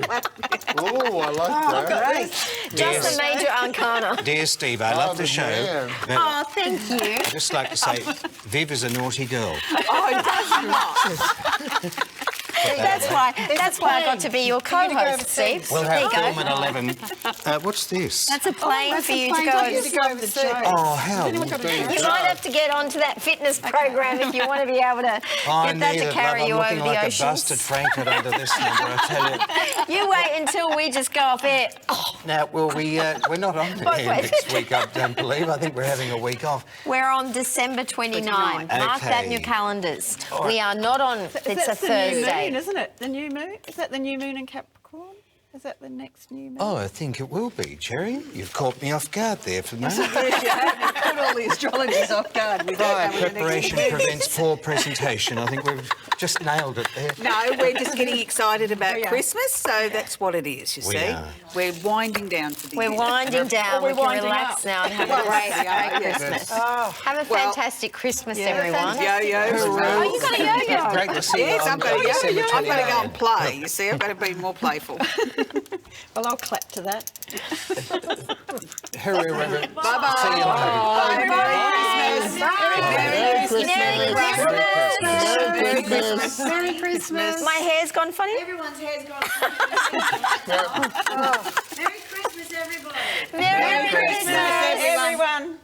Oh, I like that. Just the major arcana. Dear Steve, I love the show. man. But Oh, thank you. I'd just like to say, Viv is a naughty girl. Oh, it does not. That's why I got to be your co-host, Steve. We'll There have you film go. at 11. What's this? That's a plane for you to go and over the show. Oh, how You might have to get onto that fitness program if you want to be able to I get that need to it, carry love. you I'm over looking the like oceans. a busted Frankfurt under this number, I tell you. You wait until we just go off air. Oh, Now, well, we're not on to air next week, I don't believe. I think we're having a week off. we're on December 29. Mark that in your calendars. All right. We are not on. It's a That's the new moon, Thursday. isn't it? The new moon? Is that the new moon in Capricorn? Is that the next new moon? Oh, I think it will be, Gerry. You've caught me off guard there for the moment. You have put all the astrologers off guard. We don't know when the next Preparation prevents poor presentation. I think we've just nailed it there. No, we're just getting excited about Christmas, so that's what it is, you We see. are. We're winding down to the We're end. winding down. We're We can winding relax up. now and have a great yes. Christmas. Oh, Have a fantastic Christmas, everyone. Yo-yos. Oh, you got a yo-yo. Great to see you Yes, on I'm going December to go 29. and play, you see. I've got to be more playful. Well, I'll clap to that. Hurry, Reverend. Bye-bye. See you later. Merry Christmas. Merry Christmas. My hair's gone funny. Everyone's hair's gone. Merry Christmas, everybody. Merry Christmas. Everyone.